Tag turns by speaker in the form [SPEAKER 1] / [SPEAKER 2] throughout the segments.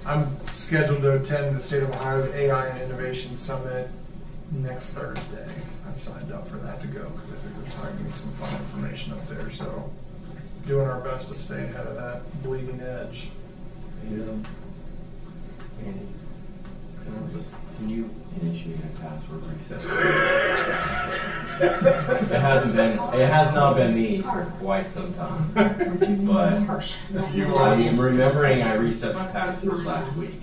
[SPEAKER 1] I'm scheduled to attend the State of Ohio's AI and Innovation Summit next Thursday. I've signed up for that to go because I think there's probably gonna be some fun information up there. So doing our best to stay ahead of that bleeding edge.
[SPEAKER 2] Yeah.
[SPEAKER 3] Andy, can you initiate a password reset? It has not been me for quite some time. But I'm remembering I reset my password last week.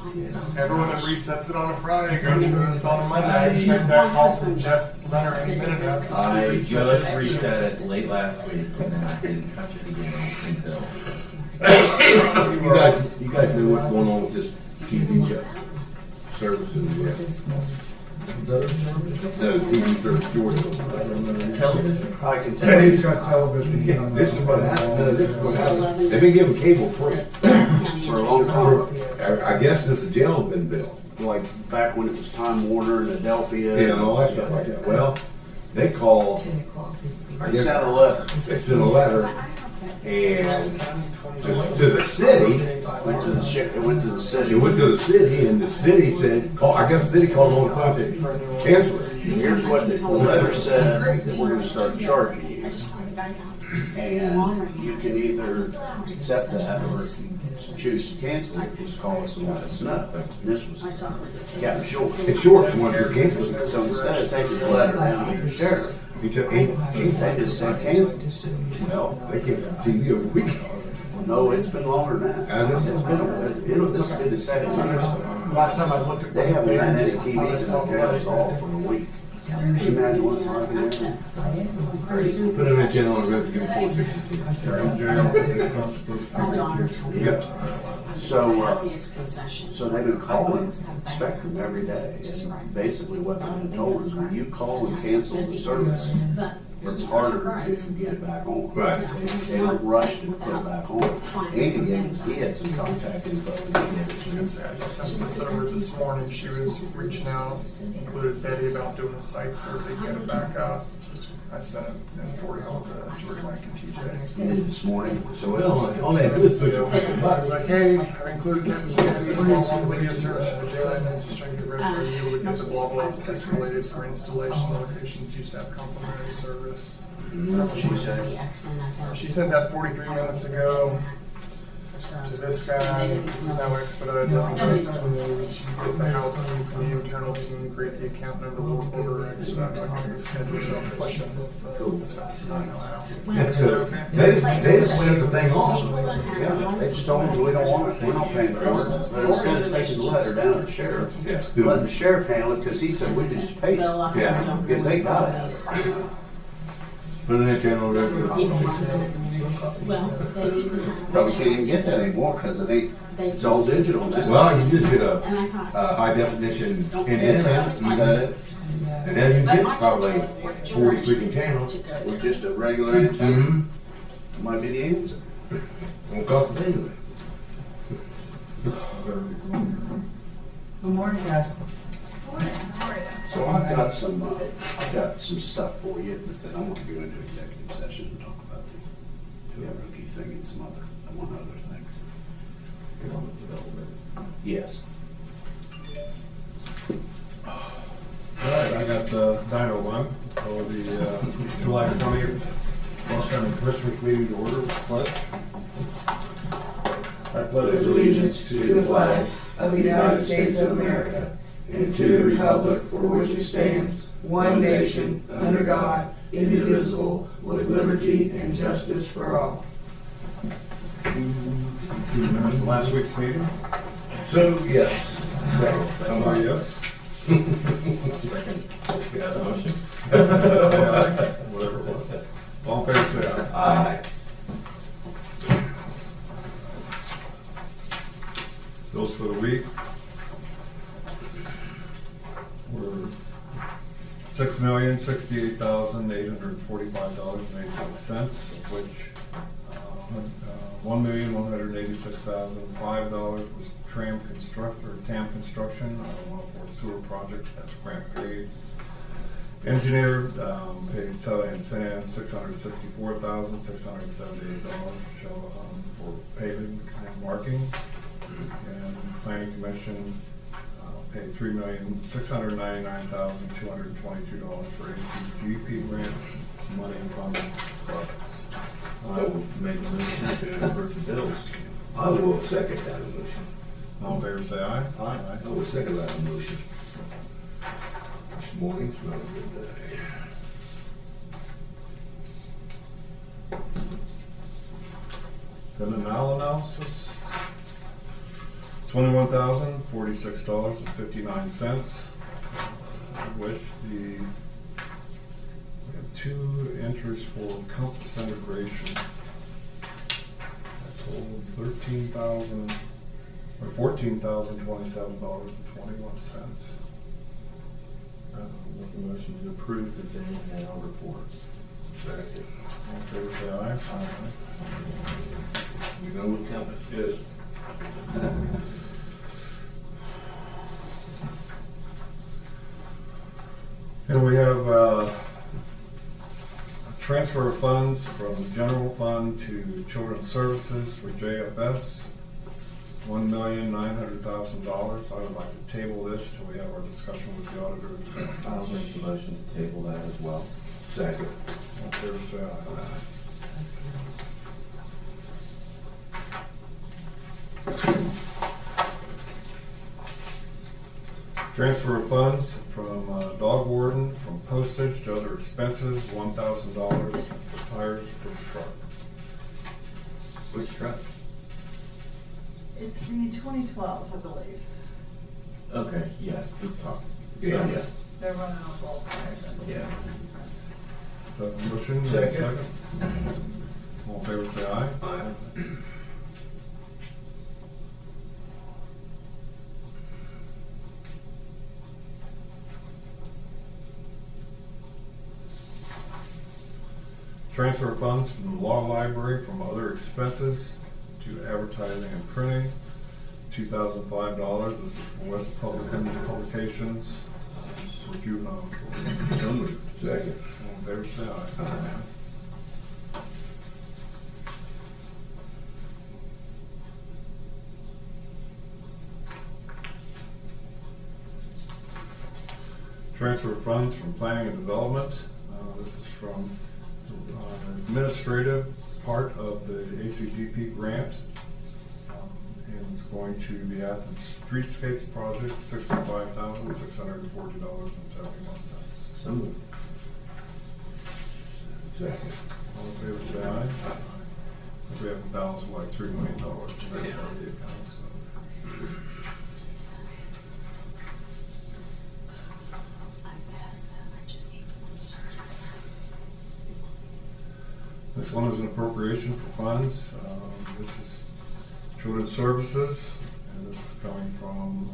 [SPEAKER 1] Everyone that resets it on a Friday goes for this on a Monday. I expect that call from Jeff Leonard any minute after.
[SPEAKER 3] I just reset it late last week and then I didn't touch it again until.
[SPEAKER 2] You guys know what's going on with this TV service in the no, TV service Georgia.
[SPEAKER 3] Television.
[SPEAKER 2] I can tell you. This is what happened. No, this is what happened. They've been giving cable free
[SPEAKER 4] For a long time.
[SPEAKER 2] I guess since the jail had been built.
[SPEAKER 4] Like back when it was Time Warner and Adelphia.
[SPEAKER 2] Yeah, and all that stuff like that. Well, they called,
[SPEAKER 4] They sent a letter.
[SPEAKER 2] they sent a letter and just to the city.
[SPEAKER 4] It went to the city.
[SPEAKER 2] It went to the city and the city said, I guess the city called on the phone and said, cancel it.
[SPEAKER 4] Here's what the letter said, that we're gonna start charging you. And you can either accept that or choose to cancel it, just call us and let us know. This was Captain Short.
[SPEAKER 2] It's short, so wanted to cancel it.
[SPEAKER 4] So instead of taking the letter down to the sheriff,
[SPEAKER 2] He took
[SPEAKER 4] they just said cancel. Well,
[SPEAKER 2] They canceled TV over the weekend.
[SPEAKER 4] no, it's been longer than that.
[SPEAKER 2] Has it?
[SPEAKER 4] It's been, this will be the second year.
[SPEAKER 1] Last time I looked at
[SPEAKER 4] They haven't had any TVs out there at all for a week. Can you imagine what it's like in there?
[SPEAKER 2] Put it in a channel on Red Skin 462. Yeah.
[SPEAKER 4] So they've been calling Spectrum every day. And basically what they've been told is when you call and cancel the service, it's harder to get it back on.
[SPEAKER 2] Right.
[SPEAKER 4] They don't rush to put it back on. Andy he had some contact info. And he
[SPEAKER 1] I just sent this over this morning. She was reaching out, included Betty about doing a site survey, get it back up. I sent it and forwarded all to George Mike and TJ.
[SPEAKER 4] did this morning. So it's
[SPEAKER 2] All they had to do is push it.
[SPEAKER 1] I was like, hey, I included Kevin Kennedy, along with video service for the jail, and that's just trying to get registered, and able to get the blah blah escalated for installation locations used to have complimentary service.
[SPEAKER 4] She said,
[SPEAKER 1] She sent that 43 minutes ago to this guy. This is now expedited. Get the house key from the internal team, create the account number, we'll order expedite, like the schedule, so I'm pushing. So as fast as I know how.
[SPEAKER 2] Yeah, so they just sent the thing off.
[SPEAKER 4] yeah, they just told me we don't want it, we're not paying for it. But instead of taking the letter down to the sheriff,
[SPEAKER 2] Yes.
[SPEAKER 4] letting the sheriff handle it, because he said we could just pay it.
[SPEAKER 2] Yeah.
[SPEAKER 4] Because they got it.
[SPEAKER 2] Put it in a channel on Red Skin 462.
[SPEAKER 4] Probably can't even get that anymore, because it ain't, it's all digital now.
[SPEAKER 2] Well, you just get a high definition internet, you got it, and then you get probably 40 freaking channels.
[SPEAKER 4] With just a regular antenna,
[SPEAKER 2] Mm-hmm.
[SPEAKER 4] might be the answer.
[SPEAKER 2] Won't cost a thing.
[SPEAKER 5] Good morning, guys.
[SPEAKER 4] So I've got some stuff for you, but then I want to go into executive session and talk about the rookie thing and some other things.
[SPEAKER 3] Economic development.
[SPEAKER 4] Yes.
[SPEAKER 6] All right, I got Dino one for the July 20th Los County Commissioners meeting to order. Pledge. I pledge
[SPEAKER 5] Allegiance to the flag of the United States of America and to the republic for which it stands, one nation, under God, indivisible, with liberty and justice for all.
[SPEAKER 6] Last week's meeting.
[SPEAKER 2] So, yes.
[SPEAKER 6] Somebody else?
[SPEAKER 3] Second. Got a motion?
[SPEAKER 6] Whatever it was. All in favor, say aye.
[SPEAKER 2] Aye.
[SPEAKER 6] Bills for the week were $6,068,845.86, of which $1,186,005 was TAM construction, 104 sewer project, that's grant paid. Engineer paid selling and sand $664,678 for paving and marking. And Planning Commission paid $3,699,222 for ACGP grant money from projects.
[SPEAKER 3] I will make a motion to approve the bills.
[SPEAKER 2] I will second that motion.
[SPEAKER 6] All in favor, say aye.
[SPEAKER 3] Aye.
[SPEAKER 2] I will second that motion. This morning's not a good day.
[SPEAKER 6] Then now analysis, $21,046.59, of which we have 2 entries for compass integration. That totaled $14,027.21.
[SPEAKER 3] Make a motion to approve the bill and our reports.
[SPEAKER 2] Second.
[SPEAKER 6] All in favor, say aye.
[SPEAKER 2] You know what compass is?
[SPEAKER 6] And we have a transfer of funds from the general fund to children's services for JFS, $1,900,000. I would like to table this till we have our discussion with the auditors.
[SPEAKER 3] I'll make the motion to table that as well.
[SPEAKER 2] Second.
[SPEAKER 6] All in favor, say aye. Transfer of funds from dog warden, from postage to other expenses, $1,000 for tires for the truck.
[SPEAKER 3] Which truck?
[SPEAKER 7] It's the 2012, I believe.
[SPEAKER 3] Okay, yeah, we've talked.
[SPEAKER 2] Yeah, yeah.
[SPEAKER 7] They're running on both tires, I believe.
[SPEAKER 3] Yeah.
[SPEAKER 6] Is that a motion?
[SPEAKER 2] Second.
[SPEAKER 6] All in favor, say aye.
[SPEAKER 2] Aye.
[SPEAKER 6] Transfer funds from the law library from other expenses to advertising and printing, $2,005. This is from West Publications for juvenile.
[SPEAKER 2] So moved. Second.
[SPEAKER 6] All in favor, say aye.
[SPEAKER 2] Aye.
[SPEAKER 6] Transfer of funds from planning and development. This is from administrative part of the ACGP grant. And it's going to the Athens Streetscapes project, $65,640.71.
[SPEAKER 3] So moved.
[SPEAKER 2] Second.
[SPEAKER 6] All in favor, say aye. We have a balance of like $3 million in that part of the account, so. This one is an appropriation for funds. This is children's services, and this is coming from,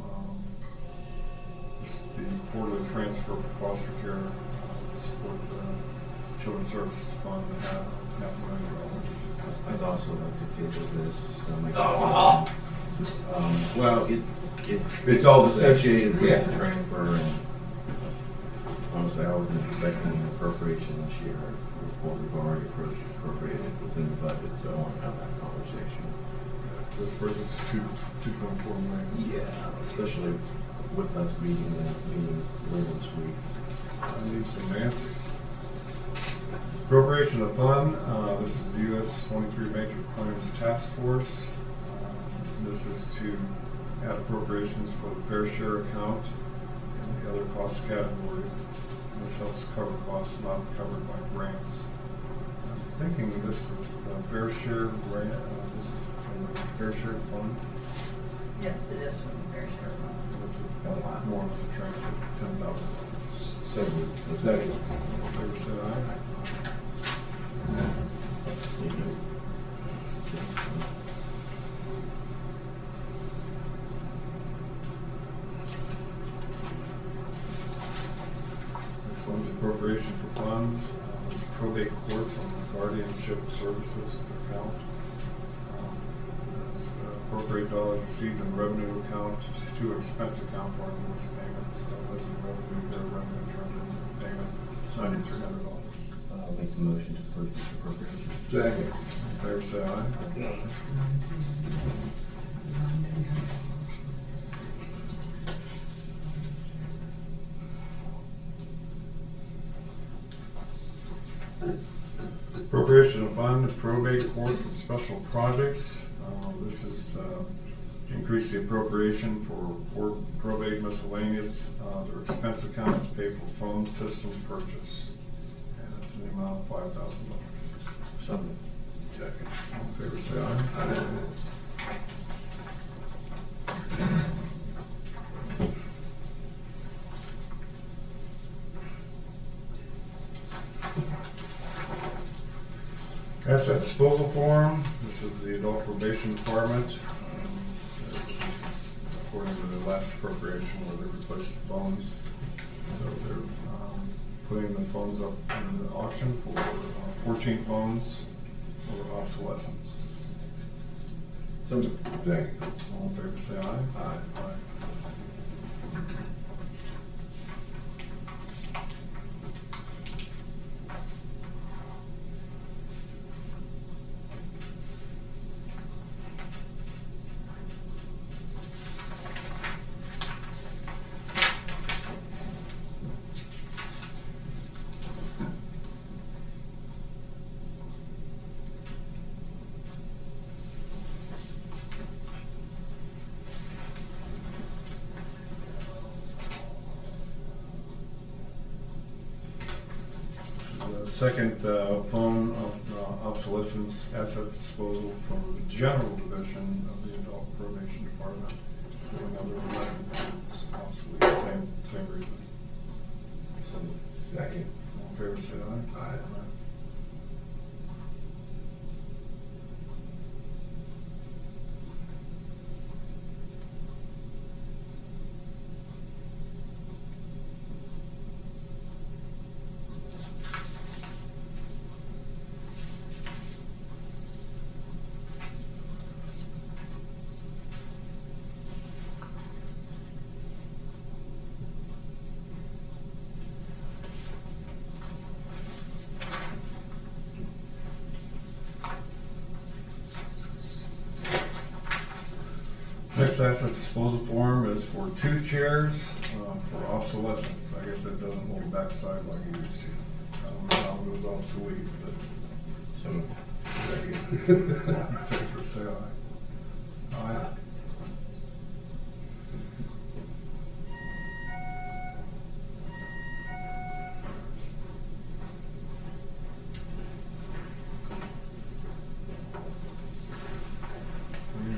[SPEAKER 6] this is the quarterly transfer for foster care, to support the children's services fund, $500,000.
[SPEAKER 3] I'd also like to table this. Well,
[SPEAKER 2] It's all the same.
[SPEAKER 3] associated with
[SPEAKER 2] Yeah.
[SPEAKER 3] the transfer, and honestly, I wasn't expecting an appropriation this year. What we've already appropriated within the budget, so I want to have that conversation.
[SPEAKER 6] This brings us to 2.4 million.
[SPEAKER 3] Yeah, especially with us meeting later this week.
[SPEAKER 6] I need some answers. Appropriation of fund, this is the US 23 Major Claims Task Force. This is to add appropriations for the fair share account and the other cost category. This helps cover costs not covered by grants. I'm thinking this is the fair share grant, this is from the fair share fund.
[SPEAKER 7] Yes, it is from the Fair Share Fund.
[SPEAKER 6] This is more or less a transfer, $10,000.
[SPEAKER 2] So moved. Second.
[SPEAKER 6] All in favor, say aye. This one's appropriation for funds, this is probate court from the guardianship services account. It's, appropriate dollars received in revenue account to expense account for invoice payments. So this is revenue, their revenue turned in payment, $9,300.
[SPEAKER 3] I'll make the motion to approve this appropriation.
[SPEAKER 2] Second.
[SPEAKER 6] Favor say aye. Appropriation of fund, probate court for special projects. This is increase the appropriation for probate miscellaneous, their expense account to pay for phone system purchase. And it's in the amount of $5,000.
[SPEAKER 2] So moved. Second.
[SPEAKER 6] All in favor, say aye.
[SPEAKER 2] Aye.
[SPEAKER 6] Asset disposal form, this is the adult probation department. This is according to the last appropriation where they replaced the phones. So they're putting the phones up in the auction for 14 phones for obsolescence.
[SPEAKER 3] So moved.
[SPEAKER 2] Second.
[SPEAKER 6] All in favor, say aye.
[SPEAKER 2] Aye.
[SPEAKER 6] Second phone obsolescence asset disposal from the general division of the adult probation department. So another 11 phones obsolete, same reason.
[SPEAKER 2] So moved. Second.
[SPEAKER 6] All in favor, say aye.
[SPEAKER 2] Aye.
[SPEAKER 6] Next asset disposal form is for 2 chairs for obsolescence. I guess it doesn't hold backside like it used to. I don't know how it was obsolete, but
[SPEAKER 2] So moved. Second.
[SPEAKER 6] all in favor, say aye. Aye.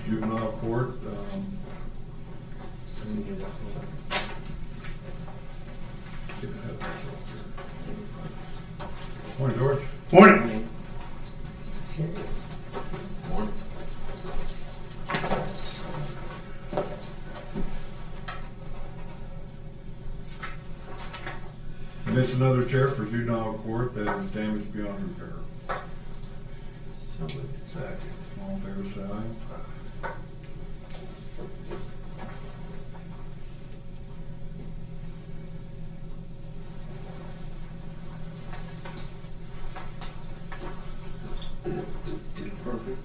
[SPEAKER 6] Juvenile court, Morning, George.
[SPEAKER 1] Morning.
[SPEAKER 2] Morning.
[SPEAKER 6] And this is another chair for juvenile court that is damaged beyond repair.
[SPEAKER 2] So moved. Second.
[SPEAKER 6] All in favor, say aye.
[SPEAKER 2] Perfect.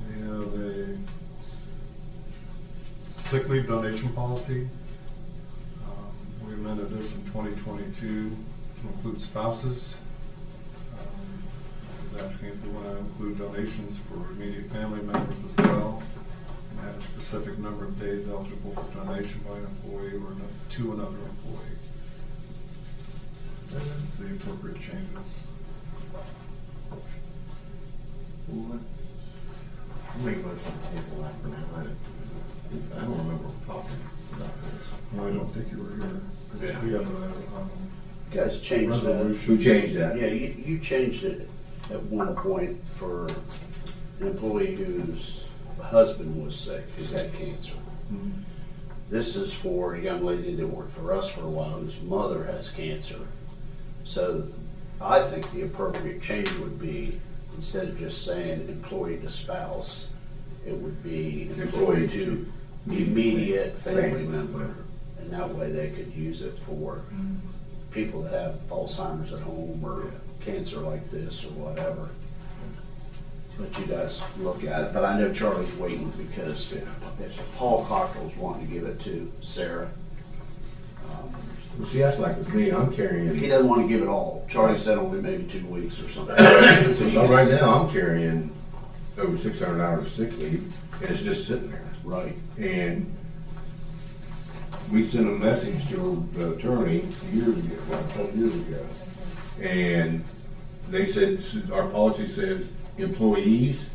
[SPEAKER 6] We have a sick leave donation policy. We amended this in 2022 to include spouses. This is asking if we want to include donations for immediate family members as well, and have a specific number of days eligible for donation by an employee or to another employee. This is the appropriate changes.
[SPEAKER 3] Well, I'll make a motion to table that for now. I don't remember talking about this.
[SPEAKER 6] I don't think you were here. 'Cause
[SPEAKER 2] Yeah.
[SPEAKER 6] We have
[SPEAKER 4] You guys changed that.
[SPEAKER 6] resolution.
[SPEAKER 2] Who changed that?
[SPEAKER 4] Yeah, you changed it at one point for an employee whose husband was sick, who's had cancer.
[SPEAKER 6] Mhm.
[SPEAKER 4] This is for a young lady that worked for us for a while whose mother has cancer. So I think the appropriate change would be, instead of just saying employee to spouse, it would be employee to immediate family member. And that way they could use it for people that have Alzheimer's at home or cancer like this or whatever. Let you guys look at it, but I know Charlie's waiting because Paul Cockrell's wanting to give it to Sarah.
[SPEAKER 2] Well, see, that's like with me, I'm
[SPEAKER 4] He
[SPEAKER 2] carrying,
[SPEAKER 4] doesn't want to give it all. Charlie said only maybe 2 weeks or something.
[SPEAKER 2] so right now, I'm carrying over 600 hours of sick leave, and it's just sitting there.
[SPEAKER 4] Right.
[SPEAKER 2] And we sent a message to the attorney years ago, about 12 years ago. And they said, our policy says employees,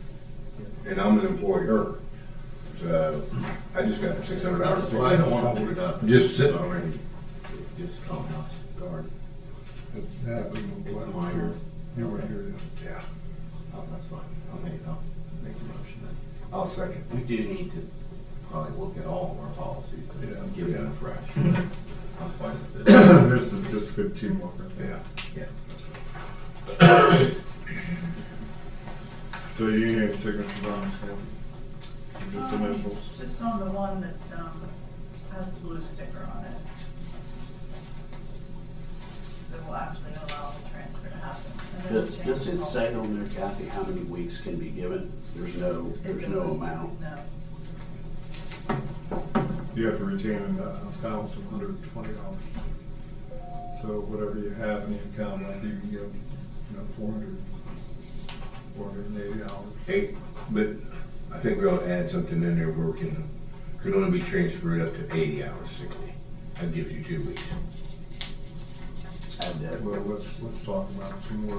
[SPEAKER 2] and I'm an employer. So I just got 600 hours.
[SPEAKER 3] So I don't want to put it up.
[SPEAKER 2] Just sitting.
[SPEAKER 3] Already, just house guard.
[SPEAKER 6] That,
[SPEAKER 3] It's minor.
[SPEAKER 6] you were here,
[SPEAKER 2] Yeah,
[SPEAKER 3] Oh, that's fine. I'll make a motion then.
[SPEAKER 2] I'll second.
[SPEAKER 3] We do need to probably look at all of our policies
[SPEAKER 6] Yeah.
[SPEAKER 3] and give it a fresh. I'm fine with
[SPEAKER 6] yeah.
[SPEAKER 3] this.
[SPEAKER 6] This is just good teamwork. I think.
[SPEAKER 2] Yeah.
[SPEAKER 3] Yeah.
[SPEAKER 6] So you need a signature on this, Kathy? Just initials.
[SPEAKER 7] Just on the one that, has the blue sticker on it. That will actually allow the transfer to happen. And then
[SPEAKER 4] Does
[SPEAKER 7] change
[SPEAKER 4] does
[SPEAKER 7] the
[SPEAKER 4] it say
[SPEAKER 7] policy.
[SPEAKER 4] on there, Kathy, how many weeks can be given? There's no amount.
[SPEAKER 7] No.
[SPEAKER 6] You have to retain a balance of $120. So whatever you have in the account, like you can give, 480 hours.
[SPEAKER 2] Hey, but I think we ought to add something in there where we could only be transferred up to 80 hours sick leave. That gives you 2 weeks.
[SPEAKER 4] Add that.
[SPEAKER 6] Well, let's talk about it some more.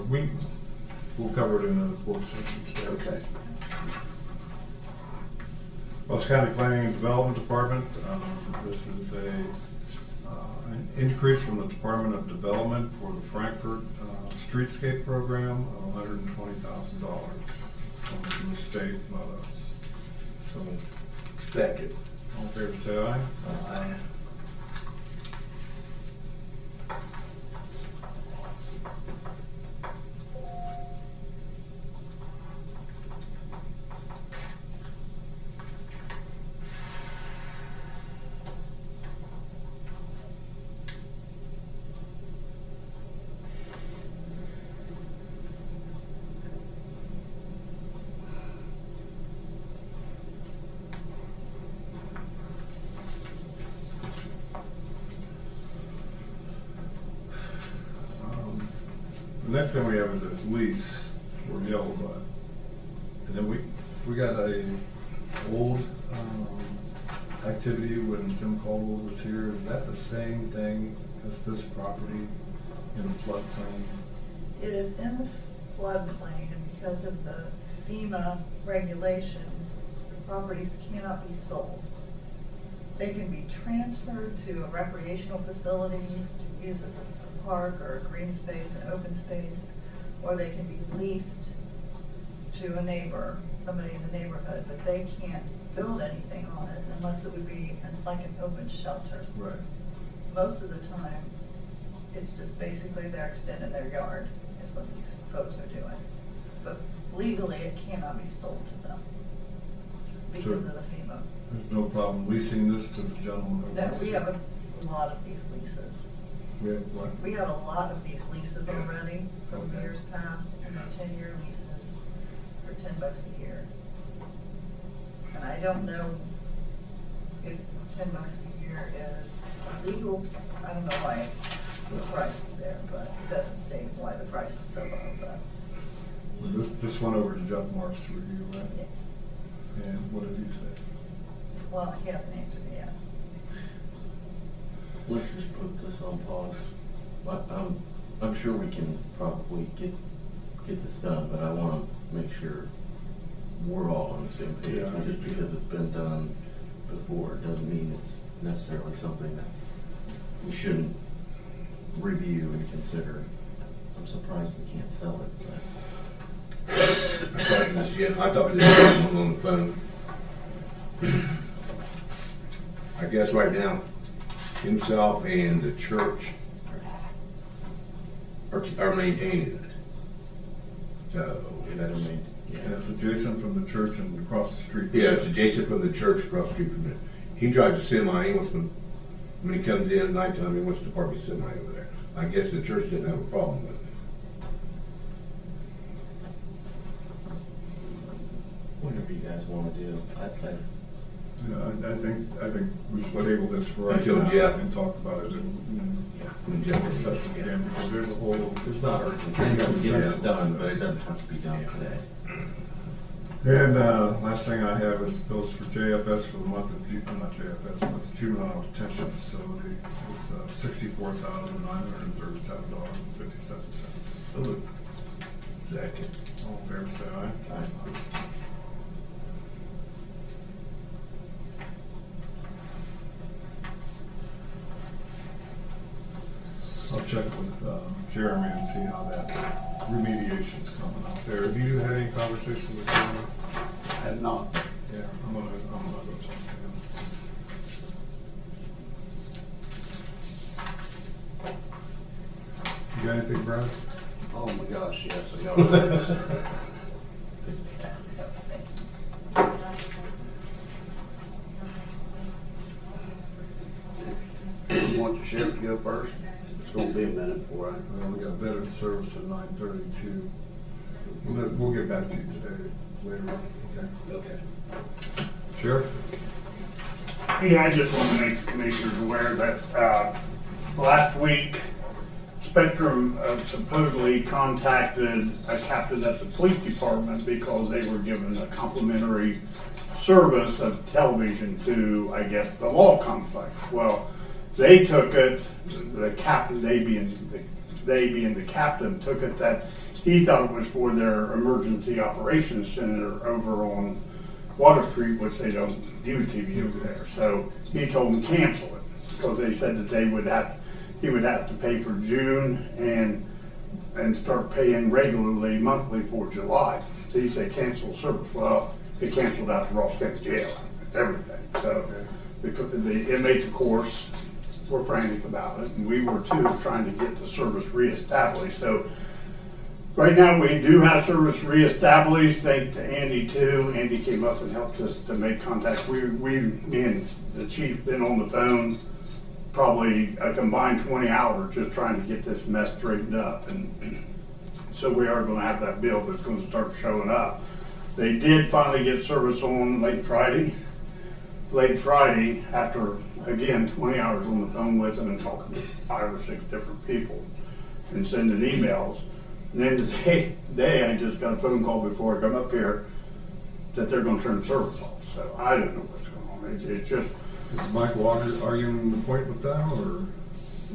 [SPEAKER 6] We'll cover it in a work session.
[SPEAKER 4] Okay.
[SPEAKER 6] Wells County Planning and Development Department, this is an increase from the Department of Development for the Frankfurt Streetscape Program of $120,000 from the state, not us. So,
[SPEAKER 2] Second.
[SPEAKER 6] all in favor, say aye.
[SPEAKER 2] Aye.
[SPEAKER 6] The next thing we have is this lease for Yellow Bud. And then we got a old activity when Tim Caldwell was here. Is that the same thing as this property in the floodplain?
[SPEAKER 7] It is in the floodplain, and because of the FEMA regulations, the properties cannot be sold. They can be transferred to a recreational facility to use as a park or a green space, an open space, or they can be leased to a neighbor, somebody in the neighborhood, but they can't build anything on it unless it would be like an open shelter.
[SPEAKER 6] Right.
[SPEAKER 7] Most of the time, it's just basically they're extending their yard, is what these folks are doing. But legally, it cannot be sold to them because
[SPEAKER 6] So-
[SPEAKER 7] of the FEMA.
[SPEAKER 6] There's no problem leasing this to the gentleman that
[SPEAKER 7] No,
[SPEAKER 6] was.
[SPEAKER 7] we have a lot of these leases.
[SPEAKER 6] We have what?
[SPEAKER 7] We have a lot of these leases already from
[SPEAKER 6] Okay.
[SPEAKER 7] years past, 10-year leases for $10 a year. And I don't know if $10 a year is legal. I don't know why the price is there, but it doesn't state why the price is so low, but
[SPEAKER 6] This went over to Jeff Marks to review, right?
[SPEAKER 7] yes.
[SPEAKER 6] And what did he say?
[SPEAKER 7] Well, he hasn't answered it yet.
[SPEAKER 3] Let's just put this on pause. But I'm sure we can probably get this done, but I wanna make sure we're all on the same page.
[SPEAKER 6] Yeah.
[SPEAKER 3] And just because it's been done before, doesn't mean it's necessarily something that we shouldn't review and consider. I'm surprised we can't sell it, but.
[SPEAKER 2] I talked to this gentleman on the phone. I guess right now, himself and the church are maintaining it. So, that's,
[SPEAKER 6] And it's adjacent from the church and across the street.
[SPEAKER 2] yeah, it's adjacent from the church across the street from it. He drives a semi, he wants to, when he comes in at nighttime, he wants to park his semi over there. I guess the church didn't have a problem with it.
[SPEAKER 3] Whatever you guys wanna do,
[SPEAKER 6] I think we should table this for right
[SPEAKER 2] Until
[SPEAKER 6] now
[SPEAKER 2] Jeff-
[SPEAKER 6] and talk about it in
[SPEAKER 2] When Jeff was-
[SPEAKER 6] session again, because there's a whole.
[SPEAKER 3] there's not urgency, we can get this done, but it doesn't have to be done today.
[SPEAKER 6] And last thing I have is bills for JFS for the month of not JFS, but the Juvenile Detention Facility. It's $64,937.57.
[SPEAKER 2] Second.
[SPEAKER 6] All in favor, say aye.
[SPEAKER 3] Aye.
[SPEAKER 6] I'll check with Jeremy and see how that remediation's coming out there. Have you had any conversation with Jeremy?
[SPEAKER 4] I have not.
[SPEAKER 6] Yeah, I'm gonna go talk to him. You got anything, Brad?
[SPEAKER 4] Oh my gosh, yes, I got it. You want the sheriff to go first? It's gonna be a minute before I.
[SPEAKER 6] Well, we got veteran service at 9:32. We'll get back to you today, later on, okay?
[SPEAKER 4] Okay.
[SPEAKER 6] Sheriff?
[SPEAKER 8] Yeah, I just want to make the commissioners aware that last week, Spectrum supposedly contacted a captain at the police department because they were given a complimentary service of television to, I guess, the law complex. Well, they took it, the captain, they being the captain, took it that he thought it was for their emergency operations center over on Water Street, which they don't use TV over there. So he told them cancel it because they said that he would have to pay for June and start paying regularly monthly for July. So he said cancel service. Well, they canceled out the Ross County Jail, everything. So the inmates, of course, were frantic about it, and we were too, trying to get the service reestablished. So right now, we do have service reestablished, thanks to Andy too. Andy came up and helped us to make contact. Me and the chief been on the phone probably a combined 20 hours just trying to get this mess straightened up. And so we are gonna have that bill that's gonna start showing up. They did finally get service on late Friday, after, again, 20 hours on the phone with them and talking to 5 or 6 different people and sending emails. And then today, I just got a phone call before I come up here that they're gonna turn the service off. So I don't know what's going on. It's just,
[SPEAKER 6] Is Michael arguing the point with them, or?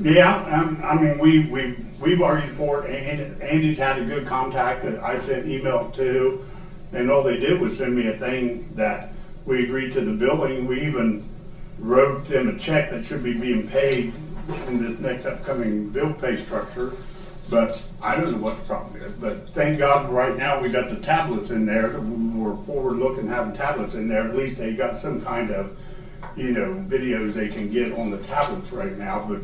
[SPEAKER 8] yeah, I mean, we've argued for it, and Andy's had a good contact that I sent emails to, and all they did was send me a thing that we agreed to the billing. We even wrote them a check that should be being paid in this next upcoming bill pay structure, but I don't know what the problem is. But thank God right now we got the tablets in there. We're forward looking having tablets in there. At least they got some kind of, videos they can get on the tablets right now. But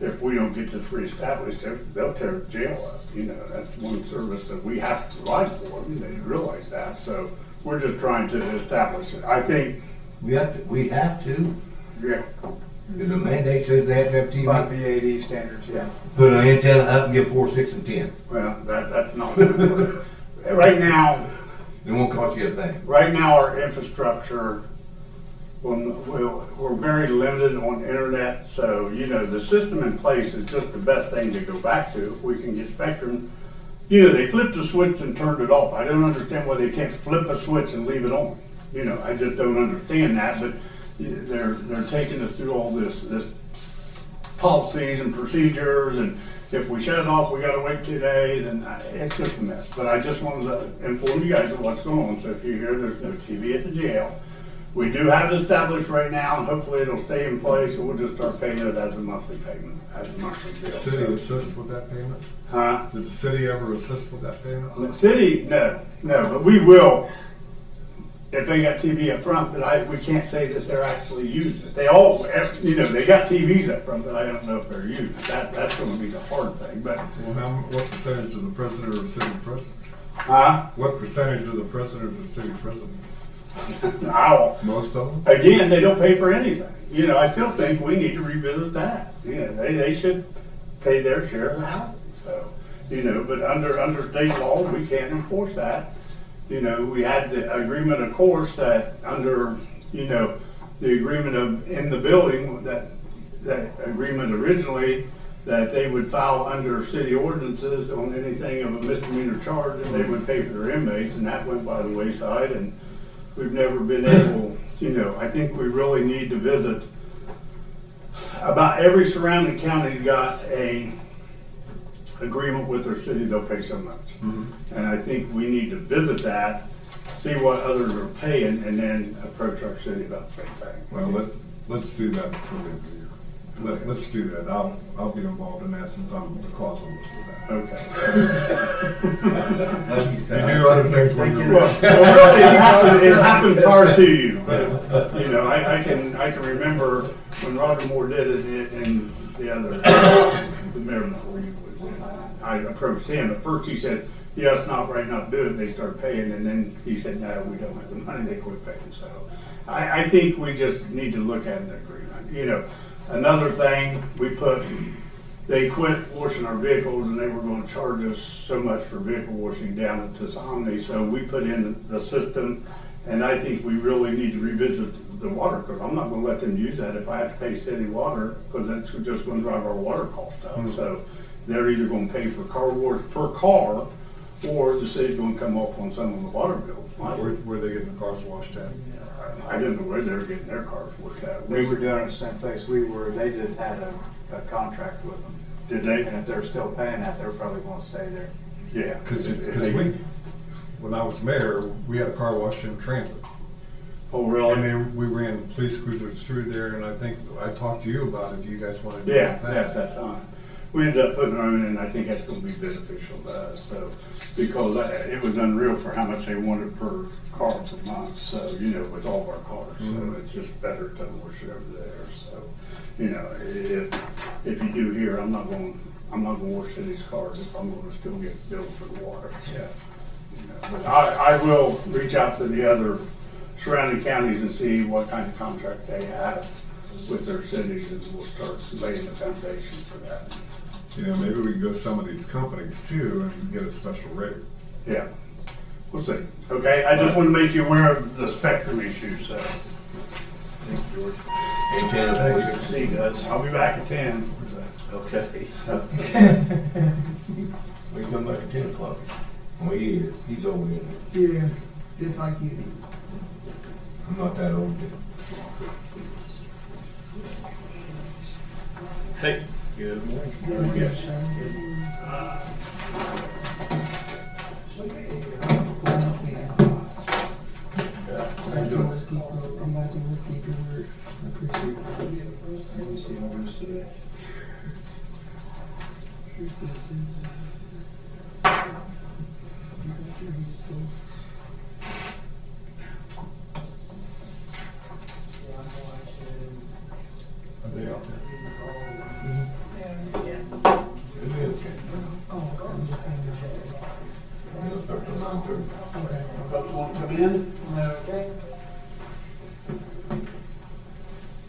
[SPEAKER 8] if we don't get this reestablished, they'll tear the jail up. That's one service that we have to provide for them. They realize that. So we're just trying to establish it. I think,
[SPEAKER 2] We have to.
[SPEAKER 8] yeah,
[SPEAKER 2] There's a mandate says they have to have
[SPEAKER 5] By
[SPEAKER 2] TV.
[SPEAKER 5] BAD standards, yeah.
[SPEAKER 2] Put an antenna up and get 4, 6, and 10.
[SPEAKER 8] well, that's not gonna work. Right now,
[SPEAKER 2] It won't cost you a thing.
[SPEAKER 8] our infrastructure, we're very limited on internet, so, the system in place is just the best thing to go back to. If we can get Spectrum, they flipped the switch and turned it off. I don't understand why they can't flip a switch and leave it on. I just don't understand that, but they're taking us through all this policies and procedures, and if we shut it off, we gotta wait 2 days, and it's just a mess. But I just wanted to inform you guys of what's going on, so if you hear there's no TV at the jail, we do have it established right now, and hopefully it'll stay in place, and we'll just start paying it as a monthly payment, as a monthly
[SPEAKER 6] Did
[SPEAKER 8] bill.
[SPEAKER 6] the city assist with that payment?
[SPEAKER 8] Huh?
[SPEAKER 6] Did the city ever assist with that payment?
[SPEAKER 8] The city, no, but we will. if they got TV up front, but we can't say that they're actually using it. They all, you know, they got TVs up front, but I don't know if they're using it. That's gonna be the hard thing, but,
[SPEAKER 6] Well, what percentage of the president or city president?
[SPEAKER 8] huh?
[SPEAKER 6] What percentage of the president or city president? Most of them?
[SPEAKER 8] Again, they don't pay for anything. You know, I still think we need to revisit that. You know, they should pay their share of the housing, so, you know, but under state law, we can't enforce that. You know, we had the agreement, of course, that under, you know, the agreement in the building, that agreement originally, that they would file under city ordinances on anything of a misdemeanor charge, and they would pay for their inmates, and that went by the wayside, and we've never been able, you know, I think we really need to visit. About every surrounding county's got a agreement with their city, they'll pay so much. And I think we need to visit that, see what others are paying, and then approach our city about the same thing.
[SPEAKER 6] Well, let's do that before the end of the year. Let's do that. I'll be involved in that since I'm the causalist of that.
[SPEAKER 8] Okay.
[SPEAKER 6] You do other things when you're.
[SPEAKER 8] Well, really, it happened hard to you, but, you know, I can remember when Roger Moore did it, and the other, the mayor before you was in, I approached him. At first he said, yeah, it's not right not to do it. They started paying, and then he said, no, we don't have the money. They quit paying. So I think we just need to look at an agreement. You know, another thing, they quit washing our vehicles, and they were going to charge us so much for vehicle washing down at Tisomni. So we put in the system, and I think we really need to revisit the water, because I'm not going to let them use that if I have to pay city water, because that's just going to drive our water cost up. So they're either going to pay for car wash per car, or the city's going to come up on some of the water bills.
[SPEAKER 6] Where they getting the cars washed at?
[SPEAKER 8] I didn't know where they were getting their cars washed at.
[SPEAKER 9] We were doing it the same place we were, they just had a contract with them.
[SPEAKER 8] Did they?
[SPEAKER 9] And if they're still paying that, they're probably gonna stay there.
[SPEAKER 8] Yeah.
[SPEAKER 6] Because when I was mayor, we had a car wash in transit.
[SPEAKER 8] Oh,
[SPEAKER 6] And
[SPEAKER 8] really?
[SPEAKER 6] we ran police cruisers through there, and I think I talked to you about it, if you guys wanted to do
[SPEAKER 8] Yeah,
[SPEAKER 6] that.
[SPEAKER 8] at that time. We ended up putting our own in, and I think that's gonna be beneficial to us, so, because it was unreal for how much they wanted per car per month, so, you know, with all of our cars, so it's just better to wash it over there, so, you know, if you do here, I'm not gonna wash city's cars if I'm gonna still get billed for the water, yeah. You know, but I will reach out to the other surrounding counties and see what kind of contract they have with their cities, and we'll start laying the foundation for that.
[SPEAKER 6] Yeah, maybe we can go to some of these companies too and get a special rate.
[SPEAKER 8] Yeah, we'll see. Okay, I just want to make you aware of the spectrum issue, so.
[SPEAKER 2] Thanks, George. And 10 o'clock.
[SPEAKER 8] See you guys. I'll be back at 10.
[SPEAKER 4] Okay.
[SPEAKER 2] We come back at 10 o'clock. Oh, yeah, he's over there.
[SPEAKER 5] Yeah, just like you.
[SPEAKER 2] I'm not that old yet.
[SPEAKER 8] Hey. Good morning.
[SPEAKER 5] Yes. I'm watching Whiskey Good Work. I appreciate it.
[SPEAKER 6] Are they out there?
[SPEAKER 2] It'll be okay.
[SPEAKER 5] Oh, I'm just saying that.
[SPEAKER 2] It'll start till 9:30.
[SPEAKER 5] Okay, so.
[SPEAKER 8] Folks want to come in?
[SPEAKER 5] Okay.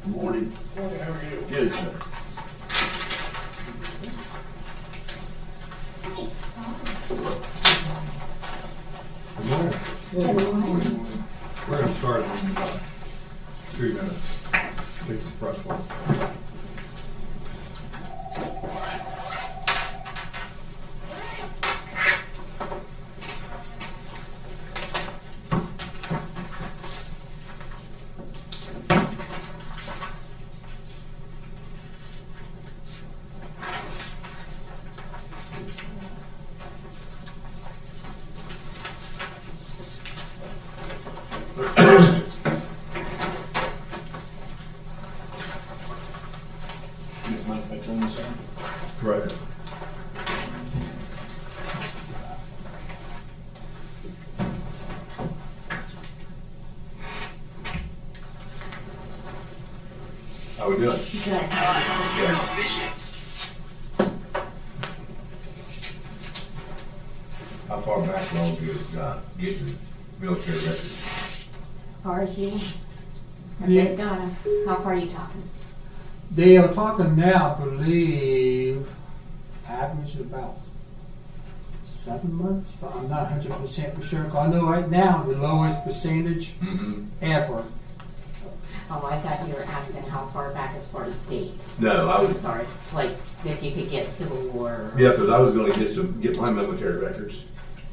[SPEAKER 4] Good morning.
[SPEAKER 8] How are you?
[SPEAKER 4] Good, sir.
[SPEAKER 6] Good morning. We're gonna start in about 3 minutes. Please press one.
[SPEAKER 8] Mind if I turn this on?
[SPEAKER 6] Right.
[SPEAKER 10] Good.
[SPEAKER 2] How far back long is getting military records?
[SPEAKER 10] As far as you, if
[SPEAKER 5] Yeah.
[SPEAKER 10] they've got 'em, how far are you talking?
[SPEAKER 5] They are talking now, I believe, average about 7 months, but I'm not 100% for sure. 'Cause I know right now the lowest percentage
[SPEAKER 2] Mm-hmm.
[SPEAKER 5] ever.
[SPEAKER 10] Oh, I thought you were asking how far back as far as dates.
[SPEAKER 2] No, I
[SPEAKER 10] I'm
[SPEAKER 2] was,
[SPEAKER 10] sorry, like if you could get Civil War.
[SPEAKER 2] yeah, because I was gonna get my military records.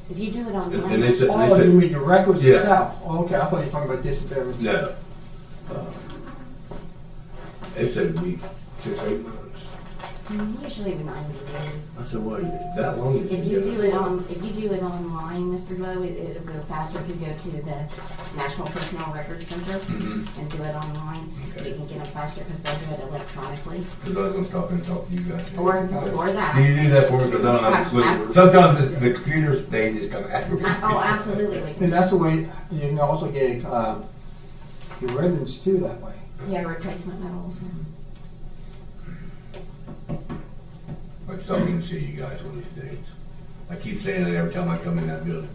[SPEAKER 10] If you do it
[SPEAKER 2] And they
[SPEAKER 10] online,
[SPEAKER 2] said,
[SPEAKER 5] Oh, you mean the records
[SPEAKER 2] Yeah.
[SPEAKER 5] itself? Oh, okay, I thought you were talking about disability.
[SPEAKER 2] no. They said we 6-8 months.
[SPEAKER 10] usually 90 days.
[SPEAKER 2] I said, well, that long?
[SPEAKER 10] If you do it online, Mr. Lowe, it'll go faster if you go to the National Personnel Records Center
[SPEAKER 2] Mhm.
[SPEAKER 10] and do it online.
[SPEAKER 2] Okay.
[SPEAKER 10] You can get them faster because they'll do it electronically.
[SPEAKER 2] Because I was gonna stop in and talk to you guys.
[SPEAKER 10] Or that.
[SPEAKER 2] Can you do that for me? Because I don't have a clue. Sometimes the computers, they just come after me.
[SPEAKER 10] Oh, absolutely. We
[SPEAKER 5] And
[SPEAKER 10] can.
[SPEAKER 5] that's the way you can also get your ribbons too that way.
[SPEAKER 10] Yeah, replacement medals.
[SPEAKER 2] I'm stopping to see you guys one of these days. I keep saying it every time I come in that building.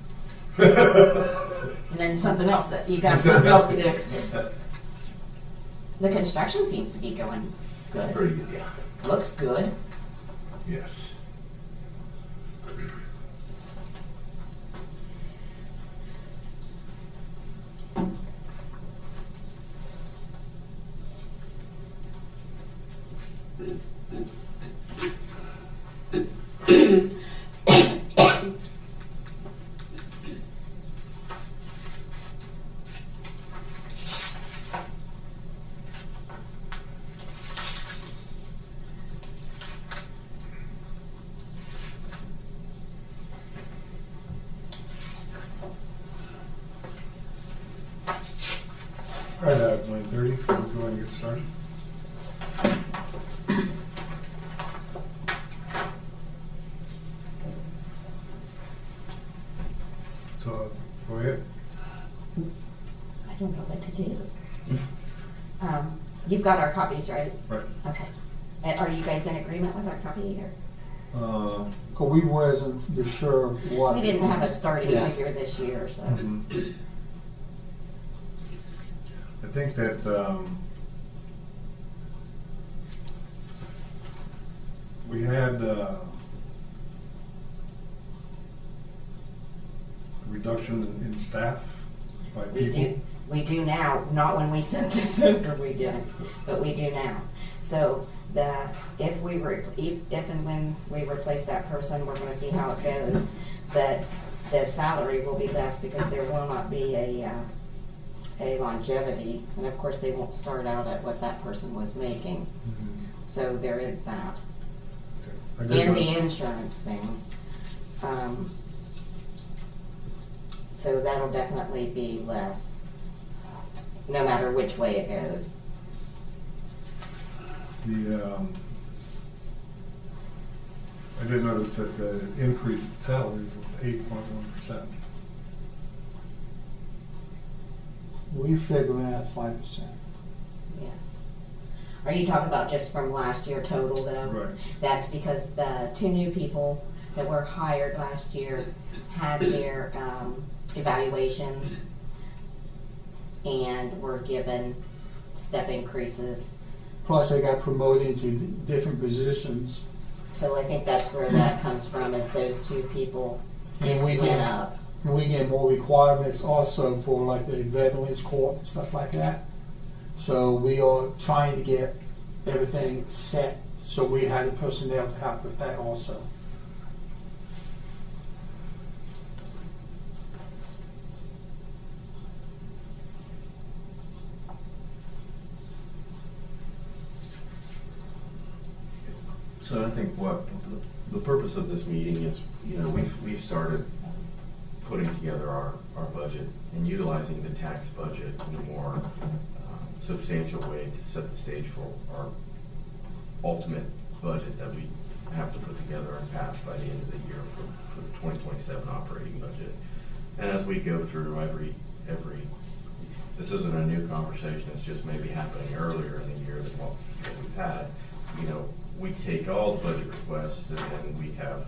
[SPEAKER 10] And then something else that you got something else to do. The construction seems to be going good.
[SPEAKER 2] Pretty good, yeah.
[SPEAKER 10] Looks good.
[SPEAKER 2] Yes.
[SPEAKER 6] All right, 9:30, we'll go ahead and get started. So, go ahead.
[SPEAKER 10] I don't know what to do. You've got our copies, right?
[SPEAKER 6] Right.
[SPEAKER 10] Okay. And are you guys in agreement with our copy either?
[SPEAKER 5] Cause we wasn't sure what.
[SPEAKER 10] We didn't have a starting
[SPEAKER 5] Yeah.
[SPEAKER 10] figure this year, so.
[SPEAKER 6] I think that, we had, reduction in staff by people.
[SPEAKER 10] We do now, not when we sent December, we didn't, but we do now. So if and when we replace that person, we're gonna see how it goes. But the salary will be less because there will not be a longevity. And of course, they won't start out at what that person was making. So there is that.
[SPEAKER 6] I did
[SPEAKER 10] And
[SPEAKER 6] not-
[SPEAKER 10] the insurance thing. So that'll definitely be less, no matter which way it goes.
[SPEAKER 6] I did notice that the increase in salaries was 8.1%.
[SPEAKER 5] We figure at 5%.
[SPEAKER 10] Yeah. Are you talking about just from last year total though?
[SPEAKER 6] Right.
[SPEAKER 10] That's because the 2 new people that were hired last year had their evaluations and were given step increases.
[SPEAKER 5] Plus they got promoted into different positions.
[SPEAKER 10] So I think that's where that comes from, is those 2 people
[SPEAKER 5] And we
[SPEAKER 10] went
[SPEAKER 5] get,
[SPEAKER 10] up.
[SPEAKER 5] and we get more requirements also for like the Veterans Court and stuff like that. So we are trying to get everything set, so we had the personnel to help with that also.
[SPEAKER 3] So I think what, the purpose of this meeting is, we've started putting together our budget and utilizing the tax budget in a more substantial way to set the stage for our ultimate budget that we have to put together and pass by the end of the year for the 2027 operating budget. And as we go through every, this isn't a new conversation, it's just maybe happening earlier in the year than what that we've had, you know, we take all the budget requests and then we have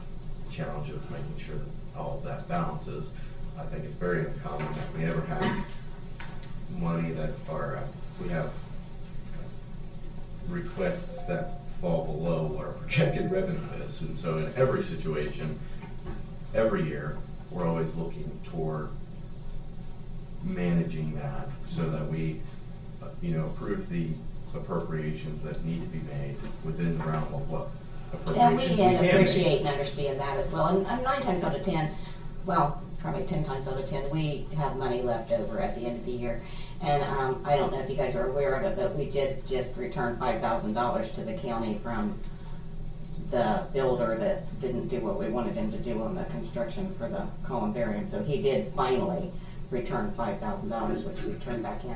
[SPEAKER 3] challenge of making sure all of that balances. I think it's very uncommon that we ever have money that are, we have requests that fall below what our projected revenue is. And so in every situation, every year, we're always looking toward managing that so that we, you know, approve the appropriations that need to be made within the realm of what
[SPEAKER 10] And
[SPEAKER 3] appropriations
[SPEAKER 10] we
[SPEAKER 3] we can make.
[SPEAKER 10] appreciate and understand that as well. And 9 times out of 10, well, probably 10 times out of 10, we have money left over at the end of the year. And I don't know if you guys are aware of it, but we did just return $5,000 to the county from the builder that didn't do what we wanted him to do on the construction for the columbarium. So he did finally return $5,000, which we turned back in.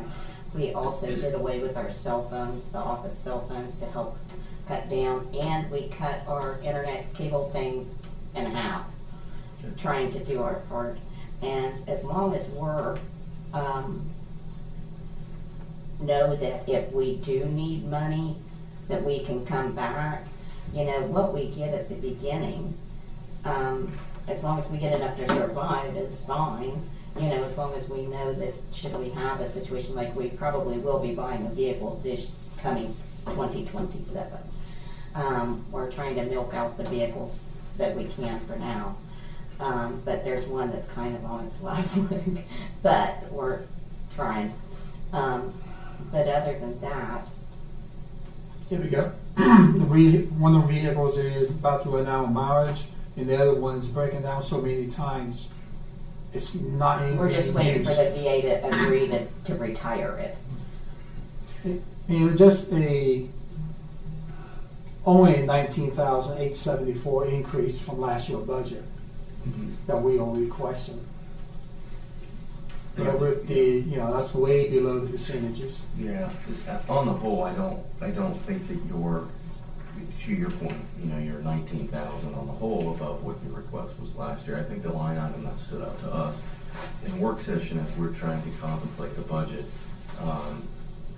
[SPEAKER 10] We also did away with our cell phones, the office cell phones, to help cut down, and we cut our internet cable thing in half, trying to do our part. And as long as we're know that if we do need money, that we can come back. You know, what we get at the beginning, as long as we get enough to survive is fine. You know, as long as we know that should we have a situation like we probably will be buying a vehicle this coming 2027. We're trying to milk out the vehicles that we can for now. But there's one that's kind of on its last leg, but we're trying. But other than that,
[SPEAKER 5] Here we go. One of the vehicles is about to run out of mileage, and the other one's breaking down so many times. It's not even
[SPEAKER 10] we're just
[SPEAKER 5] being
[SPEAKER 10] waiting for
[SPEAKER 5] used.
[SPEAKER 10] the VA to agree to retire it.
[SPEAKER 5] And just only 19,874 increase from last year's budget that we are requesting. Yeah, with the, you know, that's way below the percentages.
[SPEAKER 3] Yeah, on the whole, I don't think that you're, to your point, you know, you're 19,000 on the whole above what your request was last year. I think the line item that stood out to us in work session as we're trying to contemplate the budget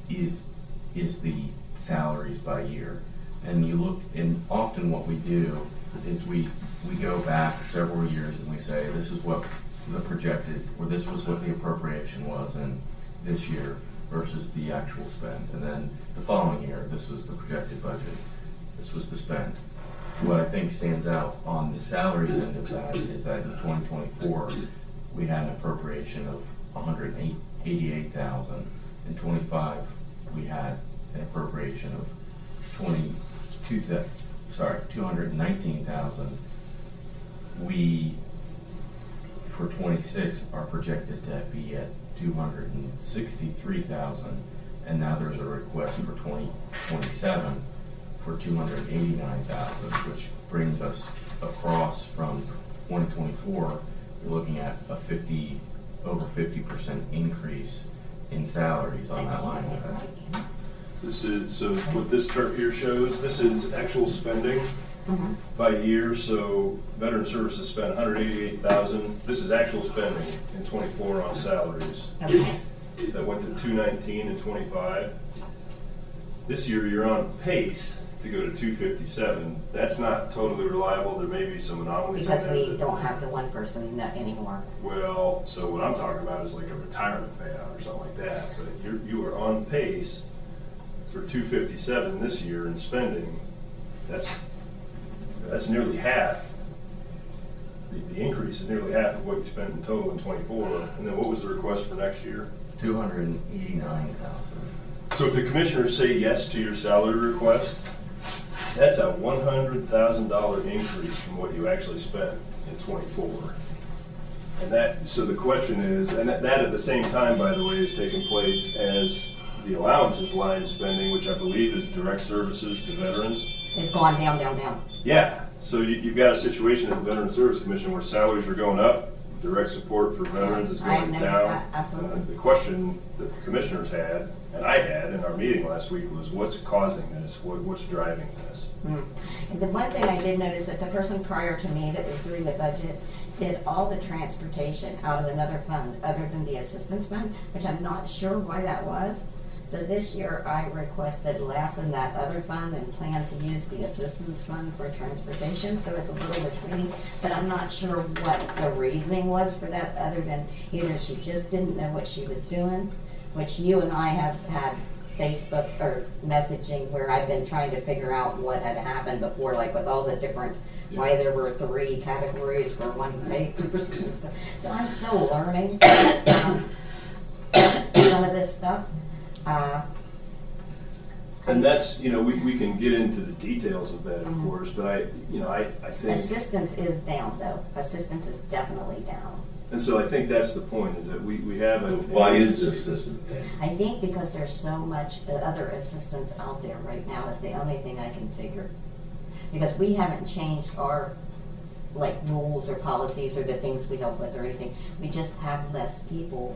[SPEAKER 3] is the salaries by year. And you look, and often what we do is we go back several years and we say, this is what the projected, or this was what the appropriation was in this year versus the actual spend. And then the following year, this was the projected budget, this was the spend. What I think stands out on the salaries end of that is that in 2024, we had an appropriation of $188,000. In 25, we had an appropriation of $219,000. We, for 26, are projected to be at $263,000, and now there's a request for 2027 for $289,000, which brings us across from 2024. You're looking at a over 50% increase in salaries on that line item.
[SPEAKER 11] This is, so what this chart here shows, this is actual spending by year. So Veteran Services spent $188,000. This is actual spending in 24 on salaries.
[SPEAKER 10] Okay.
[SPEAKER 11] That went to 219 in 25. This year you're on pace to go to 257. That's not totally reliable. There may be some anomalies.
[SPEAKER 10] Because
[SPEAKER 11] in there
[SPEAKER 10] we
[SPEAKER 11] that-
[SPEAKER 10] don't have the one person anymore.
[SPEAKER 11] Well, so what I'm talking about is like a retirement payout or something like that. But you are on pace for 257 this year in spending. That's nearly half. The increase is nearly half of what you spent in total in 24. And then what was the request for next year?
[SPEAKER 3] $289,000.
[SPEAKER 11] So if the commissioners say yes to your salary request, that's a $100,000 increase from what you actually spent in 24. And that, so the question is, and that at the same time, by the way, is taking place as the allowances line spending, which I believe is direct services to veterans.
[SPEAKER 10] It's gone down, down, down.
[SPEAKER 11] Yeah, so you've got a situation at the Veteran Service Commission where salaries are going up, direct support for veterans is
[SPEAKER 10] I
[SPEAKER 11] going
[SPEAKER 10] noticed
[SPEAKER 11] down.
[SPEAKER 10] that, absolutely.
[SPEAKER 11] The question that the commissioners had, and I had in our meeting last week, was what's causing this? What's driving this?
[SPEAKER 10] And the one thing I did notice that the person prior to me that was doing the budget did all the transportation out of another fund other than the assistance fund, which I'm not sure why that was. So this year I requested less in that other fund and plan to use the assistance fund for transportation, so it's a little misleading, but I'm not sure what the reasoning was for that, other than either she just didn't know what she was doing, which you and I have had Facebook or messaging where I've been trying to figure out what had happened before, like with all the different, why there were 3 categories for one pay person and stuff. So I'm still learning some of this stuff.
[SPEAKER 11] And that's, we can get into the details of that, of course, but I think.
[SPEAKER 10] Assistance is down though. Assistance is definitely down.
[SPEAKER 11] And so I think that's the point, is that we have a.
[SPEAKER 2] Why is the assistant then?
[SPEAKER 10] I think because there's so much other assistance out there right now is the only thing I can figure. Because we haven't changed our rules or policies or the things we help with or anything. We just have less people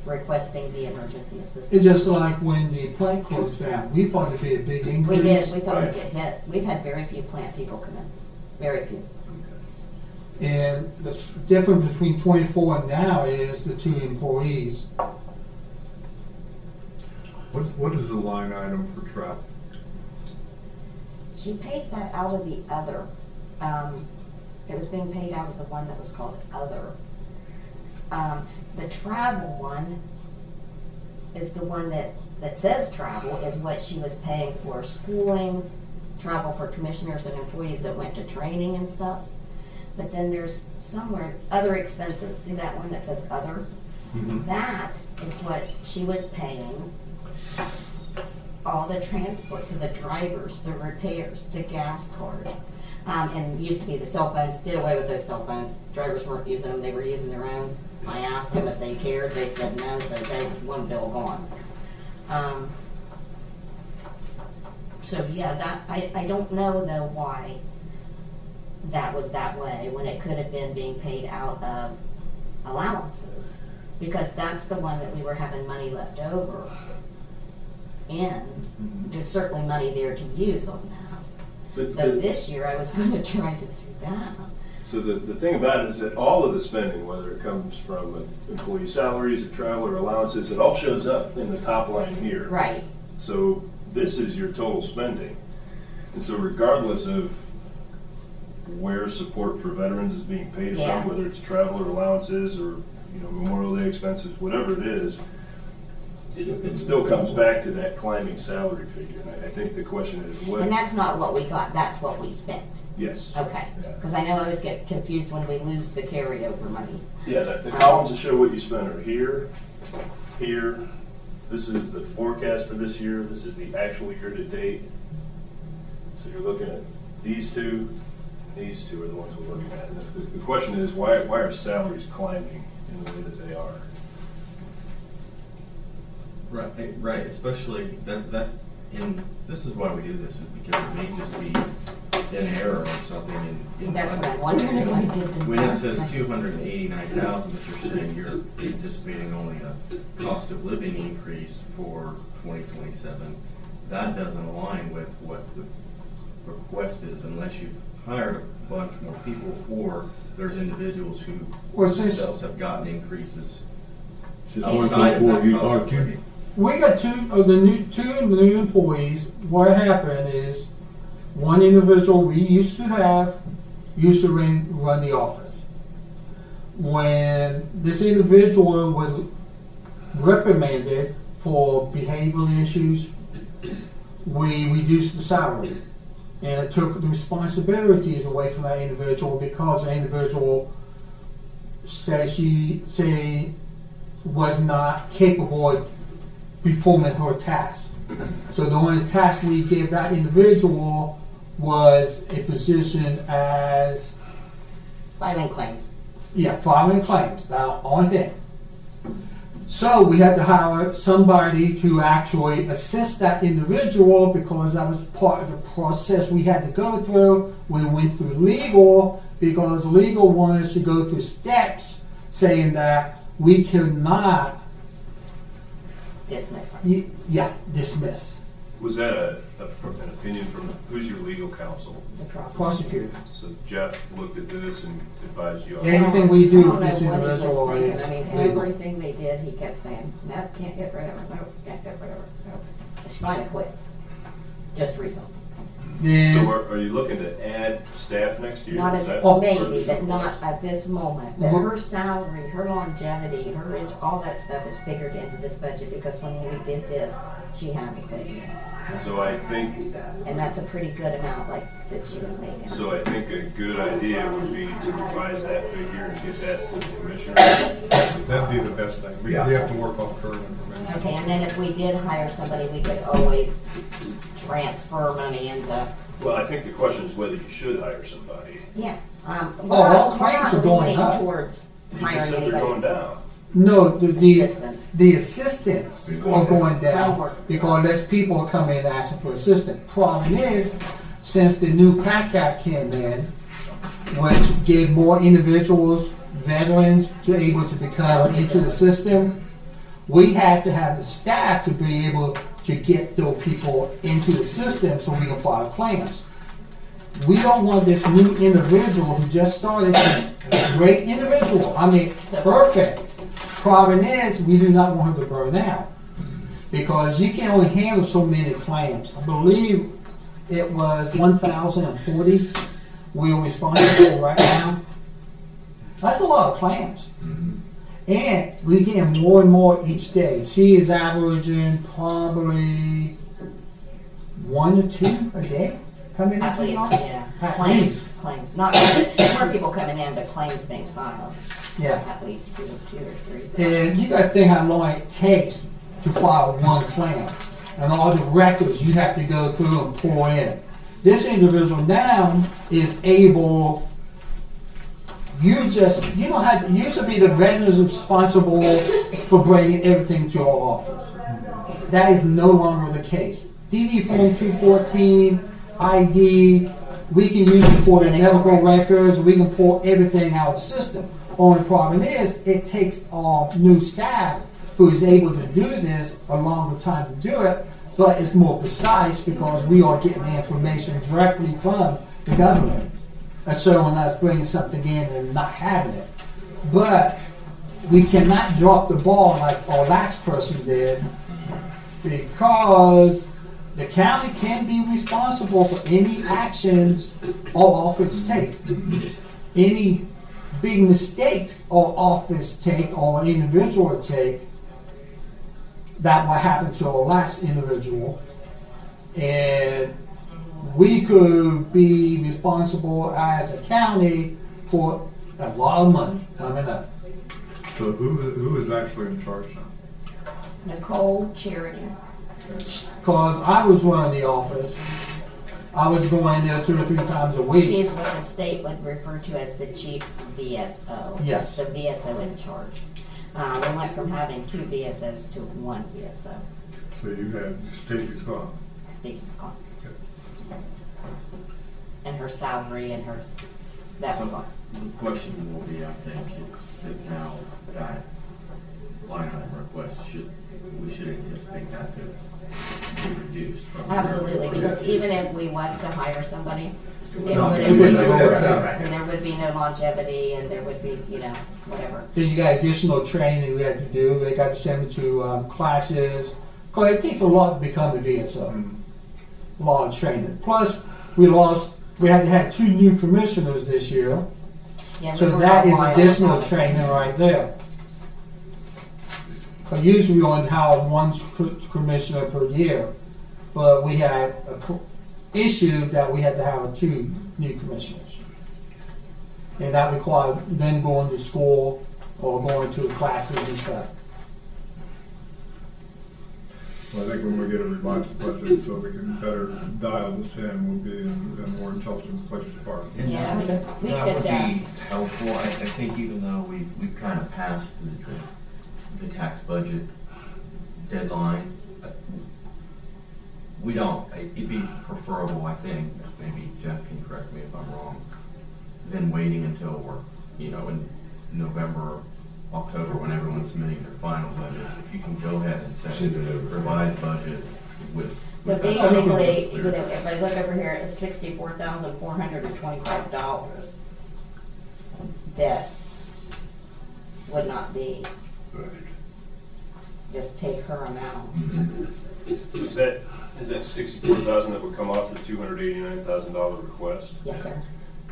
[SPEAKER 10] requesting the emergency assistance.
[SPEAKER 5] It's just like when the plant closed down, we thought it'd be a big increase.
[SPEAKER 10] We did. We thought we'd get hit. We've had very few plant people come in. Very few.
[SPEAKER 5] And the difference between 24 and now is the 2 employees.
[SPEAKER 6] What is the line item for travel?
[SPEAKER 10] She pays that out of the other. It was being paid out of the one that was called other. The travel one is the one that says travel, is what she was paying for schooling, travel for commissioners and employees that went to training and stuff. But then there's somewhere other expenses. See that one that says other?
[SPEAKER 2] Mm-hmm.
[SPEAKER 10] That is what she was paying. All the transport, so the drivers, the repairs, the gas card. And it used to be the cell phones, did away with those cell phones. Drivers weren't using them, they were using their own. I asked them if they cared, they said no, so they one bill gone. So yeah, that I don't know though why that was that way when it could have been being paid out of allowances, because that's the one that we were having money left over in. There's certainly money there to use on that.
[SPEAKER 11] But
[SPEAKER 10] So this year I was going to try to do that.
[SPEAKER 11] So the thing about it is that all of the spending, whether it comes from employee salaries or travel or allowances, it all shows up in the top line here.
[SPEAKER 10] Right.
[SPEAKER 11] So this is your total spending. And so regardless of where support for veterans is being paid
[SPEAKER 10] Yeah.
[SPEAKER 11] from, whether it's travel or allowances or Memorial Day expenses, whatever it is, it still comes back to that climbing salary figure. And I think the question is what.
[SPEAKER 10] And that's not what we got, that's what we spent.
[SPEAKER 11] Yes.
[SPEAKER 10] Okay.
[SPEAKER 11] Yeah.
[SPEAKER 10] Because I know I always get confused when we lose the carryover monies.
[SPEAKER 11] Yeah, the columns that show what you spent are here, here. This is the forecast for this year. This is the actual year to date. So you're looking at these two. These two are the ones we're looking at. And the question is, why are salaries climbing in the way that they are?
[SPEAKER 3] Right, especially that, and this is why we do this, is because it may just be an error or something in.
[SPEAKER 10] That's what I'm wondering if I did the
[SPEAKER 3] When it
[SPEAKER 10] math.
[SPEAKER 3] says 289,000, but you're saying you're anticipating only a cost of living increase for 2027, that doesn't align with what the request is unless you've hired a bunch more people, or there's individuals who
[SPEAKER 5] Well, since-
[SPEAKER 3] themselves have gotten increases.
[SPEAKER 2] Since
[SPEAKER 3] outside of
[SPEAKER 2] 24,
[SPEAKER 3] that
[SPEAKER 2] you
[SPEAKER 3] cost
[SPEAKER 2] are
[SPEAKER 3] of
[SPEAKER 2] two.
[SPEAKER 3] living.
[SPEAKER 5] We got two of the new employees. What happened is one individual we used to run the office. When this individual was reprimanded for behavioral issues, we reduced the salary and took the responsibilities away from that individual, because the individual said she was not capable of performing her task. So the only task we gave that individual was a position as
[SPEAKER 10] Filing claims.
[SPEAKER 5] filing claims. That's the only thing. So we had to hire somebody to actually assist that individual, because that was part of the process we had to go through. We went through legal, because legal wanted us to go through steps saying that we could not
[SPEAKER 10] Dismiss.
[SPEAKER 5] dismiss.
[SPEAKER 11] Was that an opinion from, who's your legal counsel?
[SPEAKER 10] The prosecutor.
[SPEAKER 5] Prosecutor.
[SPEAKER 11] So Jeff looked at this and advised you on
[SPEAKER 5] Everything we do
[SPEAKER 10] I don't
[SPEAKER 5] with this
[SPEAKER 10] know what he was
[SPEAKER 5] individual
[SPEAKER 10] thinking.
[SPEAKER 5] is
[SPEAKER 10] I mean,
[SPEAKER 5] legal.
[SPEAKER 10] everything they did, he kept saying, nope, can't get rid of it, nope, can't get rid of it, nope. She might have quit, just recently.
[SPEAKER 11] So
[SPEAKER 5] Then,
[SPEAKER 11] are you looking to add staff next year?
[SPEAKER 10] Not
[SPEAKER 11] Is that
[SPEAKER 10] at,
[SPEAKER 11] further
[SPEAKER 10] maybe, but
[SPEAKER 11] request?
[SPEAKER 10] not at this moment. But
[SPEAKER 5] Mhm.
[SPEAKER 10] her salary, her longevity, her, all that stuff is figured into this budget because when we did this, she hadn't quit yet.
[SPEAKER 11] So I think,
[SPEAKER 10] And that's a pretty good amount like that she was making.
[SPEAKER 11] so I think a good idea would be to revise that figure and get that to the commissioner.
[SPEAKER 6] That'd be the best thing. We
[SPEAKER 2] Yeah.
[SPEAKER 6] have to work off current information.
[SPEAKER 10] Okay, and then if we did hire somebody, we could always transfer money into,
[SPEAKER 11] Well, I think the question is whether you should hire somebody.
[SPEAKER 10] yeah.
[SPEAKER 5] all claims are going
[SPEAKER 10] leaning
[SPEAKER 5] up.
[SPEAKER 10] towards
[SPEAKER 11] You just
[SPEAKER 10] hiring
[SPEAKER 11] said they're going
[SPEAKER 10] anybody.
[SPEAKER 11] down.
[SPEAKER 5] no,
[SPEAKER 10] Assistance.
[SPEAKER 5] the assistants
[SPEAKER 2] They're
[SPEAKER 5] are
[SPEAKER 2] going
[SPEAKER 5] going down because less people are coming in asking for assistance. Problem is, since the new PAC Act came in, which gave more individuals, veterans, to able to become into the system, we have to have the staff to be able to get those people into the system so we can file claims. We don't want this new individual who just started, a great individual, I mean, perfect. Problem is, we do not want her to burn out because you can only handle so many claims. I believe it was 1,040 we're responsible for right now. That's a lot of claims. And we're getting more and more each day. She is averaging probably 1 to 2 a day coming
[SPEAKER 10] At
[SPEAKER 5] into the
[SPEAKER 10] least,
[SPEAKER 5] office.
[SPEAKER 10] yeah.
[SPEAKER 5] At
[SPEAKER 10] Claims,
[SPEAKER 5] least.
[SPEAKER 10] claims, not, more people coming in, but claims being filed.
[SPEAKER 5] Yeah.
[SPEAKER 10] At least two or three.
[SPEAKER 5] And you gotta think how long it takes to file one claim. And all the records you have to go through and pour in. This individual now is able, you don't have, used to be the veterans responsible for bringing everything to our office. That is no longer the case. DD Form 214, ID, we can use it for the medical records, we can pull everything out of the system. Only problem is, it takes our new staff who is able to do this a longer time to do it, but it's more precise because we are getting the information directly from the government. And so when us bringing something in and not having it. But we cannot drop the ball like our last person did because the county can be responsible for any actions our office take. Any big mistakes our office take or an individual take, that will happen to our last individual. And we could be responsible as a county for a lot of money coming up.
[SPEAKER 6] So who is actually in charge now?
[SPEAKER 10] Nicole Charity.
[SPEAKER 5] Because I was running the office, I was going there 2 or 3 times a week.
[SPEAKER 10] She's what the state would refer to as the chief VSO.
[SPEAKER 5] Yes.
[SPEAKER 10] The VSO in charge. We went from having 2 VSOs to 1 VSO.
[SPEAKER 6] So you had Stacy's gone.
[SPEAKER 10] Stacy's gone.
[SPEAKER 6] Okay.
[SPEAKER 10] And her salary and her, that's
[SPEAKER 3] So
[SPEAKER 10] gone.
[SPEAKER 3] the question will be, I think, is that now that line item request we should anticipate that to be reduced from.
[SPEAKER 10] Absolutely, because even if we was to hire somebody, it
[SPEAKER 2] not
[SPEAKER 10] wouldn't
[SPEAKER 2] gonna
[SPEAKER 10] be,
[SPEAKER 2] be no
[SPEAKER 10] and
[SPEAKER 2] salary.
[SPEAKER 10] there would be no longevity, and there would be, whatever.
[SPEAKER 5] Then you got additional training we had to do. They got to send me to classes. Because it takes a lot to become a VSO. A lot of training. Plus, we had to have 2 new commissioners this year.
[SPEAKER 10] Yeah, we
[SPEAKER 5] So
[SPEAKER 10] were
[SPEAKER 5] that
[SPEAKER 10] all
[SPEAKER 5] is
[SPEAKER 10] wild
[SPEAKER 5] additional
[SPEAKER 10] about it.
[SPEAKER 5] training right there. But usually we only hire 1 commissioner per year. But we had a issue that we had to have 2 new commissioners. And that required them going to school or going to classes and stuff.
[SPEAKER 6] Well, I think when we get a revised budget, so we can better dial this in, we'll be in a more intelligent place to start.
[SPEAKER 10] Yeah, we
[SPEAKER 3] That
[SPEAKER 10] could,
[SPEAKER 3] would be helpful. I think even though we've kind of passed the tax budget deadline, we don't, it'd be preferable, I think, maybe Jeff can correct me if I'm wrong, than waiting until we're, in November, October, when everyone's submitting their final budget. If you can go ahead and say
[SPEAKER 2] Send it over.
[SPEAKER 3] revised budget with.
[SPEAKER 10] so
[SPEAKER 3] with that-
[SPEAKER 10] basically, if I look over here, it's $64,425 that would not be,
[SPEAKER 2] Right.
[SPEAKER 10] just take her amount.
[SPEAKER 11] So is that 64,000 that would come off the $289,000 request?
[SPEAKER 10] Yes, sir.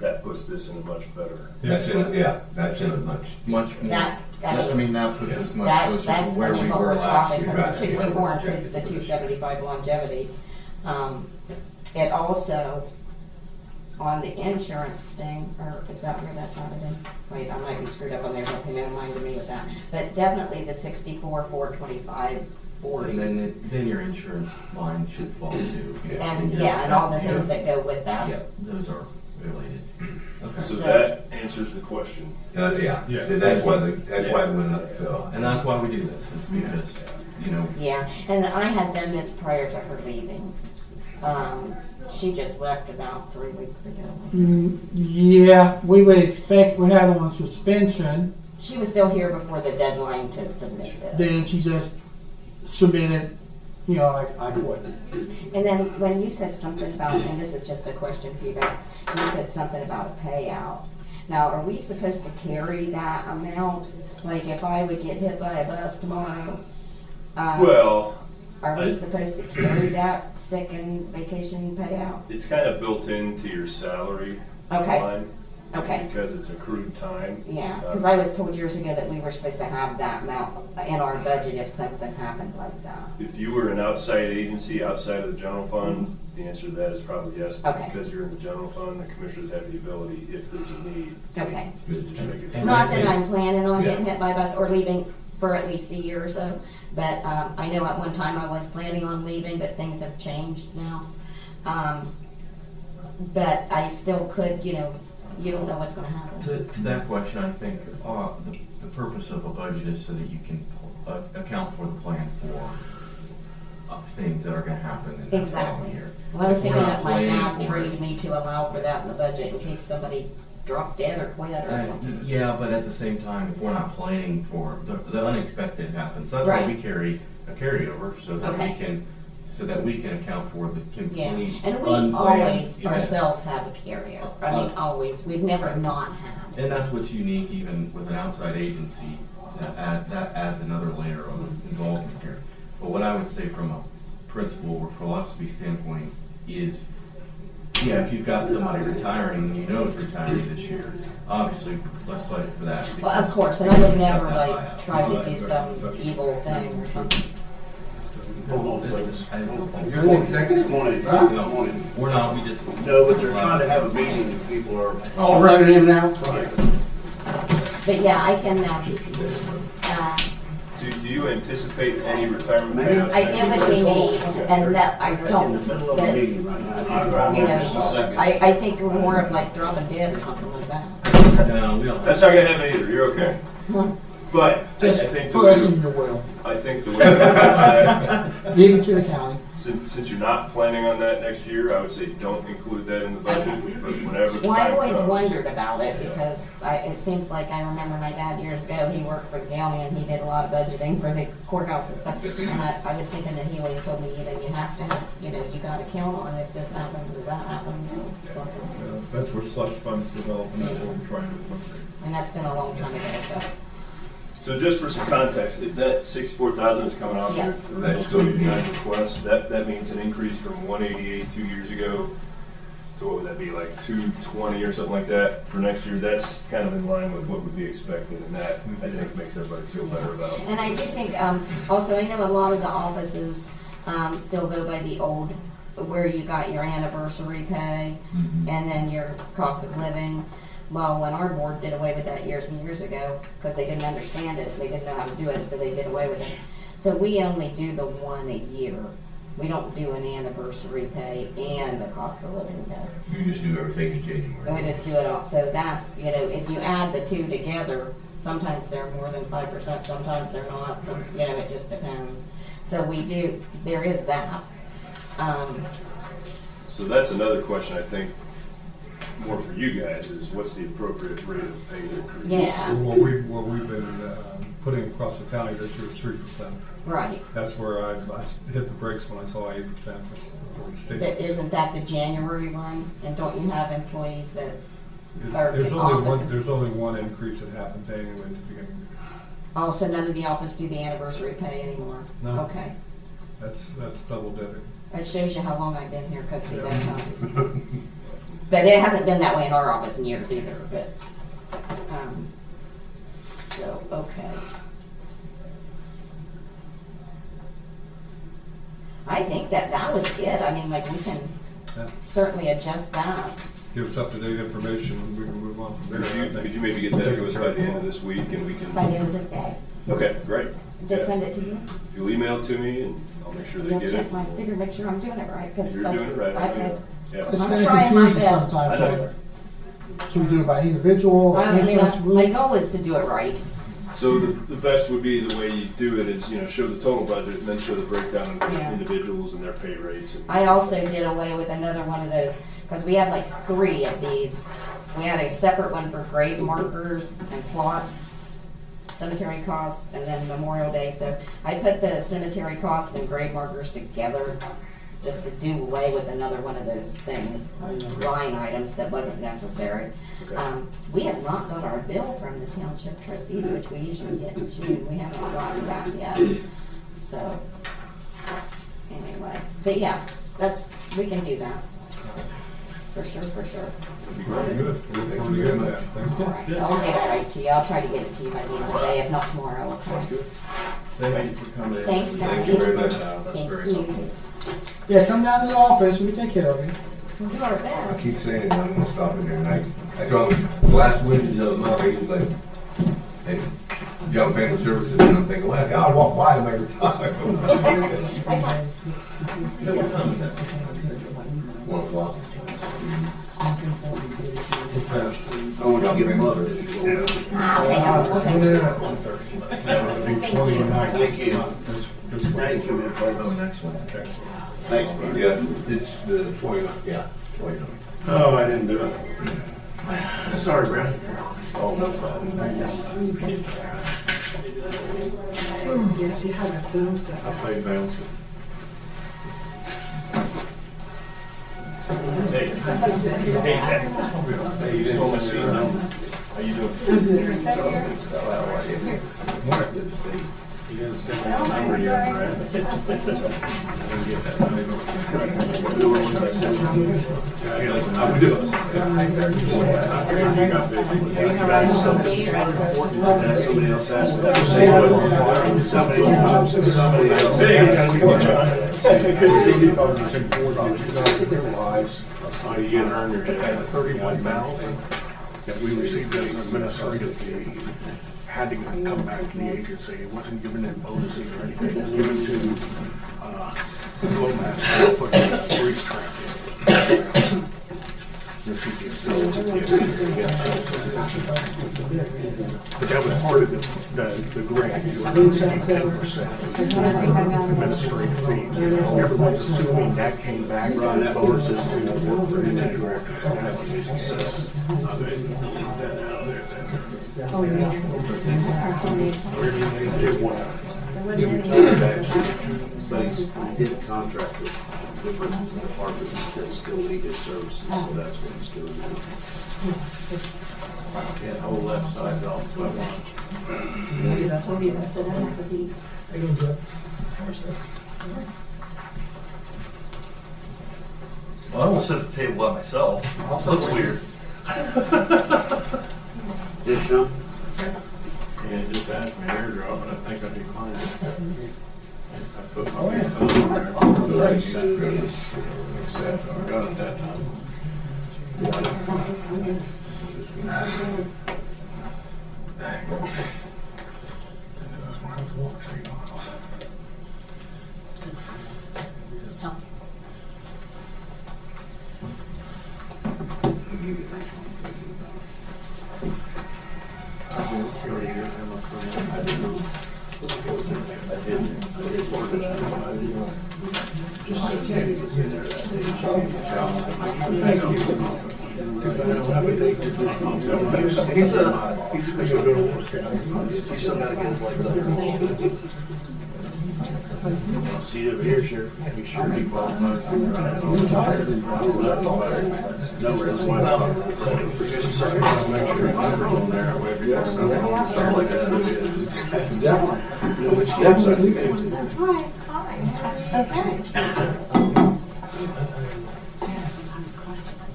[SPEAKER 11] That puts this in a much better.
[SPEAKER 2] That's in a much.
[SPEAKER 3] Much more.
[SPEAKER 10] That, I mean,
[SPEAKER 3] that puts us much
[SPEAKER 10] That,
[SPEAKER 3] closer
[SPEAKER 10] that's,
[SPEAKER 3] to where
[SPEAKER 10] I mean,
[SPEAKER 3] we
[SPEAKER 10] what
[SPEAKER 3] were
[SPEAKER 10] we're
[SPEAKER 3] last
[SPEAKER 10] talking,
[SPEAKER 3] year.
[SPEAKER 10] because the
[SPEAKER 2] Right.
[SPEAKER 10] 64 includes the 275 longevity. It also, on the insurance thing, or is that where that's added in? Wait, I might be screwed up on there, something in mind to me with that. But definitely the 64, 425, 40.
[SPEAKER 3] And then your insurance line should fall too.
[SPEAKER 10] And, yeah, and all the things that go with that.
[SPEAKER 3] Yeah, those are related. Okay.
[SPEAKER 11] So that answers the question.
[SPEAKER 2] Yeah,
[SPEAKER 6] Yeah.
[SPEAKER 2] so that's why it went up, Phil.
[SPEAKER 3] And that's why we do this, is because, you know,
[SPEAKER 10] Yeah, and I had done this prior to her leaving. She just left about 3 weeks ago.
[SPEAKER 5] Yeah, we would expect, we had her on suspension,
[SPEAKER 10] She was still here before the deadline to submit this.
[SPEAKER 5] then she just submitted, you know, like I quit.
[SPEAKER 10] And then when you said something about, and this is just a question for you guys, you said something about a payout. Now, are we supposed to carry that amount? Like if I would get hit by a bus tomorrow,
[SPEAKER 11] Well,
[SPEAKER 10] are we supposed to carry that sick and vacation payout?
[SPEAKER 11] it's kind of built into your salary
[SPEAKER 10] Okay.
[SPEAKER 11] line.
[SPEAKER 10] Okay.
[SPEAKER 11] Because it's accrued time.
[SPEAKER 10] Yeah, because I was told years ago that we were supposed to have that amount in our budget if something happened like that.
[SPEAKER 11] If you were an outside agency, outside of the general fund, the answer to that is probably yes. But
[SPEAKER 10] Okay.
[SPEAKER 11] because you're in the general fund, the commissioners have the ability, if there's a need,
[SPEAKER 10] Okay.
[SPEAKER 11] to just make it.
[SPEAKER 3] And
[SPEAKER 10] Not
[SPEAKER 3] I
[SPEAKER 10] that
[SPEAKER 3] think-
[SPEAKER 10] I'm planning on
[SPEAKER 2] Yeah.
[SPEAKER 10] getting hit by a bus or leaving for at least a year or so, but I know at one time I was planning on leaving, but things have changed now. But I still could, you know, you don't know what's gonna happen.
[SPEAKER 3] to that question, I think, the purpose of a budget is so that you can account for the plan for things that are gonna happen in the
[SPEAKER 10] Exactly.
[SPEAKER 3] following year.
[SPEAKER 10] Well, I was
[SPEAKER 3] If we're
[SPEAKER 10] thinking
[SPEAKER 3] not
[SPEAKER 10] that my
[SPEAKER 3] planning
[SPEAKER 10] dad
[SPEAKER 3] for it-
[SPEAKER 10] trained me to allow for that in the budget in case somebody dropped dead or quit or something.
[SPEAKER 3] Yeah, but at the same time, if we're not planning for, the unexpected happens, that's why we
[SPEAKER 10] Right.
[SPEAKER 3] carry a carryover, so that
[SPEAKER 10] Okay.
[SPEAKER 3] we can account for the
[SPEAKER 10] Yeah,
[SPEAKER 3] complete
[SPEAKER 10] and we
[SPEAKER 3] unplanned
[SPEAKER 10] always
[SPEAKER 3] event.
[SPEAKER 10] ourselves have a carryover. I mean, always. We've never not had.
[SPEAKER 3] And that's what's unique even with an outside agency, that adds another layer of involvement here. But what I would say from a principle or philosophy standpoint is, yeah, if you've got somebody retiring and you know is retiring this year, obviously, let's budget for that.
[SPEAKER 10] Well, of
[SPEAKER 3] because
[SPEAKER 10] course, and I would
[SPEAKER 3] you've got
[SPEAKER 10] never
[SPEAKER 3] that
[SPEAKER 10] like
[SPEAKER 3] buyout.
[SPEAKER 10] try to do some evil thing or something.
[SPEAKER 4] Hold on, please.
[SPEAKER 2] You're the executive?
[SPEAKER 4] Come on in,
[SPEAKER 2] Huh?
[SPEAKER 4] come on in.
[SPEAKER 3] We're not, we just.
[SPEAKER 4] No, but they're trying to have a meeting and people are.
[SPEAKER 2] Oh, running in now?
[SPEAKER 10] But yeah, I can,
[SPEAKER 11] Do you anticipate any retirement
[SPEAKER 4] Ma'am?
[SPEAKER 11] payouts?
[SPEAKER 10] it would be me, and that I
[SPEAKER 4] In the
[SPEAKER 10] don't,
[SPEAKER 4] middle of a
[SPEAKER 10] that,
[SPEAKER 4] meeting right now.
[SPEAKER 10] you
[SPEAKER 4] Just a second.
[SPEAKER 10] know, I think more of like dropping dead or something like that.
[SPEAKER 3] No, we don't.
[SPEAKER 11] That's not gonna happen either, you're okay. But I
[SPEAKER 5] Just
[SPEAKER 11] think the
[SPEAKER 5] put us in
[SPEAKER 11] way,
[SPEAKER 5] your will,
[SPEAKER 11] I think the way to look at that,
[SPEAKER 5] give it to the county.
[SPEAKER 11] since you're not planning on that next year, I would say don't include that in the budget, but whenever the
[SPEAKER 10] Well, I
[SPEAKER 11] time
[SPEAKER 10] always
[SPEAKER 11] comes.
[SPEAKER 10] wondered about it because it seems like I remember my dad years ago, he worked for the county and he did a lot of budgeting for the courthouse and stuff. And I was thinking that he always told me, you know, you have to have, you know, you gotta count on if this happens or that happens.
[SPEAKER 6] That's where slush funds develop, and that's what we're trying to do.
[SPEAKER 10] And that's been a long time ago, so,
[SPEAKER 11] So just for some context, if that 64,000 is coming off
[SPEAKER 10] Yes.
[SPEAKER 11] your
[SPEAKER 2] That's still unique.
[SPEAKER 11] request, that means an increase from 188 2 years ago to what would that be, like 220 or something like that for next year? That's kind of in line with what would be expected, and that I think makes everybody feel better about it.
[SPEAKER 10] and I do think, also, I know a lot of the offices, still go by the old, where you got your anniversary pay and then your cost of living. Well, when our board did away with that years and years ago, because they didn't understand it, they didn't know how to do it, so they did away with it. So we only do the one a year. We don't do an anniversary pay and a cost of living pay.
[SPEAKER 2] You just do everything in
[SPEAKER 10] And
[SPEAKER 2] January.
[SPEAKER 10] we just do it all. So that, you know, if you add the two together, sometimes they're more than 5%, sometimes they're not, some, you know, it just depends. So we do, there is that.
[SPEAKER 11] So that's another question, I think, more for you guys, is what's the appropriate rate of pay increase?
[SPEAKER 10] Yeah,
[SPEAKER 6] What we've been putting across the county this year is 3%.
[SPEAKER 10] right.
[SPEAKER 6] That's where I hit the brakes when I saw 8% for the state.
[SPEAKER 10] But isn't that the January one? And don't you have employees that are
[SPEAKER 6] There's
[SPEAKER 10] in
[SPEAKER 6] only one,
[SPEAKER 10] offices?
[SPEAKER 6] there's only one increase that happens annually at the beginning.
[SPEAKER 10] Oh, so none of the office do the anniversary pay anymore?
[SPEAKER 6] No.
[SPEAKER 10] Okay.
[SPEAKER 6] That's double dipping.
[SPEAKER 10] It shows you how long I've been here, cause see, that's how. But it hasn't been that way in our office in years either, but, so, okay. I think that was it. I mean, like, we can
[SPEAKER 6] Yeah.
[SPEAKER 10] certainly adjust that.
[SPEAKER 6] Give us up-to-date information, and we can move on from there.
[SPEAKER 11] Could you maybe get that to us by the end of this week and we
[SPEAKER 10] By the
[SPEAKER 11] can,
[SPEAKER 10] end of this day.
[SPEAKER 11] okay, great.
[SPEAKER 10] Just
[SPEAKER 11] Yeah.
[SPEAKER 10] send it to you.
[SPEAKER 11] If you'll email it to me and I'll make sure they
[SPEAKER 10] You'll
[SPEAKER 11] get
[SPEAKER 10] check
[SPEAKER 11] it.
[SPEAKER 10] my figure, make sure I'm doing it right, cause.
[SPEAKER 11] You're doing it right. I
[SPEAKER 10] Okay.
[SPEAKER 11] know. Yeah.
[SPEAKER 12] It's
[SPEAKER 10] I'm
[SPEAKER 12] kind of
[SPEAKER 10] trying my
[SPEAKER 12] confusing
[SPEAKER 10] best.
[SPEAKER 11] I
[SPEAKER 12] sometimes.
[SPEAKER 11] know.
[SPEAKER 12] So we do it by individual,
[SPEAKER 10] I mean,
[SPEAKER 12] insurance
[SPEAKER 10] my
[SPEAKER 12] group?
[SPEAKER 10] goal is to do it right.
[SPEAKER 11] So the best would be the way you do it is, show the total budget and then show the breakdown of
[SPEAKER 10] Yeah.
[SPEAKER 11] individuals and their pay rates. And
[SPEAKER 10] I also did away with another one of those, because we had like 3 of these. We had a separate one for grave markers and plots, cemetery costs, and then Memorial Day. So I put the cemetery costs and grave markers together, just to do away with another one of those things, line items that wasn't necessary.
[SPEAKER 11] Okay.
[SPEAKER 10] We have not got our bill from the township trustees, which we usually get in June. We haven't gotten that yet. So, anyway, but yeah, we can do that. For sure, for sure.
[SPEAKER 6] Very good. Look
[SPEAKER 2] Thank
[SPEAKER 6] forward
[SPEAKER 2] you
[SPEAKER 6] to
[SPEAKER 2] very
[SPEAKER 6] getting
[SPEAKER 2] much.
[SPEAKER 6] that. Thank you.
[SPEAKER 10] All right, I'll get it right to you. I'll try to get it to you by the end of the day, if not tomorrow. Okay.
[SPEAKER 3] Thank you for coming in.
[SPEAKER 10] Thanks,
[SPEAKER 2] Thank
[SPEAKER 10] guys.
[SPEAKER 2] you very much.
[SPEAKER 3] That's
[SPEAKER 10] Thank
[SPEAKER 3] very
[SPEAKER 10] you.
[SPEAKER 3] helpful.
[SPEAKER 12] Yeah, come down to the office, we can take care of you.
[SPEAKER 10] We'll do our
[SPEAKER 2] I
[SPEAKER 10] best.
[SPEAKER 2] keep saying it, I'm gonna stop in there, and I saw the last Wednesdays of the month, I usually, and Young Family Services, and I'm thinking, well, I'll walk by them every time. 1 o'clock.
[SPEAKER 6] What's that?
[SPEAKER 4] I want to give them up.
[SPEAKER 10] I'll take our, we'll take it.
[SPEAKER 4] Thank you. Thank you. Thanks, Brian.
[SPEAKER 2] Yes, it's the 29th, yeah, 29th.
[SPEAKER 6] Oh, I didn't do it.
[SPEAKER 4] Sorry, Brad.
[SPEAKER 5] Yes, you have that down stuff.
[SPEAKER 6] I played bouncer.
[SPEAKER 11] Hey, you didn't want to see them. How you doing?
[SPEAKER 6] Good to see you. You didn't send me the number yet, Brad. Didn't get that. How we doing? You got busy.
[SPEAKER 4] Somebody else asked. Somebody else.
[SPEAKER 6] How you getting earned your check?
[SPEAKER 13] 31,000 that we received as an administrative fee had to come back to the agency. It wasn't given in bonuses or anything. It was given to Lomas to put a grease trap in. But that was part of the grant. It was 10% administrative fees. Everyone's assuming that came back as bonuses to work for the two directors. And that was a success.
[SPEAKER 4] But he did a contract with different departments that still need his services, so that's what he's doing now.
[SPEAKER 3] Yeah, whole left side off, but
[SPEAKER 10] I just told you to sit down at the beat.
[SPEAKER 14] Well, I won't sit at the table by myself. Looks weird.
[SPEAKER 4] Did Sean?
[SPEAKER 6] Yeah, just asked me airdrop, but I think I declined it. I put my phone there. Forgot it that time.
[SPEAKER 13] He's still got to get his legs up.
[SPEAKER 4] See over here, Sheriff. Be sure he qualifies. No, that's why.
[SPEAKER 7] Hi.
[SPEAKER 5] Okay.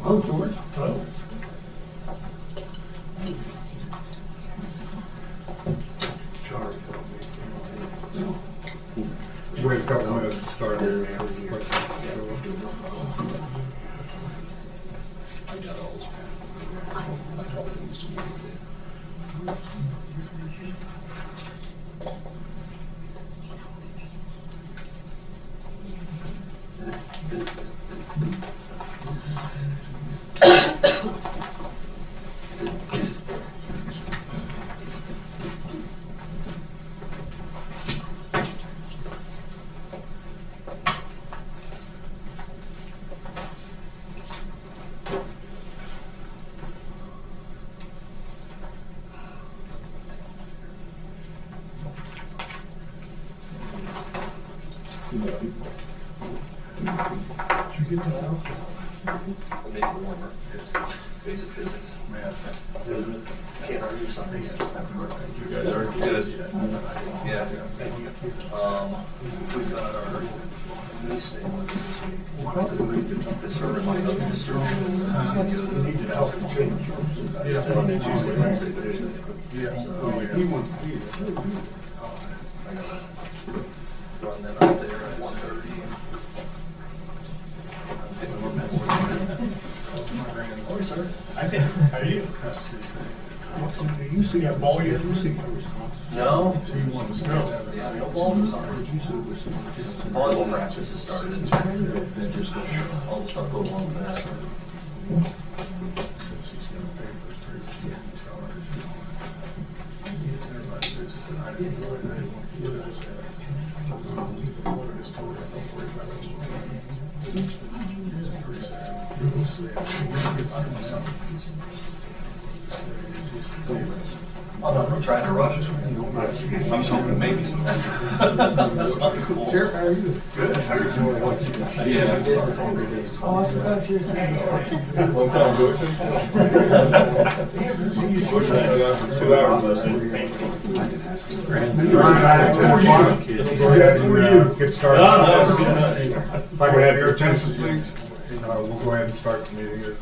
[SPEAKER 12] Oh, George. Oh.
[SPEAKER 6] Wait a couple minutes to start here.
[SPEAKER 14] It makes it warmer. It's basic physics. Math. Can't argue something. You guys are good. Yeah. We've got our lease stable this week. This her and my other distribution. Yeah, Monday, Tuesday, Wednesday, Thursday. Yeah. So,
[SPEAKER 6] He wants to be there.
[SPEAKER 14] I gotta run them out there at 1:30. Sorry, sir.
[SPEAKER 12] I think, how are you? You see that ball yet? You see my responses?
[SPEAKER 14] No.
[SPEAKER 6] So you want to start?
[SPEAKER 14] Yeah, no ball this summer.
[SPEAKER 12] Did you see the responses?
[SPEAKER 14] Volleyball practice has started.
[SPEAKER 12] That just goes.
[SPEAKER 14] All the stuff goes along with that.
[SPEAKER 6] Since he's gonna pay for his trade, everybody is, I didn't know it, I didn't want to do this. One of his told me, don't worry about it.
[SPEAKER 14] I'm not trying to rush it. I'm just hoping maybe some. That's not cool.
[SPEAKER 12] Sheriff, how are you?
[SPEAKER 14] Good. How are you doing?
[SPEAKER 12] Yeah. Oh, I forgot you were saying.
[SPEAKER 6] Long time ago.
[SPEAKER 11] For 2 hours, I said.
[SPEAKER 6] Go ahead and get started.
[SPEAKER 11] No,
[SPEAKER 6] If I could have your attention, please. We'll go ahead and start the meeting here.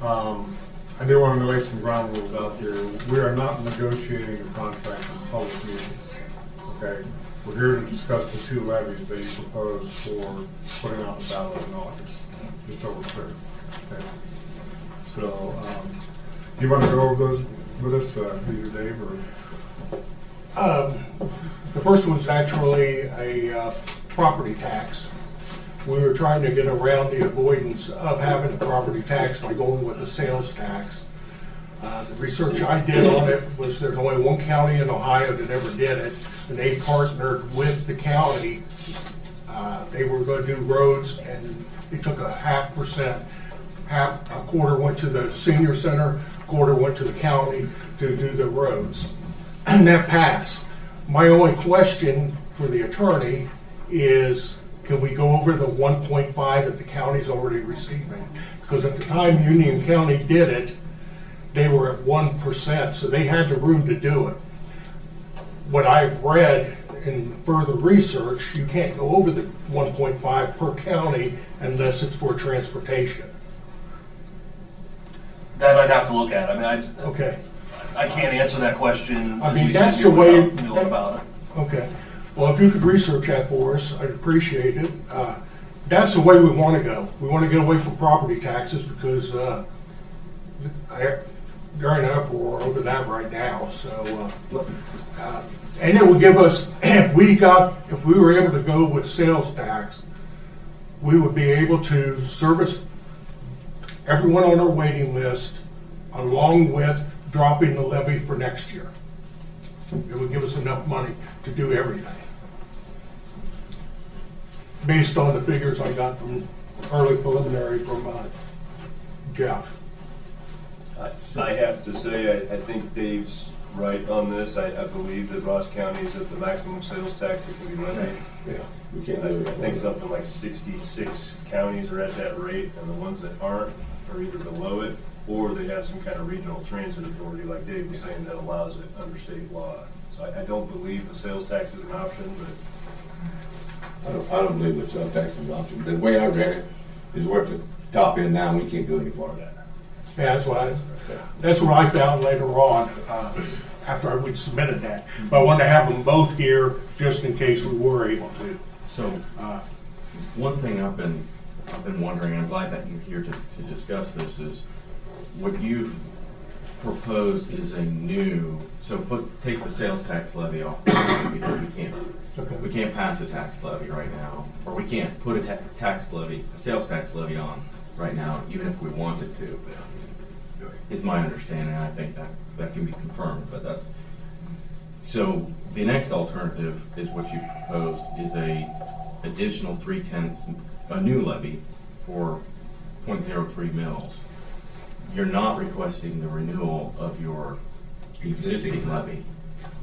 [SPEAKER 6] I do want to lay some ground rules out here. We are not negotiating a contract in public meeting. Okay? We're here to discuss the 2 levies that you propose for putting on the ballot in August. Just so we're clear. Okay? So, do you want to go over those with us, either Dave or?
[SPEAKER 15] The first one's actually a property tax. We were trying to get around the avoidance of having a property tax by going with the sales tax. The research I did on it was there's only one county in Ohio that ever did it, and they partnered with the county. They were going to do roads, and they took a 0.5%, a quarter went to the senior center, quarter went to the county to do the roads. And that passed. My only question for the attorney is, can we go over the 1.5 that the county's already receiving? Because at the time Union County did it, they were at 1%, so they had the room to do it. What I've read in further research, you can't go over the 1.5 per county unless it's for transportation.
[SPEAKER 14] That I'd have to look at. I mean,
[SPEAKER 15] Okay.
[SPEAKER 14] I can't answer that question.
[SPEAKER 15] I
[SPEAKER 14] as
[SPEAKER 15] mean,
[SPEAKER 14] we sit
[SPEAKER 15] that's
[SPEAKER 14] here
[SPEAKER 15] the way-
[SPEAKER 14] without knowing about it.
[SPEAKER 15] Okay. Well, if you could research that for us, I'd appreciate it. That's the way we want to go. We want to get away from property taxes because they're in an uproar over that right now. So, and it would give us, if we were able to go with sales tax, we would be able to service everyone on our waiting list along with dropping the levy for next year. It would give us enough money to do everything. Based on the figures I got from early preliminary from Jeff.
[SPEAKER 11] I have to say, I think Dave's right on this. I believe that Ross County is at the maximum sales tax that can be levied.
[SPEAKER 2] Yeah, we can't do
[SPEAKER 11] I
[SPEAKER 2] it.
[SPEAKER 11] think something like 66 counties are at that rate, and the ones that aren't are either below it, or they have some kind of regional transit authority, like Dave was saying, that allows it under state law. So I don't believe the sales tax is an option, but
[SPEAKER 2] I don't believe the sales tax is an option. The way I read it is we're at the top end now, and we can't go any farther.
[SPEAKER 15] Yeah, that's what I found later on, after we'd submitted that. But I wanted to have them both here, just in case we were able to.
[SPEAKER 3] So, one thing I've been wondering, I'm glad that you're here to discuss this, is what you've proposed is a new, take the sales tax levy off, because we can't pass a tax levy right now, or we can't put a sales tax levy on right now, even if we wanted to, is my understanding. I think that can be confirmed, but that's, so the next alternative is what you proposed is a additional 3/10, a new levy for 0.03 mils. You're not requesting the renewal of your existing levy.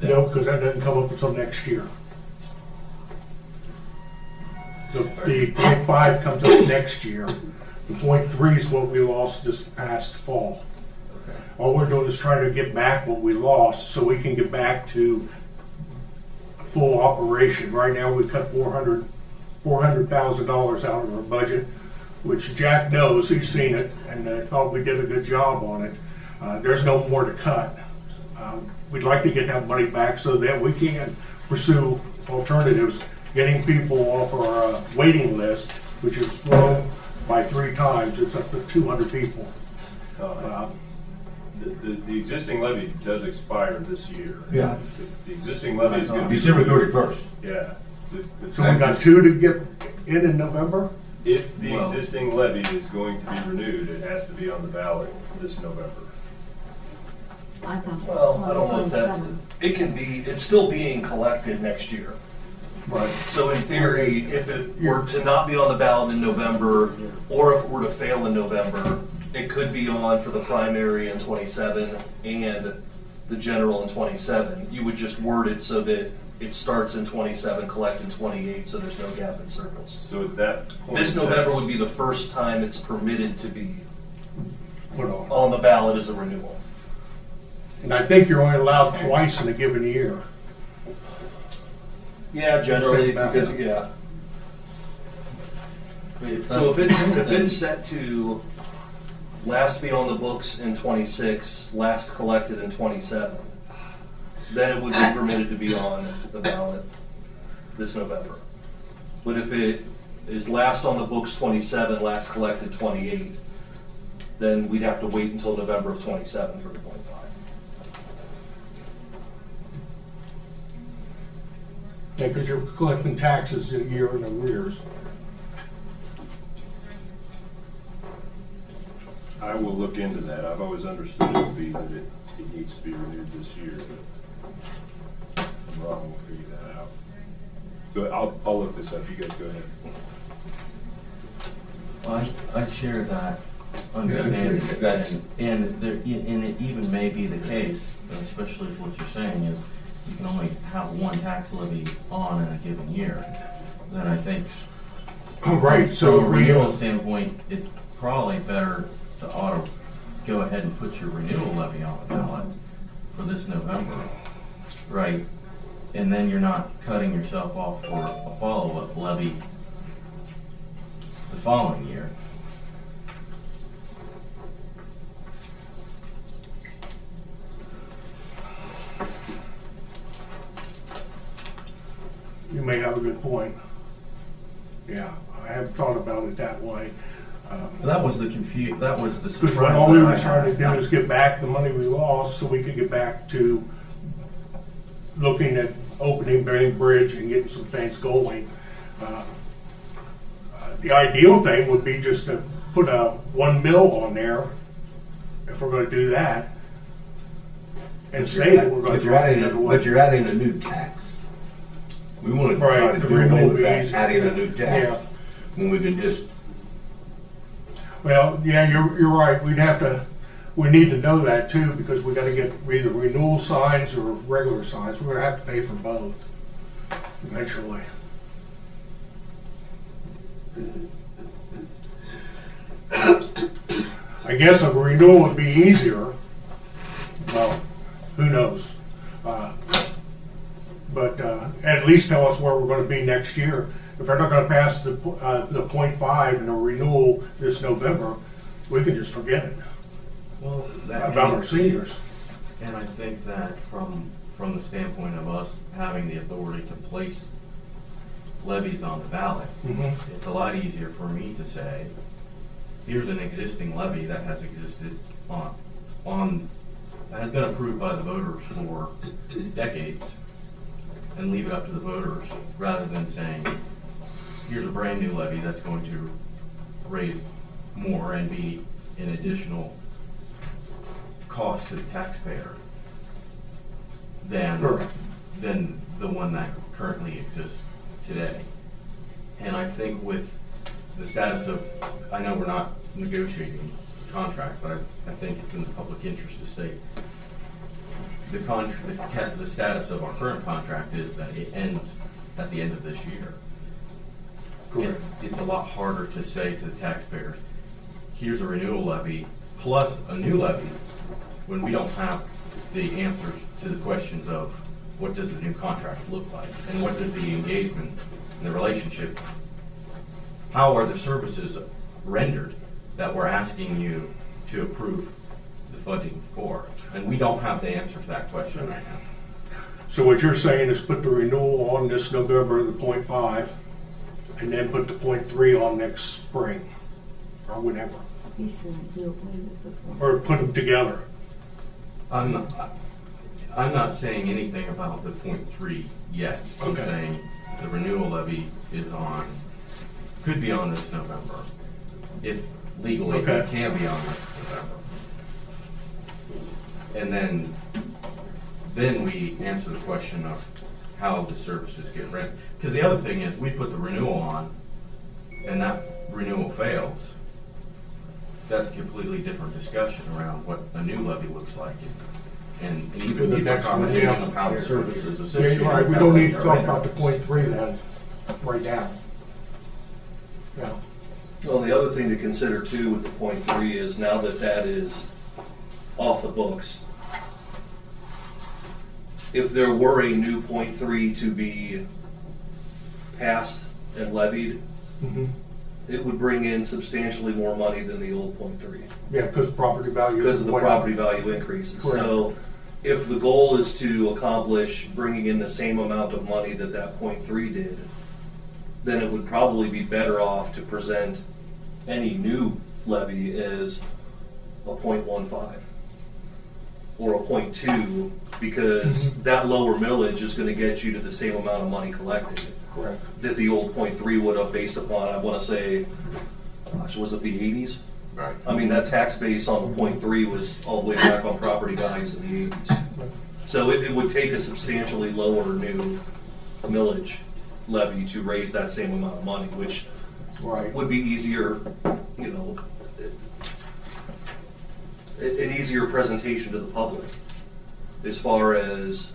[SPEAKER 15] No, because that doesn't come up until next year. The 0.5 comes up next year. The 0.3 is what we lost this past fall.
[SPEAKER 3] Okay.
[SPEAKER 15] All we're doing is trying to get back what we lost so we can get back to full operation. Right now, we cut $400,000 out of our budget, which Jack knows, he's seen it, and I thought we did a good job on it. There's no more to cut. We'd like to get that money back so that we can pursue alternatives, getting people off our waiting list, which has grown by 3 times. It's up to 200 people.
[SPEAKER 11] The existing levy does expire this year.
[SPEAKER 2] Yeah.
[SPEAKER 11] The existing levy is going to be
[SPEAKER 2] December 31st.
[SPEAKER 11] Yeah.
[SPEAKER 15] So we got 2 to get in November?
[SPEAKER 11] If the existing levy is going to be renewed, it has to be on the ballot this November.
[SPEAKER 14] Well, I don't know if that, it's still being collected next year.
[SPEAKER 15] Right.
[SPEAKER 14] So in theory, if it were to not be on the ballot in November, or if it were to fail in November, it could be on for the primary in 27 and the general in 27. You would just word it so that it starts in 27, collect in 28, so there's no gap in circles.
[SPEAKER 11] So at that point,
[SPEAKER 14] This November would be the first time it's permitted to be
[SPEAKER 15] Put
[SPEAKER 14] on the ballot as a renewal.
[SPEAKER 15] And I think you're only allowed twice in a given year.
[SPEAKER 14] Yeah, generally, because, So if it's set to last be on the books in 26, last collected in 27, then it would be permitted to be on the ballot this November. But if it is last on the books 27, last collected 28, then we'd have to wait until November of 27 for the 0.5.
[SPEAKER 15] Yeah, because you're collecting taxes a year in arrears.
[SPEAKER 11] I will look into that. I've always understood it to be that it needs to be renewed this year, but if I'm wrong, we'll figure that out. Go, I'll look this up. You guys go ahead.
[SPEAKER 3] Well, I share that understanding, and it even may be the case, especially what you're saying is you can only have one tax levy on in a given year. Then I think,
[SPEAKER 15] Right.
[SPEAKER 3] from a renewal standpoint, it's probably better to go ahead and put your renewal levy on the ballot for this November, right? And then you're not cutting yourself off for a follow-up levy the following year.
[SPEAKER 15] You may have a good point. Yeah, I haven't thought about it that way.
[SPEAKER 3] That was the
[SPEAKER 15] Because
[SPEAKER 3] surprise.
[SPEAKER 15] all we
[SPEAKER 3] that
[SPEAKER 15] were
[SPEAKER 3] I
[SPEAKER 15] trying to
[SPEAKER 3] had.
[SPEAKER 15] do is get back the money we lost so we could get back to looking at opening Bang Bridge and getting some things going. The ideal thing would be just to put a 1 mil on there, if we're gonna do that, and say that we're gonna
[SPEAKER 2] But you're
[SPEAKER 15] drop
[SPEAKER 2] adding,
[SPEAKER 15] the other one.
[SPEAKER 2] but you're adding a new tax. We want to try
[SPEAKER 15] Right,
[SPEAKER 2] to
[SPEAKER 15] the
[SPEAKER 2] do away
[SPEAKER 15] renewal
[SPEAKER 2] with that,
[SPEAKER 15] fees.
[SPEAKER 2] adding a new tax,
[SPEAKER 15] Yeah.
[SPEAKER 2] when we can just,
[SPEAKER 15] Well, yeah, you're right, we need to know that too, because we gotta get either renewal signs or regular signs, we're gonna have to pay for both eventually. I guess a renewal would be easier, well, who knows? But at least tell us where we're gonna be next year. if they're not gonna pass the 0.5 and a renewal this November, we can just forget it
[SPEAKER 3] Well, that,
[SPEAKER 15] about our seniors.
[SPEAKER 3] and I think that from the standpoint of us having the authority to place levies on the ballot,
[SPEAKER 15] Mhm.
[SPEAKER 3] it's a lot easier for me to say, here's an existing levy that has existed has been approved by the voters for decades, and leave it up to the voters, rather than saying, here's a brand new levy that's going to raise more and be an additional cost to the taxpayer
[SPEAKER 15] Correct.
[SPEAKER 3] than the one that currently exists today. And I think with the status of, I know we're not negotiating a contract, but I think it's in the public interest to state the status of our current contract is that it ends at the end of this year.
[SPEAKER 15] Correct.
[SPEAKER 3] It's a lot harder to say to the taxpayers, here's a renewal levy plus a new levy, when we don't have the answers to the questions of what does the new contract look like, and what does the engagement and the relationship, how are the services rendered that we're asking you to approve the funding for? And we don't have the answer to that question right now.
[SPEAKER 15] So what you're saying is put the renewal on this November, the 0.5, and then put the 0.3 on next spring, or whenever,
[SPEAKER 5] He said he'll leave it before.
[SPEAKER 15] or put them together.
[SPEAKER 3] I'm not saying anything about the 0.3 yet. I'm
[SPEAKER 15] Okay.
[SPEAKER 3] saying the renewal levy could be on this November, if legally
[SPEAKER 15] Okay.
[SPEAKER 3] it can be on this November. And then we answer the question of how the services get rented. Because the other thing is, we put the renewal on, and that renewal fails. That's a completely different discussion around what a new levy looks like, and even
[SPEAKER 15] The
[SPEAKER 3] deeper
[SPEAKER 15] next one,
[SPEAKER 3] conversation
[SPEAKER 15] yeah.
[SPEAKER 3] of how the services
[SPEAKER 15] Yeah,
[SPEAKER 3] associated.
[SPEAKER 15] you're right,
[SPEAKER 3] with
[SPEAKER 15] we
[SPEAKER 3] that
[SPEAKER 15] don't
[SPEAKER 3] levy
[SPEAKER 15] need to
[SPEAKER 3] are
[SPEAKER 15] talk
[SPEAKER 3] rendered.
[SPEAKER 15] about the 0.3 then, right now. Yeah.
[SPEAKER 11] Well, the other thing to consider too with the 0.3 is now that that is off the books, if there were a new 0.3 to be passed and levied,
[SPEAKER 15] Mhm.
[SPEAKER 11] it would bring in substantially more money than the old 0.3
[SPEAKER 15] Yeah, because property values.
[SPEAKER 11] because of the
[SPEAKER 15] went up.
[SPEAKER 11] property value increases.
[SPEAKER 15] Correct.
[SPEAKER 11] So if the goal is to accomplish bringing in the same amount of money that that 0.3 did, then it would probably be better off to present any new levy as a 0.15 or a 0.2, because that lower millage is gonna get you to the same amount of money collected
[SPEAKER 15] Correct.
[SPEAKER 11] that the old 0.3 would have, based upon, I wanna say, gosh, was it the 80s?
[SPEAKER 2] Right.
[SPEAKER 11] I mean, that tax base on the 0.3 was all the way back on property values in the 80s. So it would take a substantially lower new millage levy to raise that same amount of money, which
[SPEAKER 15] Right.
[SPEAKER 11] would be easier, you know, an easier presentation to the public, as far as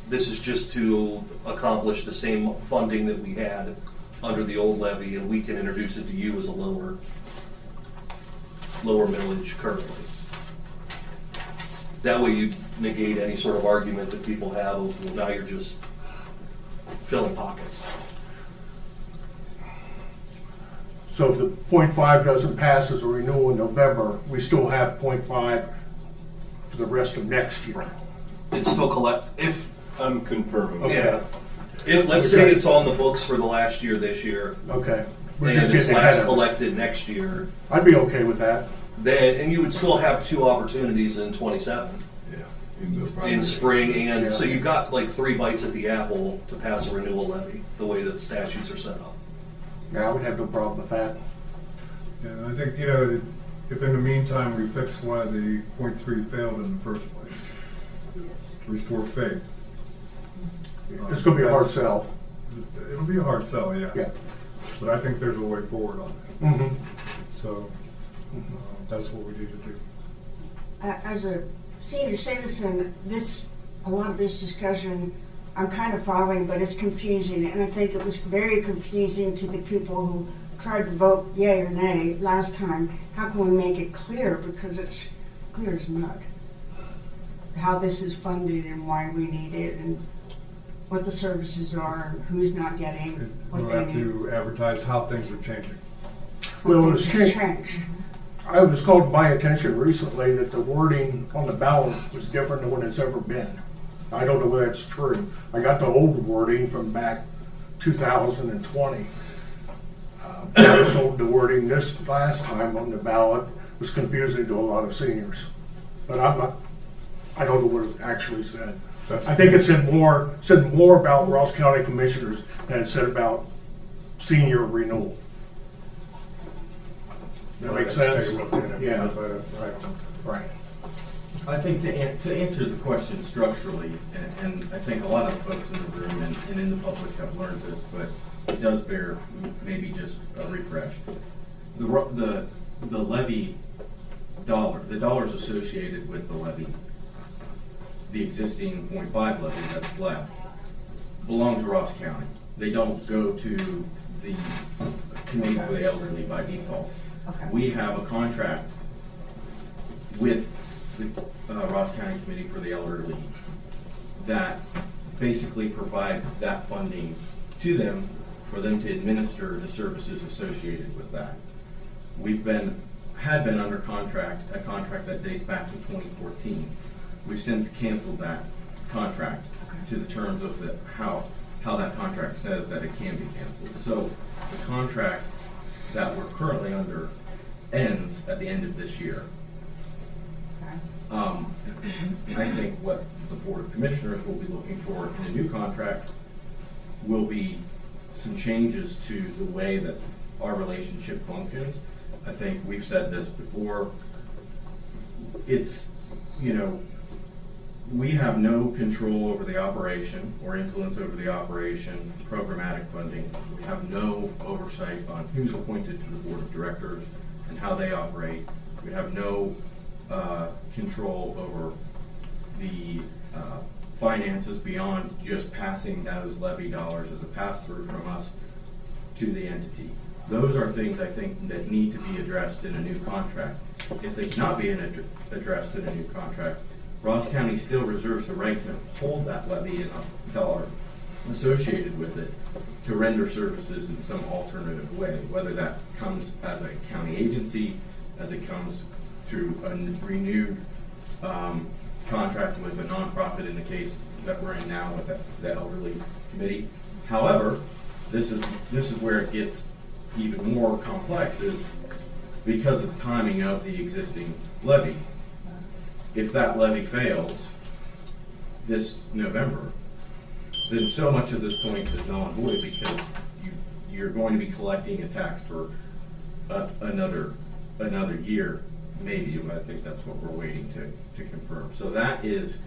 [SPEAKER 11] this is just to accomplish the same funding that we had under the old levy, and we can introduce it to you as a lower millage currently. That way you negate any sort of argument that people have of, well, now you're just filling pockets.
[SPEAKER 15] So if the 0.5 doesn't pass as a renewal in November, we still have 0.5 for the rest of next year.
[SPEAKER 11] It's still if,
[SPEAKER 6] I'm confirming.
[SPEAKER 15] Okay.
[SPEAKER 11] yeah, if, let's say
[SPEAKER 15] Okay.
[SPEAKER 11] it's on the books for the last year this year,
[SPEAKER 15] Okay. We're just
[SPEAKER 11] and it's
[SPEAKER 15] getting ahead
[SPEAKER 11] last
[SPEAKER 15] of it.
[SPEAKER 11] collected next year,
[SPEAKER 15] I'd be okay with that.
[SPEAKER 11] then, and you would still have two opportunities in '27,
[SPEAKER 2] Yeah. You can go primary.
[SPEAKER 11] in spring, and, so
[SPEAKER 15] Yeah.
[SPEAKER 11] you've got like 3 bites at the apple to pass a renewal levy, the way that the statutes are set up.
[SPEAKER 15] Yeah, I would have no problem with that.
[SPEAKER 6] And I think, you know, if in the meantime we fix why the 0.3 failed in the first place, restore faith.
[SPEAKER 15] It's gonna be a hard sell.
[SPEAKER 6] It'll be a hard sell, yeah.
[SPEAKER 15] Yeah.
[SPEAKER 6] But I think there's a way forward on it.
[SPEAKER 15] Mm-hmm.
[SPEAKER 6] So that's what we need to do.
[SPEAKER 5] As a senior citizen, a lot of this discussion, I'm kind of following, but it's confusing, and I think it was very confusing to the people who tried to vote yea or nay last time. How can we make it clear, because it's clear as mud, how this is funded and why we need it, and what the services are, who's not getting what
[SPEAKER 6] We'll
[SPEAKER 5] they
[SPEAKER 6] have
[SPEAKER 5] need.
[SPEAKER 6] to advertise how things are changing.
[SPEAKER 15] Well,
[SPEAKER 5] What
[SPEAKER 15] it's
[SPEAKER 5] things
[SPEAKER 15] changed.
[SPEAKER 5] have changed.
[SPEAKER 15] I was called to my attention recently that the wording on the ballot was different than what it's ever been. I don't know whether that's true. I got the old wording from back 2020. I was told the wording this last time on the ballot was confusing to a lot of seniors. But I don't know what it actually said. I think it said more about Ross County Commissioners than it said about senior renewal. That makes sense?
[SPEAKER 6] Take a look at it.
[SPEAKER 15] Yeah. Right.
[SPEAKER 3] I think to answer the question structurally, and I think a lot of the folks in the room and in the public have learned this, but it does bear maybe just a refresh. The levy dollar, the dollars associated with the levy, the existing 0.5 levy that's left, belong to Ross County. They don't go to the Committee for the Elderly by default.
[SPEAKER 5] Okay.
[SPEAKER 3] We have a contract with the Ross County Committee for the Elderly that basically provides that funding to them for them to administer the services associated with that. Had been under contract, a contract that dates back to 2014. We've since canceled that contract to the terms of how that contract says that it can be canceled. So the contract that we're currently under ends at the end of this year. I think what the Board of Commissioners will be looking for in a new contract will be some changes to the way that our relationship functions. I think we've said this before. It's, we have no control over the operation or influence over the operation, programmatic funding. We have no oversight on who's appointed to the Board of Directors and how they operate. We have no control over the finances beyond just passing those levy dollars as a pass-through from us to the entity. Those are things I think that need to be addressed in a new contract. If they cannot be addressed in a new contract, Ross County still reserves the right to hold that levy and a dollar associated with it to render services in some alternative way, whether that comes as a county agency, as it comes through a renewed contract with a nonprofit in the case that we're in now with the Elderly Committee. However, this is where it gets even more complex, is because of the timing of the existing levy. If that levy fails this November, then so much of this point is null and void, because you're going to be collecting a tax for another year, maybe. I think that's what we're waiting to confirm. So that is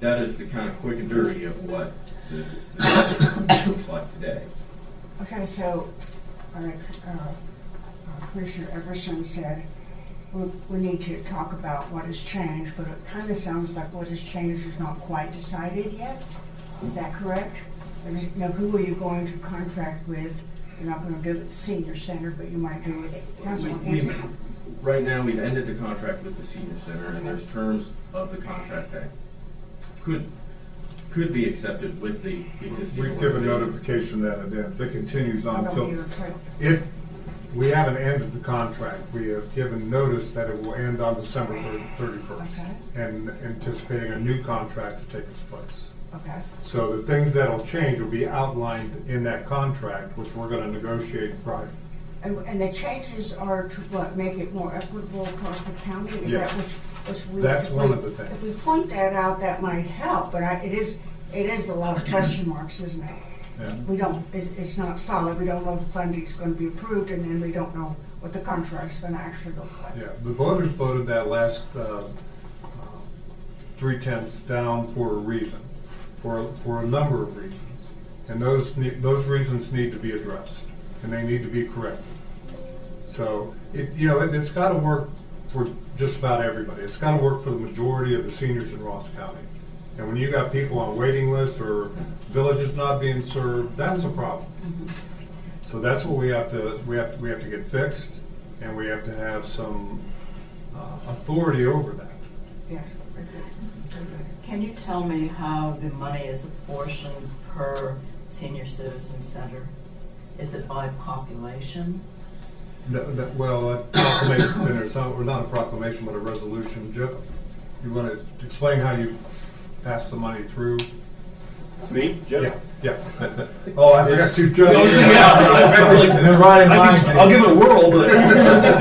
[SPEAKER 3] the kind of quick and dirty of what the looks like today.
[SPEAKER 5] Okay, so Commissioner Everson said we need to talk about what has changed, but it kind of sounds like what has changed is not quite decided yet. Is that correct? Now, who are you going to contract with? You're not going to do it with the senior center, but you might do it with council.
[SPEAKER 3] Right now, we've ended the contract with the senior center, and there's terms of the contract that could be accepted with the existing.
[SPEAKER 6] We've given notification that it continues on until we haven't ended the contract. We have given notice that it will end on December 31st, and anticipating a new contract to take its place.
[SPEAKER 5] Okay.
[SPEAKER 6] So the things that'll change will be outlined in that contract, which we're going to negotiate prior.
[SPEAKER 5] And the changes are to what? Make it more equitable across the county? Is
[SPEAKER 6] Yes.
[SPEAKER 5] that what's we?
[SPEAKER 6] That's one of the things.
[SPEAKER 5] If we point that out, that might help, but it is a lot of question marks, isn't it?
[SPEAKER 6] Yeah.
[SPEAKER 5] We don't, it's not solid. We don't know if the funding's going to be approved, and then we don't know what the contract's going to actually look like.
[SPEAKER 6] Yeah, the voters voted that last 3/10 down for a reason, for a number of reasons. And those reasons need to be addressed, and they need to be corrected. So, it's got to work for just about everybody. It's got to work for the majority of the seniors in Ross County. And when you got people on waiting lists or villages not being served, that's a problem. So that's what we have to get fixed, and we have to have some authority over that.
[SPEAKER 5] Yes.
[SPEAKER 16] Can you tell me how the money is apportioned per senior citizen center? Is it by population?
[SPEAKER 6] Well, a proclamation, or not a proclamation, but a resolution. Jeff, you want to explain how you pass the money through?
[SPEAKER 11] Me, Jeff?
[SPEAKER 6] Yeah. Oh, I forgot to judge.
[SPEAKER 11] I'll give it a whirl, but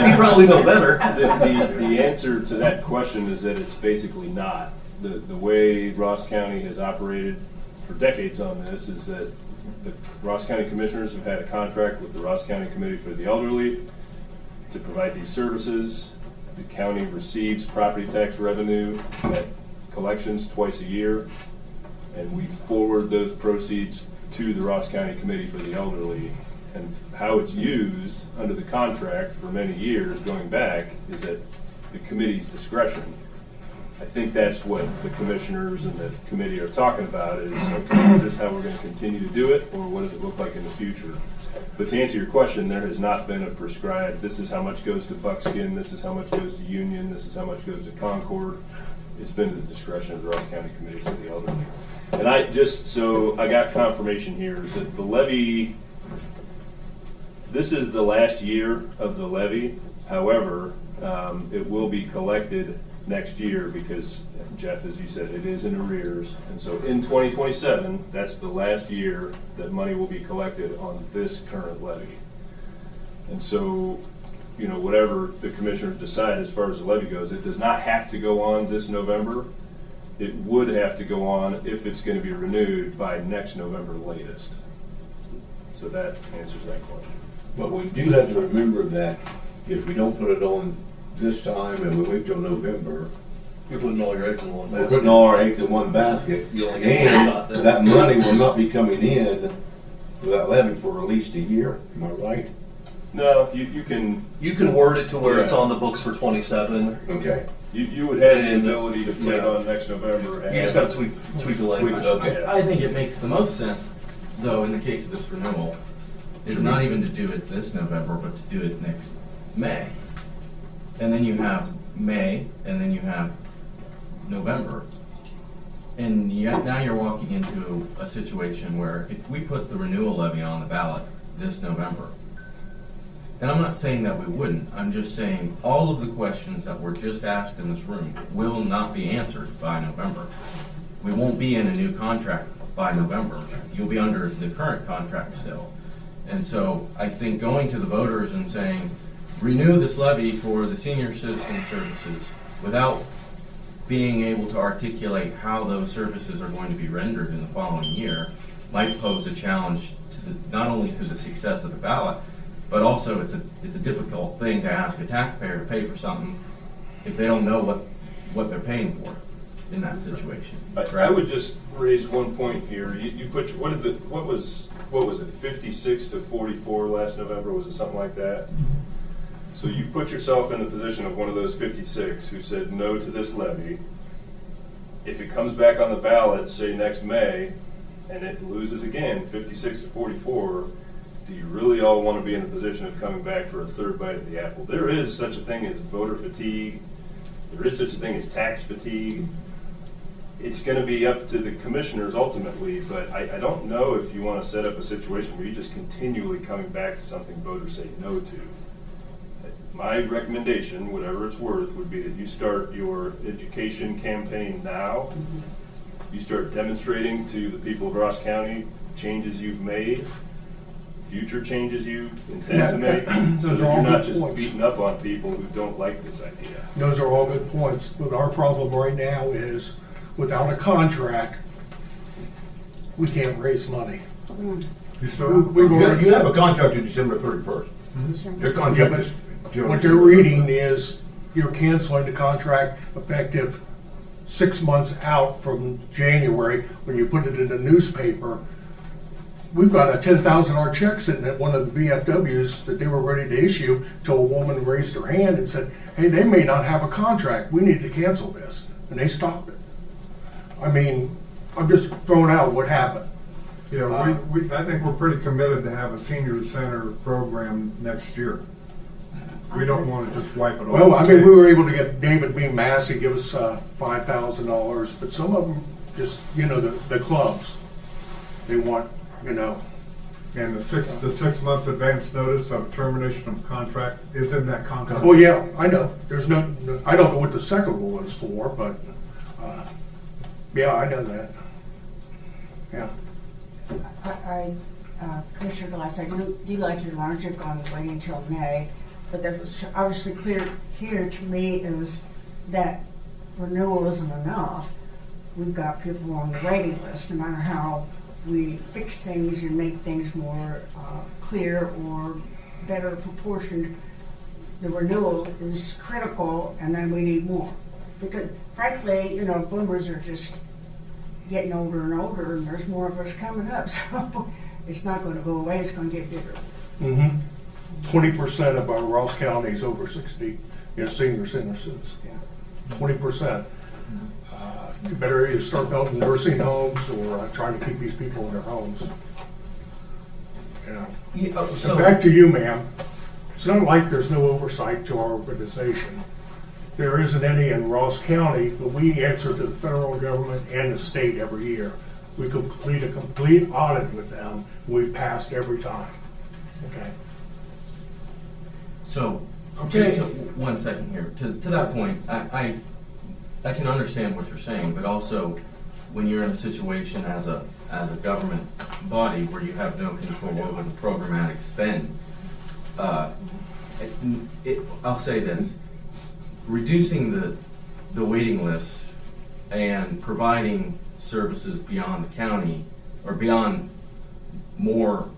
[SPEAKER 11] you probably know better. The answer to that question is that it's basically not. The way Ross County has operated for decades on this is that the Ross County Commissioners have had a contract with the Ross County Committee for the Elderly to provide these services. The county receives property tax revenue at collections twice a year, and we forward those proceeds to the Ross County Committee for the Elderly. And how it's used under the contract for many years going back is at the committee's discretion. I think that's what the commissioners and the committee are talking about is, okay, is this how we're going to continue to do it, or what does it look like in the future? But to answer your question, there has not been a prescribed, this is how much goes to Buckskin, this is how much goes to Union, this is how much goes to Concord. It's been to the discretion of the Ross County Committee for the Elderly. And I got confirmation here that the levy, this is the last year of the levy. However, it will be collected next year because, Jeff, as you said, it is in arrears. And so in 2027, that's the last year that money will be collected on this current levy. And so, you know, whatever the commissioners decide as far as the levy goes, it does not have to go on this November. It would have to go on if it's going to be renewed by next November latest. So that answers that question.
[SPEAKER 2] But we do have to remember that if we don't put it on this time and we wait till November,
[SPEAKER 14] You're putting all your eggs in one
[SPEAKER 2] we're
[SPEAKER 14] basket.
[SPEAKER 2] putting all our eggs in one basket.
[SPEAKER 14] You only get one shot
[SPEAKER 2] And
[SPEAKER 14] then.
[SPEAKER 2] that money will not be coming in for that levy for at least a year. Am I right?
[SPEAKER 11] No, you can.
[SPEAKER 14] You can word it to where it's
[SPEAKER 11] Yeah.
[SPEAKER 14] on the books for 27.
[SPEAKER 2] Okay.
[SPEAKER 11] You would have the
[SPEAKER 14] And,
[SPEAKER 11] ability to put it
[SPEAKER 14] yeah.
[SPEAKER 11] on next November.
[SPEAKER 14] You just got to tweak the language.
[SPEAKER 2] Okay.
[SPEAKER 3] I think it makes the most sense, though, in the case of this renewal, is not even to do it this November, but to do it next May. And then you have May, and then you have November. And now you're walking into a situation where if we put the renewal levy on the ballot this November, and I'm not saying that we wouldn't, I'm just saying all of the questions that were just asked in this room will not be answered by November. We won't be in a new contract by November. You'll be under the current contract still. And so I think going to the voters and saying, renew this levy for the senior citizen services without being able to articulate how those services are going to be rendered in the following year might pose a challenge to not only to the success of the ballot, but also it's a difficult thing to ask a taxpayer to pay for something if they don't know what they're paying for in that situation.
[SPEAKER 11] I would just raise one point here. You put what was it 56 to 44 last November? Was it something like that? So you put yourself in the position of one of those 56 who said no to this levy. If it comes back on the ballot, say next May, and it loses again 56 to 44. Do you really all want to be in the position of coming back for a third bite of the apple? There is such a thing as voter fatigue. There is such a thing as tax fatigue. It's going to be up to the commissioners ultimately, but I don't know if you want to set up a situation where you're just continually coming back to something voters say no to. My recommendation, whatever it's worth, would be that you start your education campaign now. You start demonstrating to the people of Ross County changes you've made, future changes you intend to make, so that you're not just beating up on people who don't like this idea.
[SPEAKER 15] Those are all good points, but our problem right now is without a contract, we can't raise money.
[SPEAKER 2] You have a contract to December 31st. Your contract is.
[SPEAKER 15] What they're reading is you're canceling the contract effective 6 months out from January when you put it in the newspaper. We've got a $10,000 check sitting at one of the VFWs that they were ready to issue till a woman raised her hand and said, hey, they may not have a contract. We need to cancel this. And they stopped it. I mean, I'm just throwing out what happened.
[SPEAKER 6] You know, I think we're pretty committed to have a senior center program next year. We don't want to just wipe it off.
[SPEAKER 15] Well, I mean, we were able to get David B. Massey give us $5,000, but some of them just, the clubs, they want,
[SPEAKER 6] And the 6 months advance notice of termination of contract is in that contract.
[SPEAKER 15] Well, yeah, I know. There's I don't know what the second one is for, but, yeah, I know that. Yeah.
[SPEAKER 17] Commissioner Glass, I do like your logic on waiting until May, but that was obviously clear here to me is that renewal isn't enough. We've got people on the waiting list, no matter how we fix things and make things more clear or better proportioned. The renewal is critical, and then we need more. Because frankly, boomers are just getting older and older, and there's more of us coming up, so it's not going to go away, it's going to get bigger.
[SPEAKER 15] 20% of our Ross County is over 60, senior citizens. 20%. You better either start building nursing homes or trying to keep these people in their homes. So back to you, ma'am. It's not like there's no oversight to our organization. There isn't any in Ross County, but we answer to the federal government and the state every year. We complete a complete audit with them. We've passed every time. Okay.
[SPEAKER 3] So,
[SPEAKER 15] Okay.
[SPEAKER 3] to 1 second here. To that point, I can understand what you're saying, but also when you're in a situation as a government body where you have no control over the programmatic spend, I'll say this: reducing the waiting list and providing services beyond the county or beyond more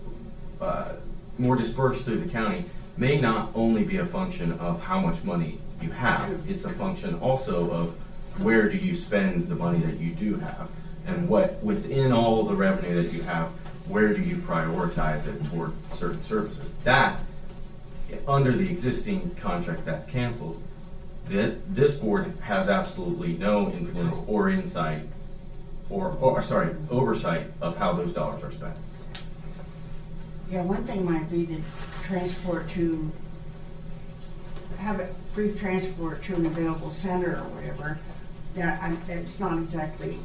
[SPEAKER 3] dispersed through the county may not only be a function of how much money you have. It's a function also of where do you spend the money that you do have, and what within all the revenue that you have, where do you prioritize it toward certain services. That, under the existing contract that's canceled, that this board has absolutely no influence or insight or oversight of how those dollars are spent.
[SPEAKER 17] Yeah, one thing might be the transport to have it free transport to an available center or whatever. It's not exactly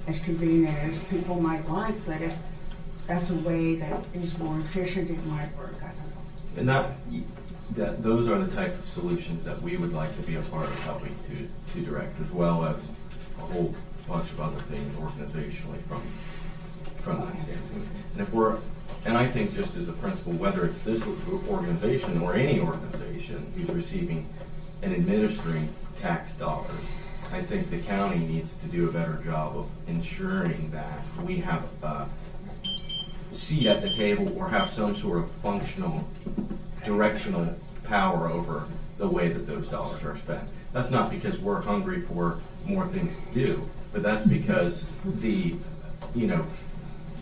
[SPEAKER 17] as convenient as people might like, but if that's a way that is more efficient, it might work. I don't know.
[SPEAKER 3] And those are the type of solutions that we would like to be a part of helping to direct, as well as a whole bunch of other things organizationally from that standpoint. And I think just as a principle, whether it's this organization or any organization who's receiving and administering tax dollars, I think the county needs to do a better job of ensuring that we have a seat at the table or have some sort of functional, directional power over the way that those dollars are spent. That's not because we're hungry for more things to do, but that's because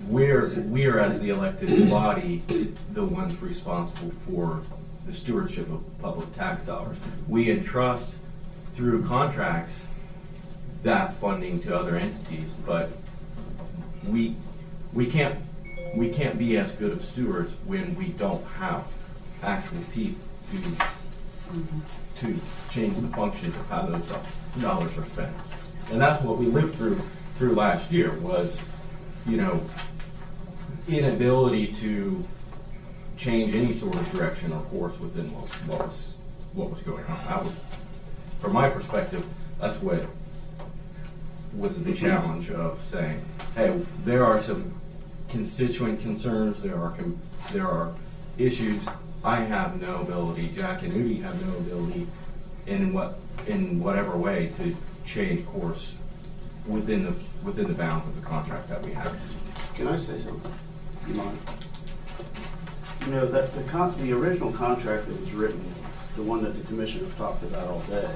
[SPEAKER 3] we're as the elected body the ones responsible for the stewardship of public tax dollars. We entrust through contracts that funding to other entities, but we can't be as good of stewards when we don't have actual teeth to change the functions of how those dollars are spent. And that's what we lived through last year was, inability to change any sort of direction or course within what was going on. That was, from my perspective, that's what was the challenge of saying, hey, there are some constituent concerns, there are issues. I have no ability, Jack and Udi have no ability in whatever way to change course within the bounds of the contract that we have.
[SPEAKER 4] Can I say something? You mind? The original contract that was written, the one that the commissioners talked about all day,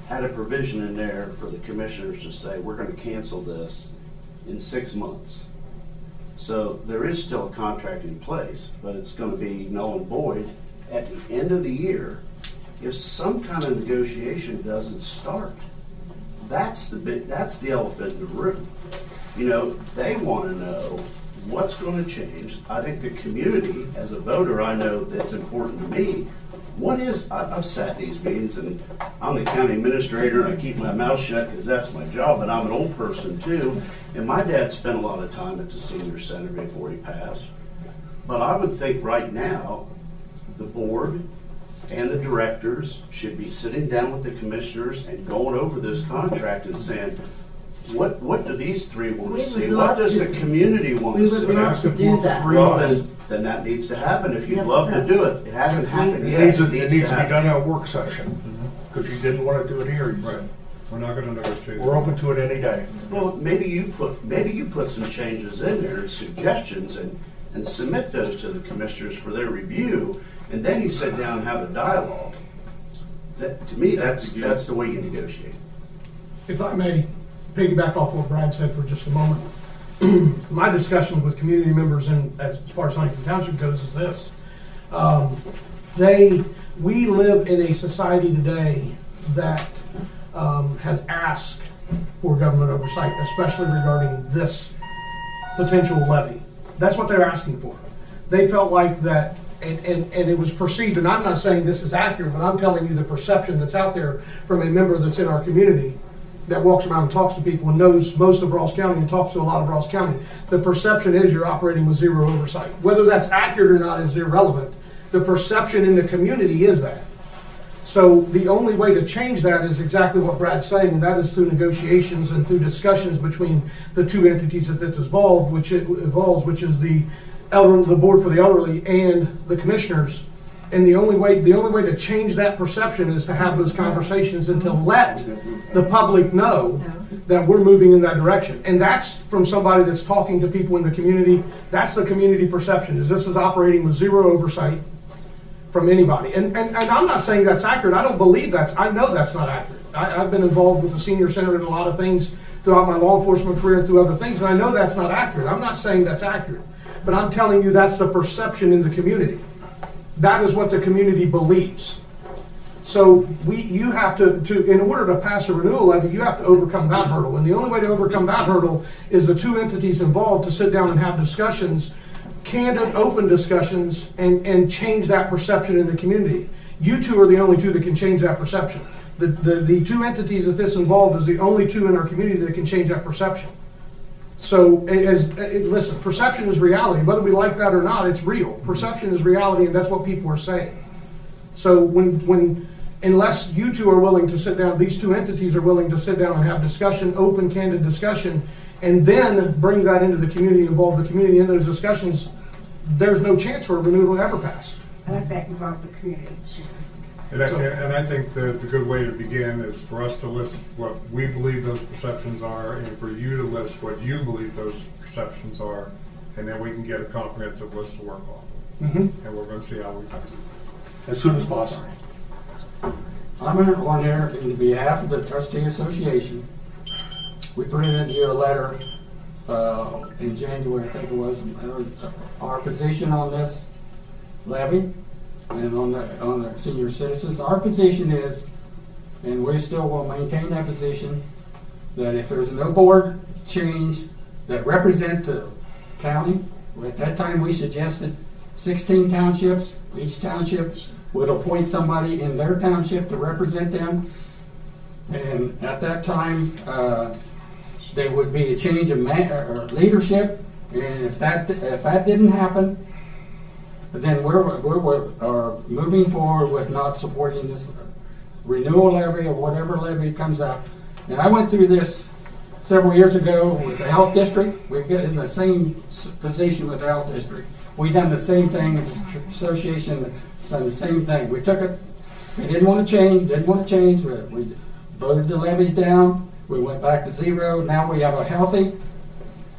[SPEAKER 4] had a provision in there for the commissioners to say, we're going to cancel this in 6 months. So there is still a contract in place, but it's going to be null and void at the end of the year if some kind of negotiation doesn't start. That's the elephant in the room. They want to know what's going to change. I think the community, as a voter, I know that's important to me. I've sat in these meetings, and I'm the county administrator, and I keep my mouth shut because that's my job, but I'm an old person too. And my dad spent a lot of time at the senior center before he passed. But I would think right now, the board and the directors should be sitting down with the commissioners and going over this contract and saying, what do these three want
[SPEAKER 16] We
[SPEAKER 4] to see?
[SPEAKER 16] would
[SPEAKER 4] What
[SPEAKER 16] love
[SPEAKER 4] does
[SPEAKER 16] to-
[SPEAKER 4] the community want
[SPEAKER 16] We
[SPEAKER 4] to
[SPEAKER 16] would
[SPEAKER 4] see?
[SPEAKER 16] love to do that.
[SPEAKER 4] Well, then that needs to happen if you'd
[SPEAKER 16] Yes,
[SPEAKER 4] love
[SPEAKER 16] it
[SPEAKER 4] to
[SPEAKER 16] does.
[SPEAKER 4] do it. It hasn't happened
[SPEAKER 15] It
[SPEAKER 4] yet.
[SPEAKER 15] needs to be
[SPEAKER 4] happen.
[SPEAKER 15] done at a work session, because you didn't want to do it here, you
[SPEAKER 6] Right.
[SPEAKER 15] said.
[SPEAKER 6] We're not gonna negotiate.
[SPEAKER 15] We're open to it any day.
[SPEAKER 4] Well, maybe you put some changes in there and suggestions and submit those to the commissioners for their review, and then you sit down and have a dialogue. That, to me, that's the way you negotiate.
[SPEAKER 12] If I may piggyback off what Brad said for just a moment, my discussions with community members and as far as Huntington Township goes is this. We live in a society today that has asked for government oversight, especially regarding this potential levy. That's what they're asking for. They felt like that, and it was perceived, and I'm not saying this is accurate, but I'm telling you the perception that's out there from a member that's in our community that walks around and talks to people and knows most of Ross County and talks to a lot of Ross County. The perception is you're operating with zero oversight. Whether that's accurate or not is irrelevant. The perception in the community is that. So the only way to change that is exactly what Brad's saying, and that is through negotiations and through discussions between the two entities that it involves, which is the Board for the Elderly and the commissioners. And the only way to change that perception is to have those conversations and to let the public know that we're moving in that direction. And that's from somebody that's talking to people in the community. That's the community perception, is this is operating with zero oversight from anybody. And I'm not saying that's accurate. I don't believe I know that's not accurate. I've been involved with the senior center in a lot of things throughout my law enforcement career and through other things, and I know that's not accurate. I'm not saying that's accurate, but I'm telling you that's the perception in the community. That is what the community believes. So you have to, in order to pass a renewal levy, you have to overcome that hurdle. And the only way to overcome that hurdle is the two entities involved to sit down and have discussions, candid, open discussions, and change that perception in the community. You two are the only two that can change that perception. The two entities that this involved is the only two in our community that can change that perception. So, listen, perception is reality. Whether we like that or not, it's real. Perception is reality, and that's what people are saying. So unless you two are willing to sit down, these two entities are willing to sit down and have discussion, open, candid discussion, and then bring that into the community, involve the community in those discussions, there's no chance for a renewal to ever pass.
[SPEAKER 17] I like that involves the community.
[SPEAKER 6] And I think the good way to begin is for us to list what we believe those perceptions are, and for you to list what you believe those perceptions are, and then we can get a comprehensive list to work off of. And we're going to see how we pass it.
[SPEAKER 15] As soon as possible.
[SPEAKER 18] I'm on here in behalf of the trustee association. We presented you a letter in January, I think it was, our position on this levy and on the senior citizens. Our position is, and we still will maintain that position, that if there's no board change that represent the county, at that time we suggested 16 townships, each township would appoint somebody in their township to represent them. And at that time, there would be a change of leadership. And if that didn't happen, then we're moving forward with not supporting this renewal levy or whatever levy comes up. And I went through this several years ago with the health district. We've got in the same position with the health district. We done the same thing, the association done the same thing. We took it, we didn't want to change, we voted the levies down, we went back to zero. Now we have a healthy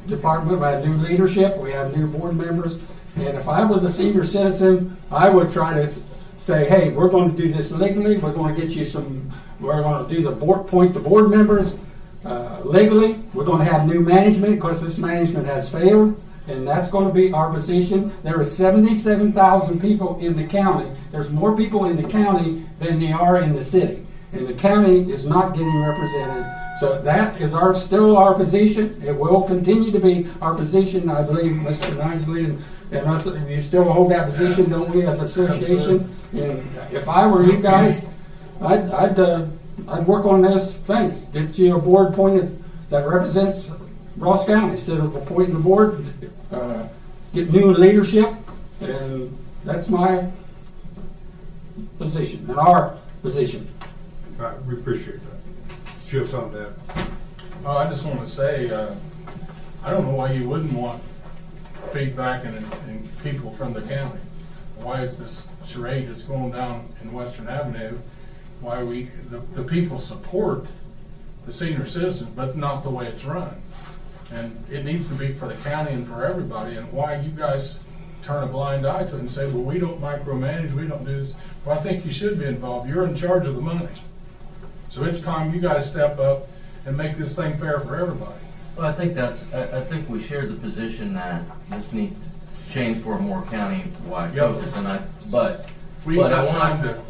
[SPEAKER 18] department, we have new leadership, we have new board members. And if I was a senior citizen, I would try to say, hey, we're going to do this legally, we're going to get you we're going to do the appoint the board members legally, we're going to have new management because this management has failed. And that's going to be our position. There are 77,000 people in the county. There's more people in the county than there are in the city. And the county is not getting represented. So that is still our position. It will continue to be our position. I believe Mr. Nisley and And us, you still hold that position, don't we, as association? And if I were you guys, I'd work on those things. Get you a board appointed that represents Ross County instead of appointing the board. Get new leadership, and that's my position and our position.
[SPEAKER 6] All right, we appreciate that. Do you have something to add?
[SPEAKER 19] I just want to say, I don't know why you wouldn't want feedback and people from the county. Why is this charade that's going down in Western Avenue? Why the people support the senior citizens, but not the way it's run. And it needs to be for the county and for everybody. And why you guys turn a blind eye to it and say, well, we don't micromanage, we don't do this. Well, I think you should be involved. You're in charge of the money. So it's time you guys step up and make this thing fair for everybody.
[SPEAKER 3] Well, I think we share the position that this needs to change for a more county-wide focus, and
[SPEAKER 19] we have time to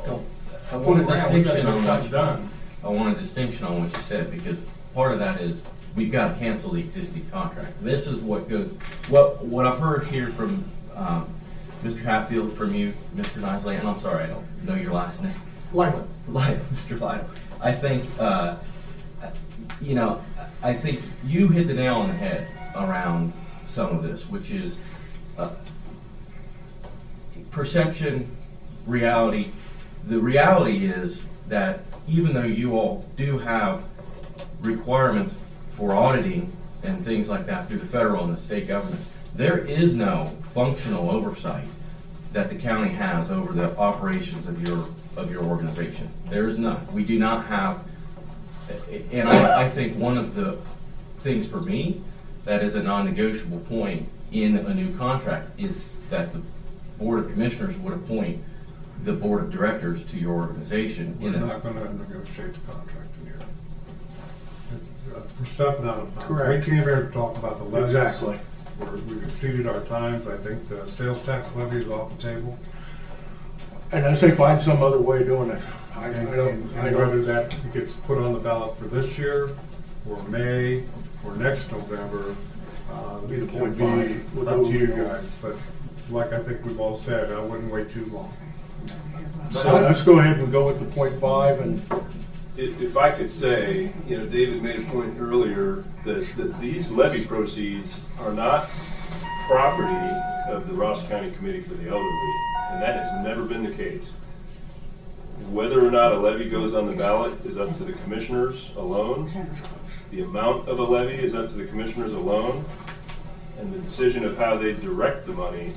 [SPEAKER 3] I want a
[SPEAKER 19] get
[SPEAKER 3] distinction on
[SPEAKER 19] something done.
[SPEAKER 3] I want a distinction on what you said, because part of that is we've got to cancel the existing contract. This is what goes. What I've heard here from Mr. Hatfield, from you, Mr. Nisley, and I'm sorry, I don't know your last name.
[SPEAKER 12] Lytle.
[SPEAKER 3] Mr. Lytle. I think I think you hit the nail on the head around some of this, which is perception, reality. The reality is that even though you all do have requirements for auditing and things like that through the federal and the state government, there is no functional oversight that the county has over the operations of your organization. There is none. We do not have, and I think one of the things for me that is a non-negotiable point in a new contract is that the Board of Commissioners would appoint the Board of Directors to your organization.
[SPEAKER 6] We're not going to negotiate the contract in here. We're stepping out of time.
[SPEAKER 15] Correct.
[SPEAKER 6] We came here to talk about the levies.
[SPEAKER 15] Exactly.
[SPEAKER 6] We've exceeded our times. I think the sales tax levy is off the table.
[SPEAKER 15] And I say find some other way of doing it. I
[SPEAKER 6] And
[SPEAKER 15] don't.
[SPEAKER 6] whether that gets put on the ballot for this year, or May, or next November,
[SPEAKER 15] Be the
[SPEAKER 6] it'll
[SPEAKER 15] point
[SPEAKER 6] be
[SPEAKER 15] five.
[SPEAKER 6] up to you guys. But like I think we've all said, I wouldn't wait too long.
[SPEAKER 15] So let's go ahead and go with the 0.5 and.
[SPEAKER 11] If I could say, David made a point earlier that these levy proceeds are not property of the Ross County Committee for the Elderly, and that has never been the case. Whether or not a levy goes on the ballot is up to the commissioners alone. The amount of a levy is up to the commissioners alone, and the decision of how they direct the money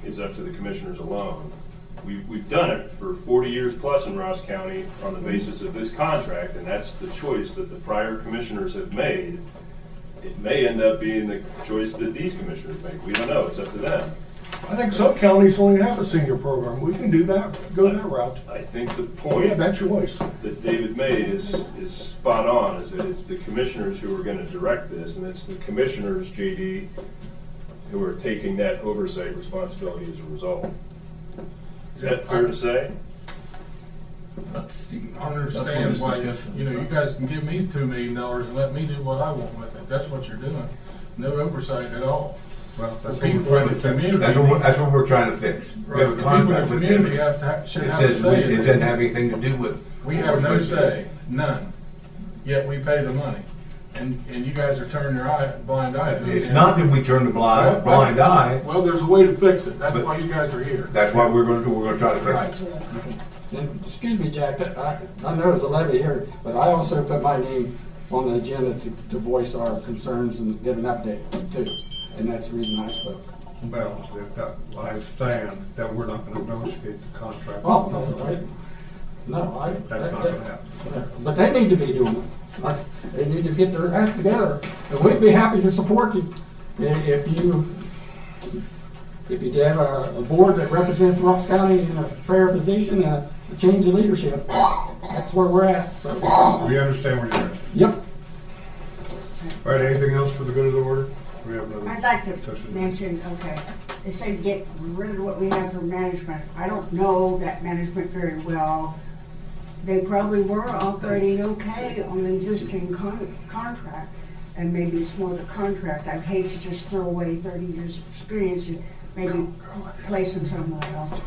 [SPEAKER 11] is up to the commissioners alone. We've done it for 40 years plus in Ross County on the basis of this contract, and that's the choice that the prior commissioners have made. It may end up being the choice that these commissioners make. We don't know. It's up to them.
[SPEAKER 15] I think some counties only have a senior program. We can do that, go that route.
[SPEAKER 11] I think the
[SPEAKER 15] We
[SPEAKER 11] point
[SPEAKER 15] have that choice.
[SPEAKER 11] that David made is spot on, is that it's the commissioners who are going to direct this, and it's the commissioners, JD, who are taking that oversight responsibility as a result. Is that fair to say?
[SPEAKER 19] I don't understand why, you guys can give me $2 million and let me do what I want with it. That's what you're doing. No oversight at all.
[SPEAKER 6] Well, that's
[SPEAKER 19] The
[SPEAKER 6] what
[SPEAKER 19] people
[SPEAKER 6] we're
[SPEAKER 19] in
[SPEAKER 6] trying
[SPEAKER 19] the
[SPEAKER 6] to fix.
[SPEAKER 19] community.
[SPEAKER 2] That's what we're trying to fix. We have a
[SPEAKER 19] The
[SPEAKER 2] contract
[SPEAKER 19] people in
[SPEAKER 2] with
[SPEAKER 19] the
[SPEAKER 2] them.
[SPEAKER 19] community should
[SPEAKER 2] It
[SPEAKER 19] have a
[SPEAKER 2] says
[SPEAKER 19] say.
[SPEAKER 2] it doesn't have anything to do with.
[SPEAKER 19] We have no say, none. Yet we pay the money. And you guys are turning your blind eye to it.
[SPEAKER 2] It's not that we turn the blind eye.
[SPEAKER 19] Well, there's a way to fix it. That's
[SPEAKER 2] But-
[SPEAKER 19] why you guys are here.
[SPEAKER 2] That's what we're gonna do. We're gonna try to fix it.
[SPEAKER 18] And, excuse me, Jack, I know there's a levy here, but I also put my name on the agenda to voice our concerns and get an update too. And that's the reason I spoke.
[SPEAKER 6] Well, I stand that we're not going to negotiate the contract.
[SPEAKER 18] Oh, no, right? No,
[SPEAKER 6] That's not going to happen.
[SPEAKER 18] But they need to be doing it. They need to get their act together. And we'd be happy to support you if you have a board that represents Ross County in a fair position and a change of leadership. That's where we're at. So.
[SPEAKER 6] We understand where you're at.
[SPEAKER 18] Yep.
[SPEAKER 6] All right, anything else for the good of the order? We have another
[SPEAKER 17] I'd like to
[SPEAKER 6] session.
[SPEAKER 17] mention, okay, they say get rid of what we have for management. I don't know that management very well. They probably were operating okay on the existing contract, and maybe it's more the contract. I'd hate to just throw away 30 years of experience maybe place them somewhere else.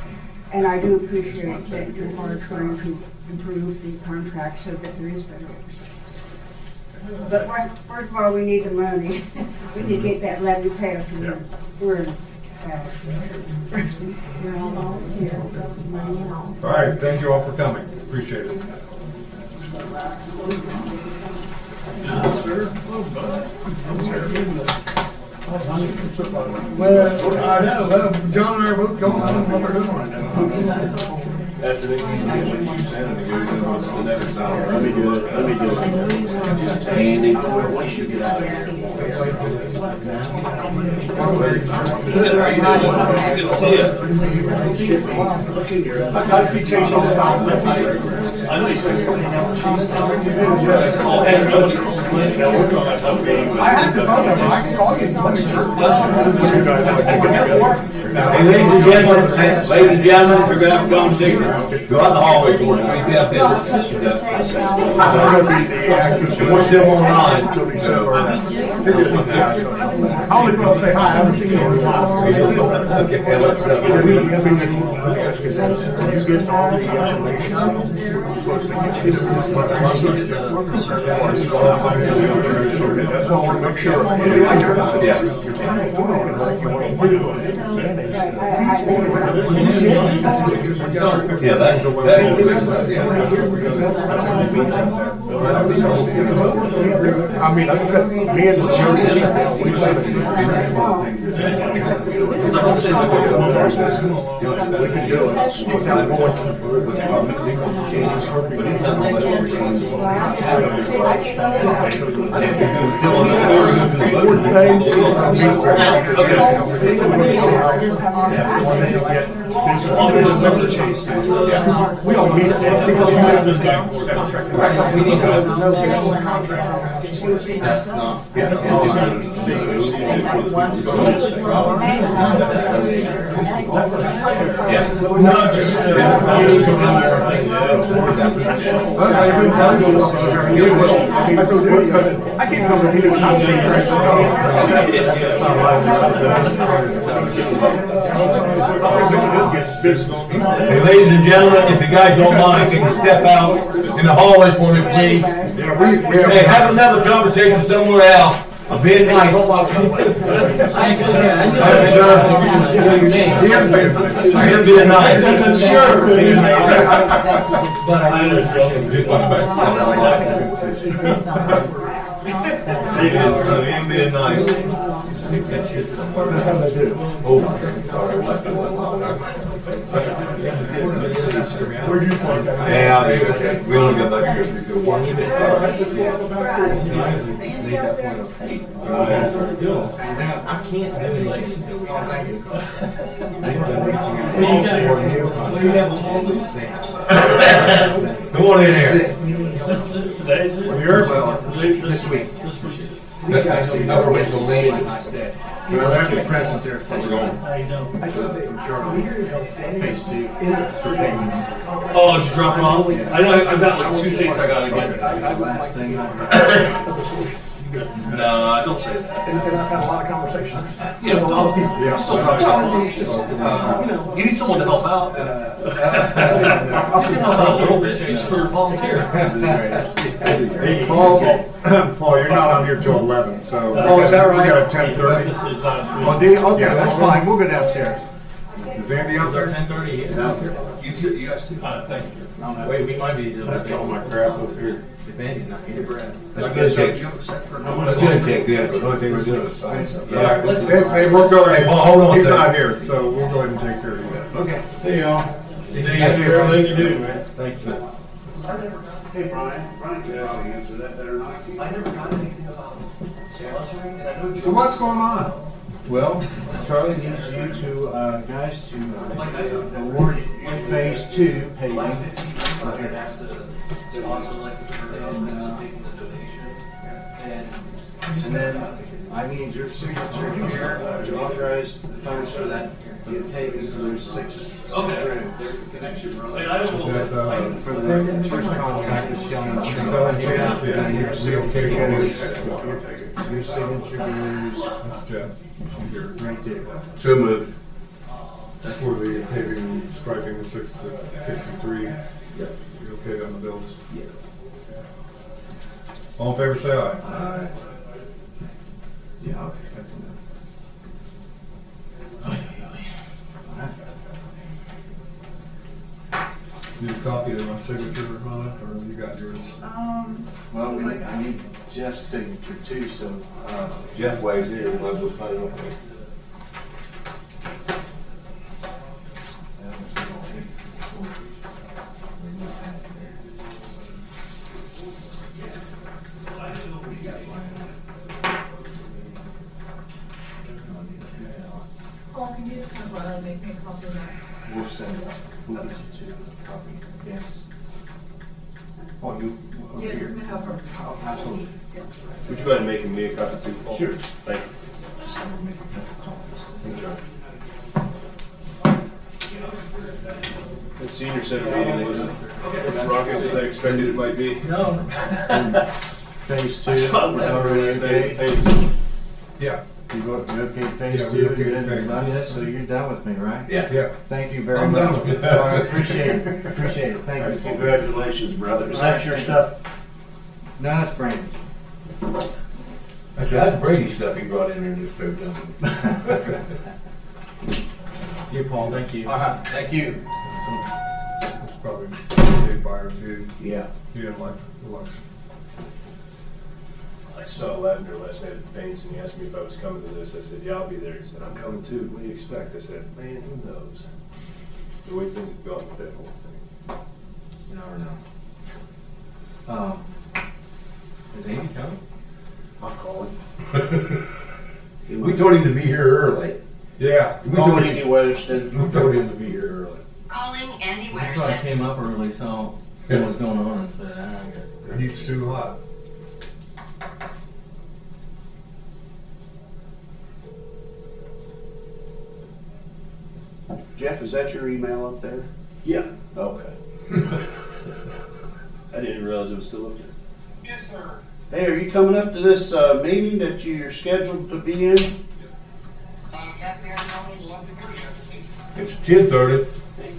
[SPEAKER 17] And I do appreciate that you are trying to improve the contract so that there is better oversight. But first of all, we need the money. We need to get that levy passed. We're all volunteers, money and all.
[SPEAKER 6] All right, thank you all for coming. Appreciate it.
[SPEAKER 12] Well, I know, well, John and I are both going, I don't know what they're doing right now.
[SPEAKER 11] After they can get what you said, and go to what's the next dollar.
[SPEAKER 4] Let me do it. Andy, once you get out of here.
[SPEAKER 11] Good, how you doing? Good to see you.
[SPEAKER 12] I see Chase all the time.
[SPEAKER 11] I know you're It's called Ed Rhodes.
[SPEAKER 12] I have the phone number, I can call you.
[SPEAKER 2] Hey, ladies and gentlemen, we're gonna have a conversation. Go out the hallway for us. We have business. We're still online, so.
[SPEAKER 12] I only come up and say hi, I haven't seen you in a while.
[SPEAKER 2] Okay, what's up?
[SPEAKER 13] Let me ask you this, are you getting all the information we're supposed to get you? Okay, that's all I want to make sure.
[SPEAKER 2] Yeah. Yeah, that's the business, yeah.
[SPEAKER 13] I mean, I've got, me and the jury, we've said we can do it without going to the board. Changes her we all need it.
[SPEAKER 3] That's not.
[SPEAKER 2] Not just.
[SPEAKER 12] I can't come to meetings without seeing
[SPEAKER 2] Hey, ladies and gentlemen, if you guys don't mind, can you step out in the hallway for me, please? Hey, have another conversation somewhere else. I'm being nice. Sir, I am being nice.
[SPEAKER 12] Sure.
[SPEAKER 2] But I just want to I am being nice. That shit somewhere. Oh, sorry, left it alone.
[SPEAKER 12] Where'd you park that?
[SPEAKER 2] Yeah, I'll be okay. We only got like good.
[SPEAKER 3] I can't do it.
[SPEAKER 2] Come on in here.
[SPEAKER 13] This week.
[SPEAKER 2] Never went to leave.
[SPEAKER 13] Well, that's the present there.
[SPEAKER 2] How's it going?
[SPEAKER 13] I thought they from Charlie. Phase 2. For payment.
[SPEAKER 11] Oh, did you drop it off? I know, I've got like 2 things I gotta get. No, don't say that.
[SPEAKER 12] And I've had a lot of conversations.
[SPEAKER 11] You know, I'm still probably you need someone to help out. You can help out a little bit, just for volunteer.
[SPEAKER 6] Hey, Paul, you're not on here till 11, so.
[SPEAKER 13] Oh, is that right?
[SPEAKER 6] We got a 10:30.
[SPEAKER 13] Oh, do you? Okay,
[SPEAKER 6] Yeah,
[SPEAKER 13] that's fine. We'll go downstairs.
[SPEAKER 6] Is Andy out there?
[SPEAKER 19] 10:30.
[SPEAKER 11] You guys too.
[SPEAKER 19] Thank you. Wait, we might be.
[SPEAKER 6] That's all my crap up here.
[SPEAKER 19] If Andy's not here.
[SPEAKER 2] Let's go and take that, because the only thing we're doing is sign something.
[SPEAKER 6] Yeah, hey, we'll go ahead.
[SPEAKER 2] Hey, Paul, hold on a
[SPEAKER 6] He's
[SPEAKER 2] second.
[SPEAKER 6] not here, so we'll go ahead and take care of that.
[SPEAKER 13] Okay.
[SPEAKER 6] See y'all.
[SPEAKER 2] See ya.
[SPEAKER 6] Everything you do, man.
[SPEAKER 13] Thank you.
[SPEAKER 6] Hey, Brian can probably answer that better than I can.
[SPEAKER 11] I never got anything about sponsoring, and I know.
[SPEAKER 6] So what's going on?
[SPEAKER 13] Well, Charlie needs you to, guys, to award phase 2 payment.
[SPEAKER 11] Last 15 years, I've been asked to sponsor like the taking the donation.
[SPEAKER 13] And then I need your signature here to authorize the funds for that, for the payment, so there's six grand. For the first contract is shown on the sheet. And your signature goes right there.
[SPEAKER 2] So moved.
[SPEAKER 6] For the paving and striping of 63.
[SPEAKER 3] Yep.
[SPEAKER 6] You okay on the bills?
[SPEAKER 3] Yeah.
[SPEAKER 6] All in favor, say aye.
[SPEAKER 3] Aye. Yeah, I was expecting that.
[SPEAKER 6] Need a copy of my signature on it, or you got yours?
[SPEAKER 9] Well, I need Jeff's signature too, so,
[SPEAKER 2] Jeff weighs in, might as well sign up.
[SPEAKER 7] Paul, can you just have one, make me a copy of that?
[SPEAKER 9] we'll send it. We'll get you to a copy. Yes. Oh, you?
[SPEAKER 7] Yeah, just may have her.
[SPEAKER 9] Oh, absolutely.
[SPEAKER 7] Yeah.
[SPEAKER 11] Would you go ahead and make me a copy too, Paul?
[SPEAKER 9] Sure.
[SPEAKER 11] Thank you. The senior center meeting wasn't as raucous as I expected it might be.
[SPEAKER 3] No.
[SPEAKER 9] Phase two
[SPEAKER 11] I
[SPEAKER 9] is
[SPEAKER 11] saw that
[SPEAKER 9] already
[SPEAKER 11] last night.
[SPEAKER 9] okay?
[SPEAKER 6] Yeah.
[SPEAKER 9] You okay phase
[SPEAKER 6] Yeah,
[SPEAKER 9] two?
[SPEAKER 6] we're okay
[SPEAKER 9] You
[SPEAKER 6] with
[SPEAKER 9] haven't
[SPEAKER 6] phase
[SPEAKER 9] done
[SPEAKER 6] two.
[SPEAKER 9] yet, so you're done with me, right?
[SPEAKER 2] Yeah.
[SPEAKER 9] Thank you very
[SPEAKER 6] I'm
[SPEAKER 9] much.
[SPEAKER 6] done with it.
[SPEAKER 9] Well, I appreciate it, appreciate it, thank you.
[SPEAKER 4] Congratulations, brother. Is that your stuff?
[SPEAKER 9] No, that's Brandon.
[SPEAKER 2] I said, that's Brady stuff he brought in there and just put down.
[SPEAKER 19] You, Paul, thank you.
[SPEAKER 9] Thank you.
[SPEAKER 6] It's probably a buyer too.
[SPEAKER 9] Yeah.
[SPEAKER 6] He didn't like the election.
[SPEAKER 11] I saw Lavender last night at the Paints and he asked me if I was coming to this. I said, yeah, I'll be there. He said, I'm coming too. What do you expect? I said, man, who knows? The way things have gone with that whole thing.
[SPEAKER 3] You never know. Is Amy coming?
[SPEAKER 4] I'll call him.
[SPEAKER 2] We told him to be here early.
[SPEAKER 6] Yeah.
[SPEAKER 2] We
[SPEAKER 4] Call
[SPEAKER 2] told
[SPEAKER 4] Andy
[SPEAKER 2] him,
[SPEAKER 4] Weatherston.
[SPEAKER 2] we told him to be here early.
[SPEAKER 10] Calling Andy
[SPEAKER 3] That's why I came up early, saw what was going on and said,
[SPEAKER 6] The heat's too hot.
[SPEAKER 4] Jeff, is that your email up there?
[SPEAKER 11] Yeah.
[SPEAKER 4] Okay.
[SPEAKER 11] I didn't realize it was still up there.
[SPEAKER 4] Yes, sir. Hey, are you coming up to this meeting that you're scheduled to be in?
[SPEAKER 2] It's 10:30.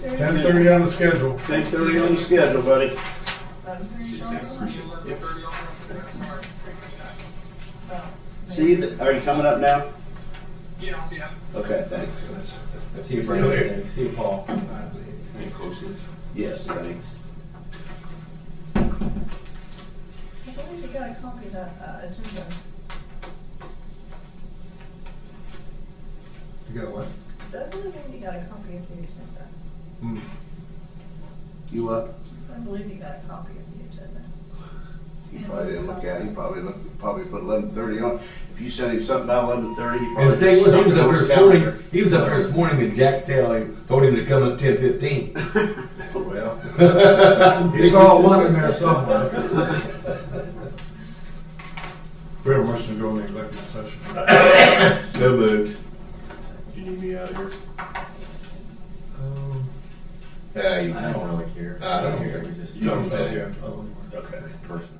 [SPEAKER 6] 10:30 on the schedule.
[SPEAKER 4] 10:30 on the schedule, buddy. See, are you coming up now?
[SPEAKER 9] Yeah.
[SPEAKER 4] Okay, thanks.
[SPEAKER 3] see you, Brandon. See you, Paul.
[SPEAKER 2] Any closest?
[SPEAKER 4] Yes, thanks.
[SPEAKER 7] I believe you got a copy of that agenda.
[SPEAKER 6] You got what?
[SPEAKER 7] So I believe you got a copy of the agenda.
[SPEAKER 6] Hmm.
[SPEAKER 4] You what?
[SPEAKER 7] I believe you got a copy of the agenda.
[SPEAKER 4] You probably didn't look at it. He probably put 11:30 on. If you sent him something about 11:30, he
[SPEAKER 2] And
[SPEAKER 4] probably
[SPEAKER 2] the thing was, he
[SPEAKER 4] stuck
[SPEAKER 2] was
[SPEAKER 4] it
[SPEAKER 2] up
[SPEAKER 4] on
[SPEAKER 2] here
[SPEAKER 4] his
[SPEAKER 2] this morning,
[SPEAKER 4] calendar.
[SPEAKER 2] he was up here this morning and Jack told him to come at 10:15.
[SPEAKER 6] Well, he's all one in there somewhere. We have a motion to go into executive session.
[SPEAKER 2] So moved.
[SPEAKER 11] Do you need me out of here?
[SPEAKER 2] You
[SPEAKER 3] I don't really care.
[SPEAKER 2] I don't care.
[SPEAKER 3] We just-
[SPEAKER 2] You don't say.
[SPEAKER 6] Yeah.
[SPEAKER 11] Okay.
[SPEAKER 3] Person.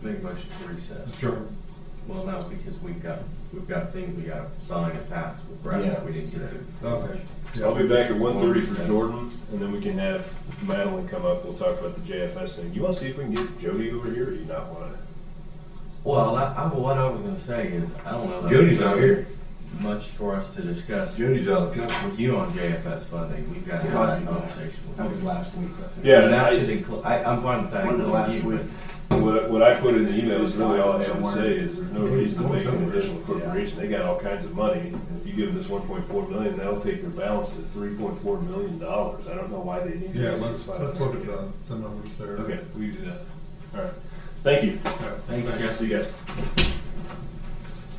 [SPEAKER 3] Make a motion to recess.
[SPEAKER 6] Sure.
[SPEAKER 3] Well, no, because we've got things we gotta sign and pass with Brad that we didn't get to. before.
[SPEAKER 6] Okay.
[SPEAKER 11] So I'll be back at 1:30 for Jordan, and then we can have Madeline come up, we'll talk about the JFS thing. You wanna see if we can get Jody over here, or do you not wanna?
[SPEAKER 3] Well, what I was gonna say is, I don't know. that
[SPEAKER 2] Jody's
[SPEAKER 3] there's
[SPEAKER 2] not here.
[SPEAKER 3] Much for us to discuss.
[SPEAKER 2] Jody's out of country.
[SPEAKER 3] With you on JFS funding, we've got to have that conversation.
[SPEAKER 9] That was last week, I think.
[SPEAKER 11] Yeah,
[SPEAKER 3] And that
[SPEAKER 11] I-
[SPEAKER 3] should include, I'm fine with that.
[SPEAKER 9] When did
[SPEAKER 3] including
[SPEAKER 9] last
[SPEAKER 3] you,
[SPEAKER 9] week?
[SPEAKER 11] What I put in the email is really all I have to
[SPEAKER 9] Somewhere.
[SPEAKER 11] say is there's no
[SPEAKER 2] It's
[SPEAKER 11] reason to
[SPEAKER 2] going
[SPEAKER 11] make an
[SPEAKER 2] somewhere.
[SPEAKER 11] additional appropriation. They got all kinds of money, and if you give them this 1.4 million, that'll take their balance to $3.4 million. I don't know why they need.
[SPEAKER 6] Yeah,
[SPEAKER 11] to
[SPEAKER 6] let's look at the numbers there.
[SPEAKER 11] Okay, we can do that. All right. Thank you.
[SPEAKER 3] Thanks, Jeff.
[SPEAKER 11] See you guys.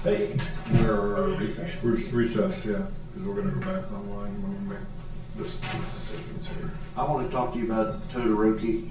[SPEAKER 11] Hey.
[SPEAKER 3] We're recessed.
[SPEAKER 6] We're recess, yeah, because we're gonna go back online when we make this decisions here.
[SPEAKER 4] I want to talk to you about Todoroki.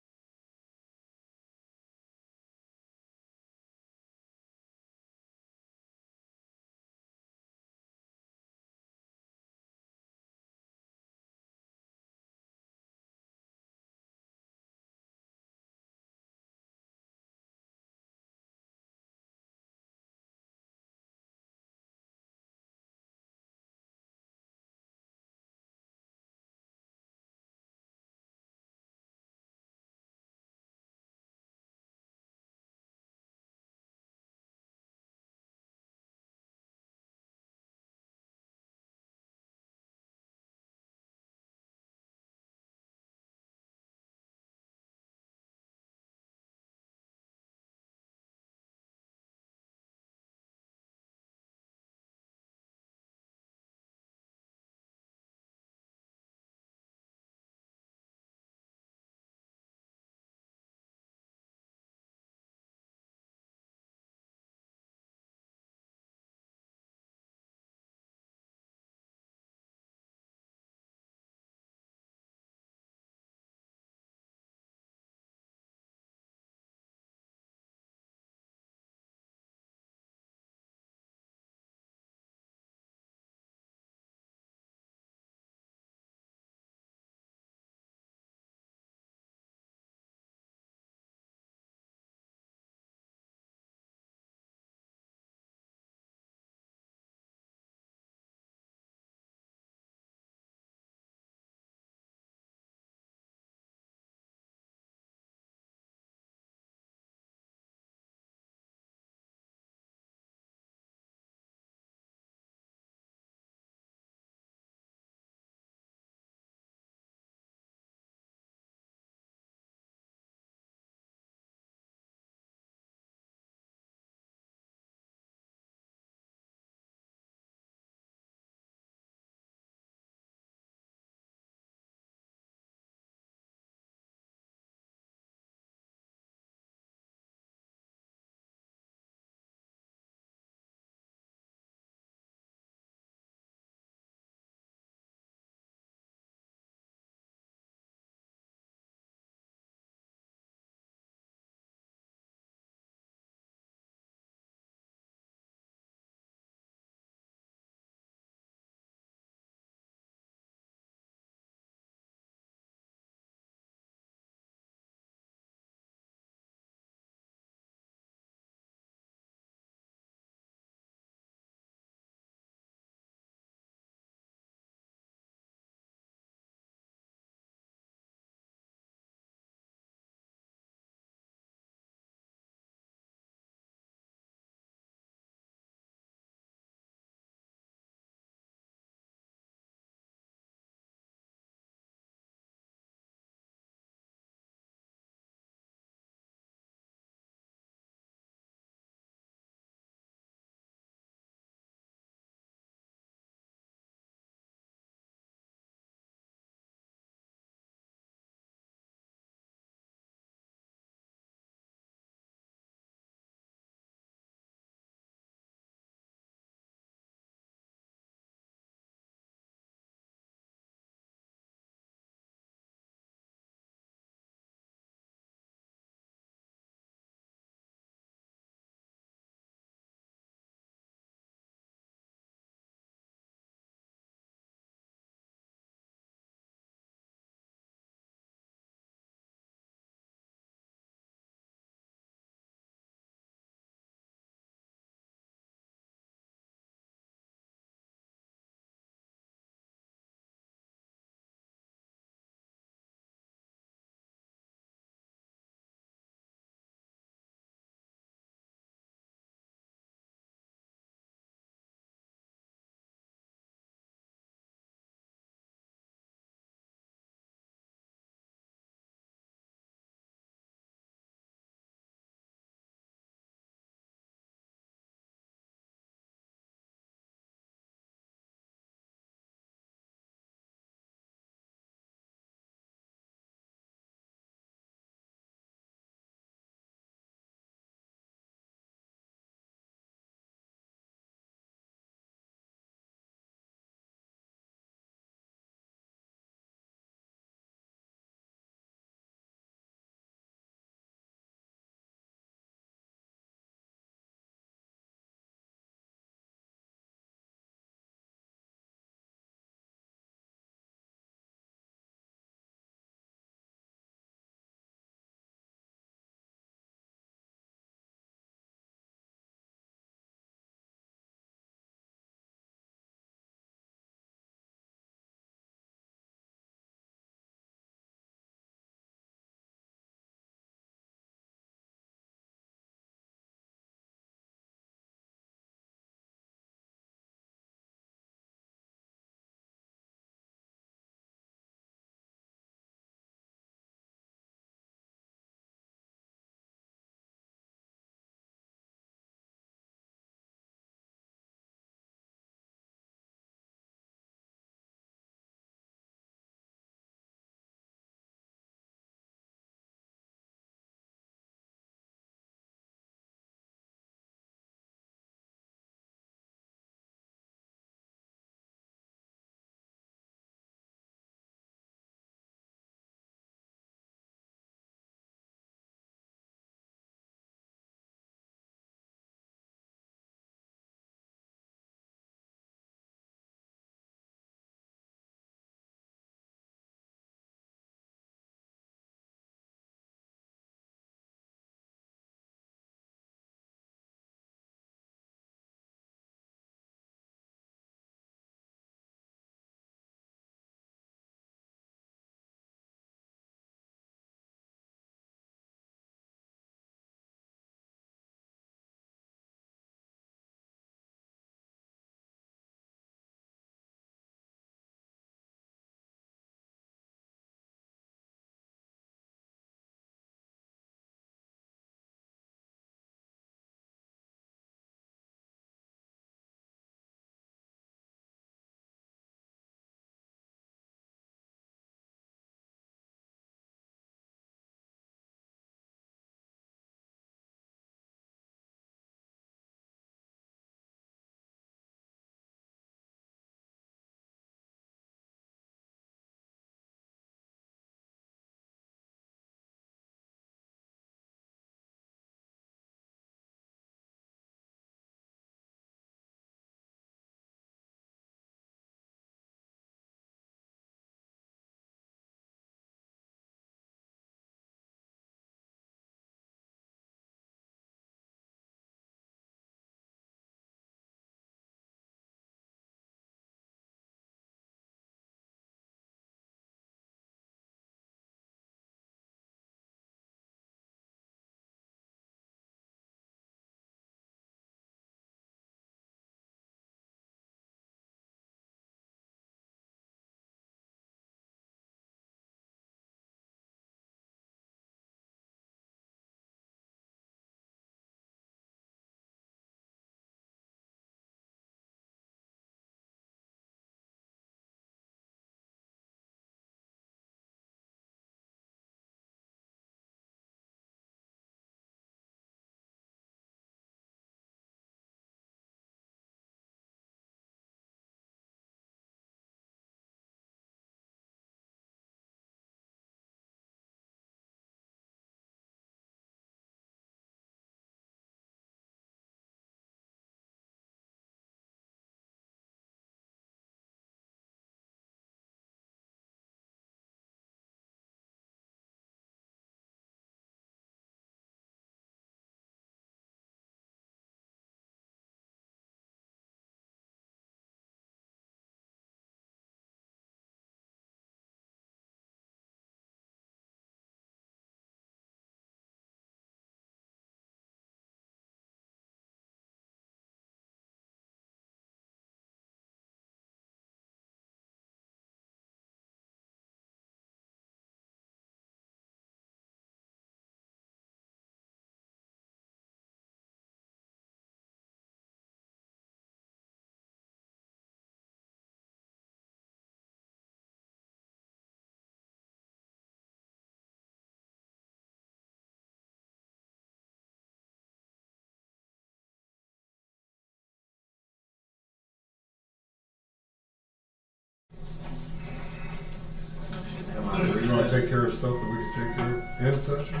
[SPEAKER 6] End session?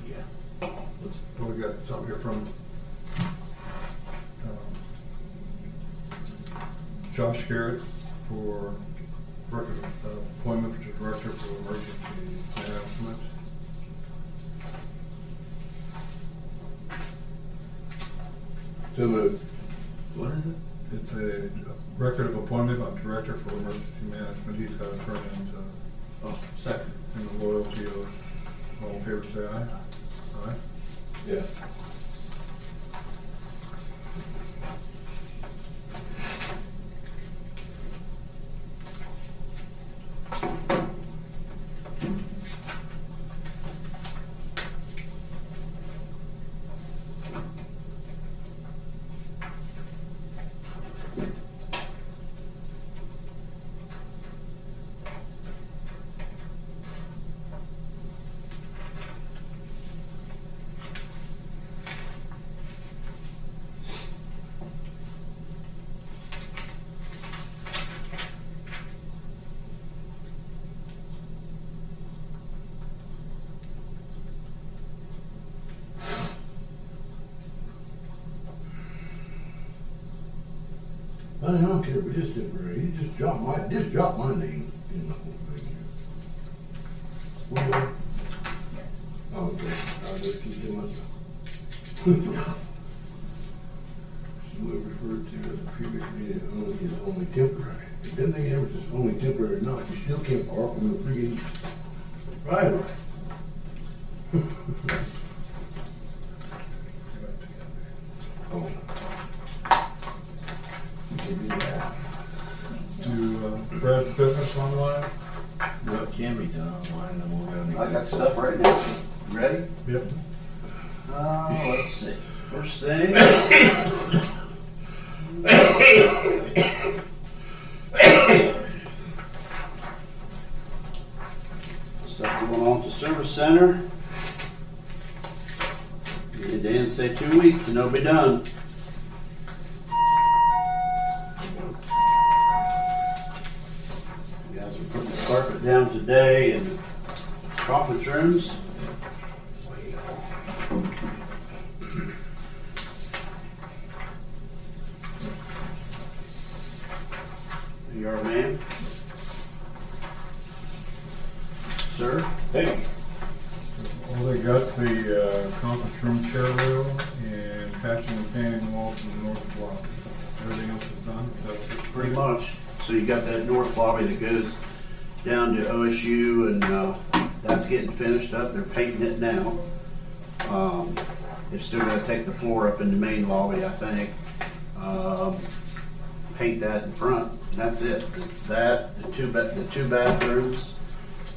[SPEAKER 3] Yeah.
[SPEAKER 6] Well, we got something here from Josh Garrett for record appointment to Director for Emergency Management.
[SPEAKER 2] So moved.
[SPEAKER 3] What is it?
[SPEAKER 6] It's a record of appointment of Director for Emergency Management. He's got to turn into,
[SPEAKER 3] Second.
[SPEAKER 6] in the loyalty of, all in favor, say aye. Aye.
[SPEAKER 2] Yeah. I don't care if it is temporary. You just drop my name in the whole thing here. Will you? Oh, okay. I'll just keep doing myself. Still referred to as a previous meeting only is only temporary. And then they ever it's only temporary or not. You still can't park on the freaking right. Oh.
[SPEAKER 6] Do Brad's business online?
[SPEAKER 3] What can be done online, then we'll go.
[SPEAKER 4] I got stuff right now. You ready?
[SPEAKER 6] Yep.
[SPEAKER 4] Let's see. First thing. Stuff going on at the service center. Dan say 2 weeks and it'll be done. Guys are putting the carpet down today in the conference rooms. You are, man. Sir?
[SPEAKER 11] Hey.
[SPEAKER 6] Well, they got the conference room chair rail and patching and painting walls in the north block. Everything else is done?
[SPEAKER 4] Pretty much. So you got that north lobby that goes down to OSU, and that's getting finished up. They're painting it now. They've still got to take the floor up in the main lobby, I think. Paint that in front. That's it. It's that, the two bathrooms,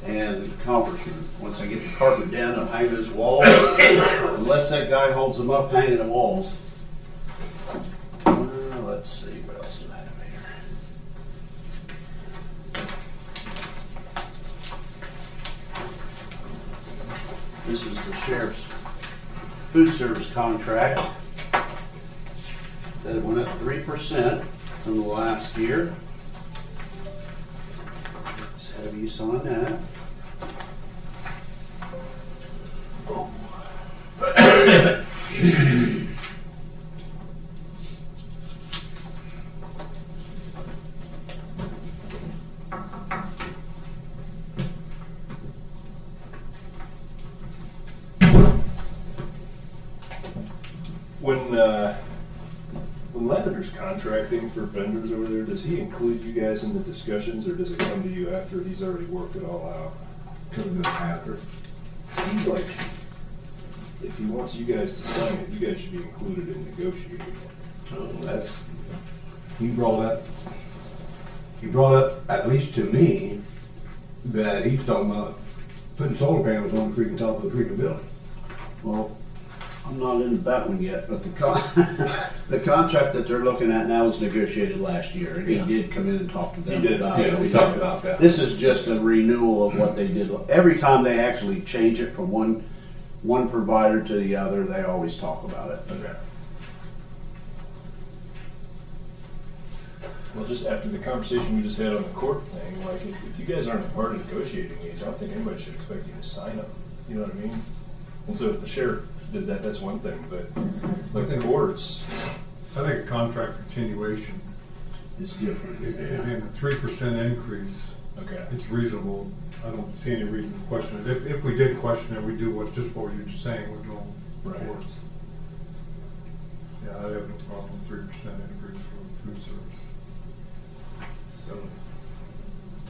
[SPEAKER 4] and the conference room. Once I get the carpet down, I'll hang those walls. Unless that guy holds them up hanging the walls. Let's see, what else do I have here? This is the sheriff's food service contract. Said it went up 3% from the last year. Let's have you sign that.
[SPEAKER 11] When Lavender's contracting for vendors over there, does he include you guys in the discussions, or does it come to you after he's already worked it all out?
[SPEAKER 2] Comes after.
[SPEAKER 11] Seems like if he wants you guys to sign it, you guys should be included in negotiating it.
[SPEAKER 2] So that's, he brought up, at least to me, that he's talking about putting solar panels on the freaking top of the freaking building.
[SPEAKER 4] Well, I'm not into that one yet, but the contract that they're looking at now was negotiated last year, and he did come in and talk to them about it.
[SPEAKER 2] Yeah, we talked about that.
[SPEAKER 4] This is just a renewal of what they did. Every time they actually change it from one provider to the other, they always talk about it.
[SPEAKER 11] Okay. Well, just after the conversation we just had on the court thing, like if you guys aren't a part of negotiating these, I don't think anybody should expect you to sign them. You know what I mean? And so if the sheriff did that, that's one thing, but like the courts,
[SPEAKER 6] I think a contract continuation
[SPEAKER 4] It's different.
[SPEAKER 6] and a 3% increase
[SPEAKER 11] okay.
[SPEAKER 6] is reasonable. I don't see any reason to question it. If we did question it, we do just what you're just saying, we're going
[SPEAKER 11] Right.
[SPEAKER 6] for courts. Yeah, I have no problem with 3% increase for food service. So,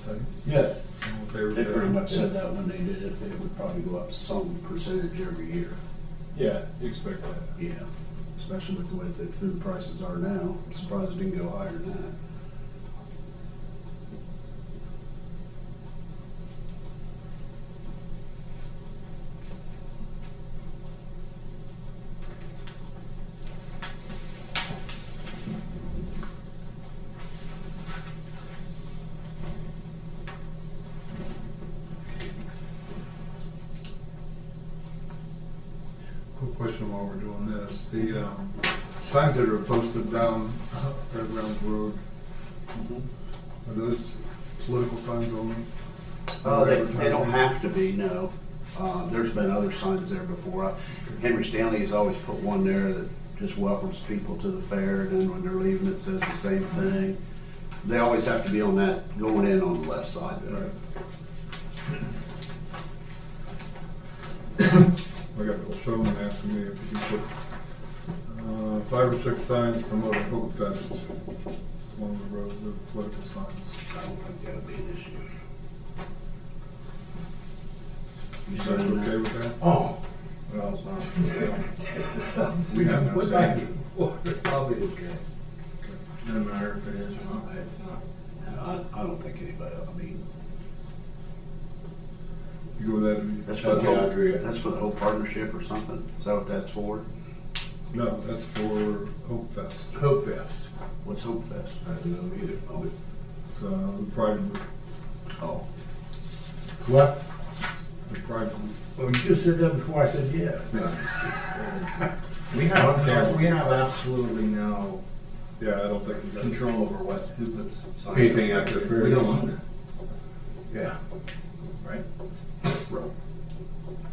[SPEAKER 6] second?
[SPEAKER 2] Yes.
[SPEAKER 6] All in favor,
[SPEAKER 4] They
[SPEAKER 6] say
[SPEAKER 4] pretty
[SPEAKER 6] aye.
[SPEAKER 4] much said that when they did it, that it would probably go up some percentage every year.
[SPEAKER 11] Yeah, you expect that.
[SPEAKER 4] Yeah, especially with the way that food prices are now. I'm surprised it didn't go higher than that.
[SPEAKER 6] Quick question while we're doing this. The signs that are posted down Fairgrounds Road, are those political signs only?
[SPEAKER 4] They don't have to be, no. There's been other signs there before. Henry Stanley has always put one there that just welcomes people to the fair, and then when they're leaving, it says the same thing. They always have to be on that, going in on the left side there.
[SPEAKER 6] I got Bill Showman asking me if you could put 5 or 6 signs promoting Hope Fest along the road, the political signs.
[SPEAKER 4] I don't think that'll be an issue. You
[SPEAKER 6] You
[SPEAKER 4] said
[SPEAKER 6] guys okay with that?
[SPEAKER 2] Oh.
[SPEAKER 19] Well, it's not.
[SPEAKER 2] We have no say.
[SPEAKER 13] I'll be okay.
[SPEAKER 19] Doesn't matter if it is or not, it's not.
[SPEAKER 4] I don't think anybody, I mean,
[SPEAKER 6] You go with that?
[SPEAKER 4] that's for the
[SPEAKER 2] Okay, I
[SPEAKER 4] whole,
[SPEAKER 2] agree.
[SPEAKER 4] that's for the whole partnership or something? Is that what that's for?
[SPEAKER 6] No, that's for Hope Fest.
[SPEAKER 2] Hope Fest.
[SPEAKER 4] What's Hope Fest?
[SPEAKER 2] I don't know either.
[SPEAKER 4] Oh,
[SPEAKER 6] It's the Pride Group.
[SPEAKER 4] oh.
[SPEAKER 2] What?
[SPEAKER 6] The Pride Group.
[SPEAKER 2] Well, you just said that before I said yes. No, I'm just kidding.
[SPEAKER 3] We have absolutely no
[SPEAKER 6] Yeah, I don't think we got
[SPEAKER 3] control over who puts signs.
[SPEAKER 2] Anything out there.
[SPEAKER 3] We don't own it,
[SPEAKER 2] Yeah.
[SPEAKER 3] right?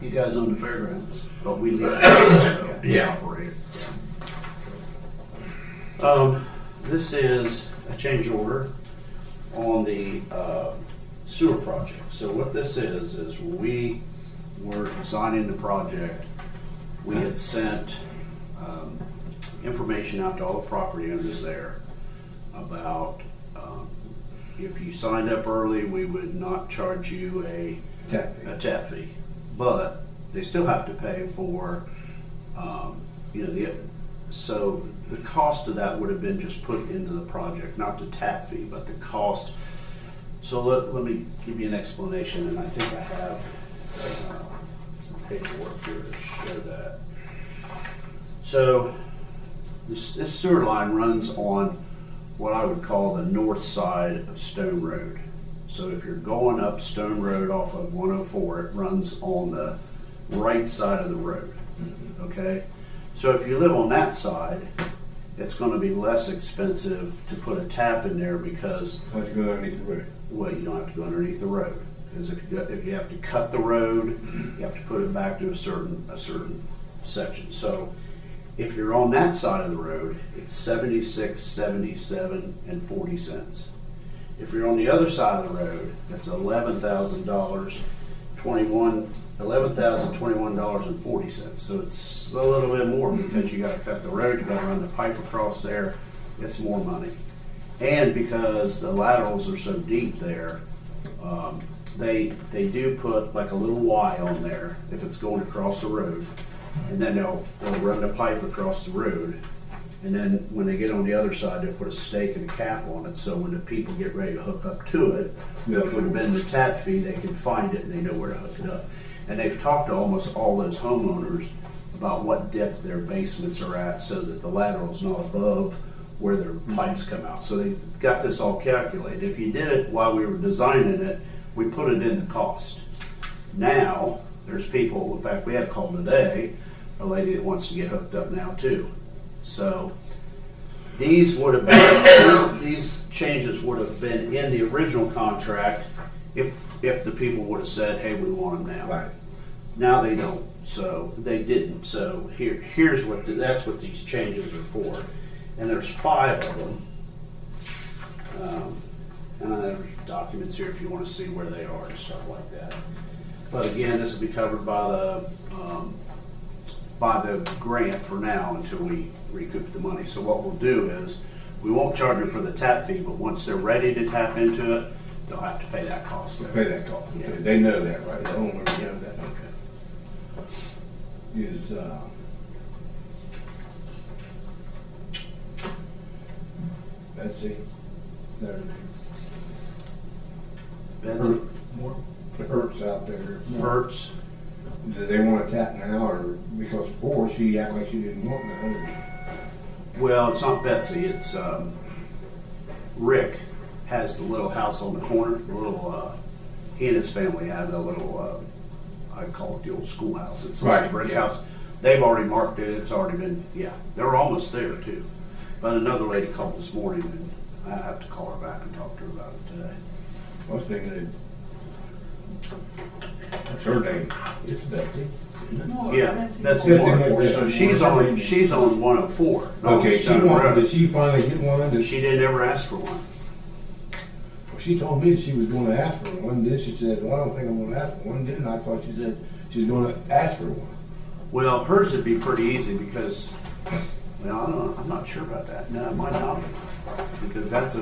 [SPEAKER 4] You guys own the fairgrounds, but we lease it, so we
[SPEAKER 2] Yeah.
[SPEAKER 4] operate it. This is a change order on the sewer project. So what this is we were designing the project. We had sent information out to all the property owners there about if you signed up early, we would not charge you a tap fee. But they still have to pay for, so the cost of that would have been just put into the project, not the tap fee, but the cost. So let me give you an explanation, and I think I have some paperwork here to show that. So this sewer line runs on what I would call the north side of Stone Road. So if you're going up Stone Road off of 104, it runs on the right side of the road, okay? So if you live on that side, it's gonna be less expensive to put a tap in there because.
[SPEAKER 2] Why don't you go underneath the road?
[SPEAKER 4] Well, you don't have to go underneath the road, because if you have to cut the road, you have to put it back to a certain section. So if you're on that side of the road, it's 76, 77, and 40 cents. If you're on the other side of the road, it's $11,021.40. So it's a little bit more because you got to cut the road, you got to run the pipe across there. It's more money, and because the laterals are so deep there, they do put like a little Y on there if it's going across the road, and then they'll run the pipe across the road. And then when they get on the other side, they'll put a stake and a cap on it, so when the people get ready to hook up to it, which would have been the tap fee, they can find it and they know where to hook it up. And they've talked to almost all those homeowners about what depth their basements are at so that the lateral's not above where their pipes come out. So they've got this all calculated. If you did it while we were designing it, we put it in the cost. Now, there's people, in fact, we had a call today, a lady that wants to get hooked up now too. So these would have been, these changes would have been in the original contract if the people would have said, hey, we want them now.
[SPEAKER 2] Right.
[SPEAKER 4] Now they don't, so they didn't. So here's what that's what these changes are for, and there's 5 of them. And there's documents here if you want to see where they are and stuff like that. But again, this will be covered by the grant for now until we recoup the money. So what we'll do is we won't charge them for the tap fee, but once they're ready to tap into it, they'll have to pay that cost.
[SPEAKER 2] Pay that cost.
[SPEAKER 4] Yeah.
[SPEAKER 2] Okay. They know that, right? They don't want to know that. Okay. Is Betsy? There.
[SPEAKER 4] Betsy?
[SPEAKER 2] Hertz out there.
[SPEAKER 4] Hertz.
[SPEAKER 2] Do they want to tap now, or because before she acted like she didn't want none?
[SPEAKER 4] Well, it's not Betsy. It's Rick has the little house on the corner. The little he and his family have a little I call it the old schoolhouse. It's like a brick house. They've already marked it. It's already been they're almost there too. But another lady called this morning, and I have to call her back and talk to her about it today.
[SPEAKER 2] I was thinking what's her name? It's Betsy.
[SPEAKER 4] Yeah, that's one. So she's on 104.
[SPEAKER 2] Okay, did she finally get one?
[SPEAKER 4] She didn't ever ask for one.
[SPEAKER 2] Well, she told me she was going to ask for one. Then she said, "Well, I don't think I'm going to ask for one." Didn't I? Thought she said she's going to ask for one.
[SPEAKER 4] Well, hers would be pretty easy because, well, I don't know. I'm not sure about that. No, it might not be because that's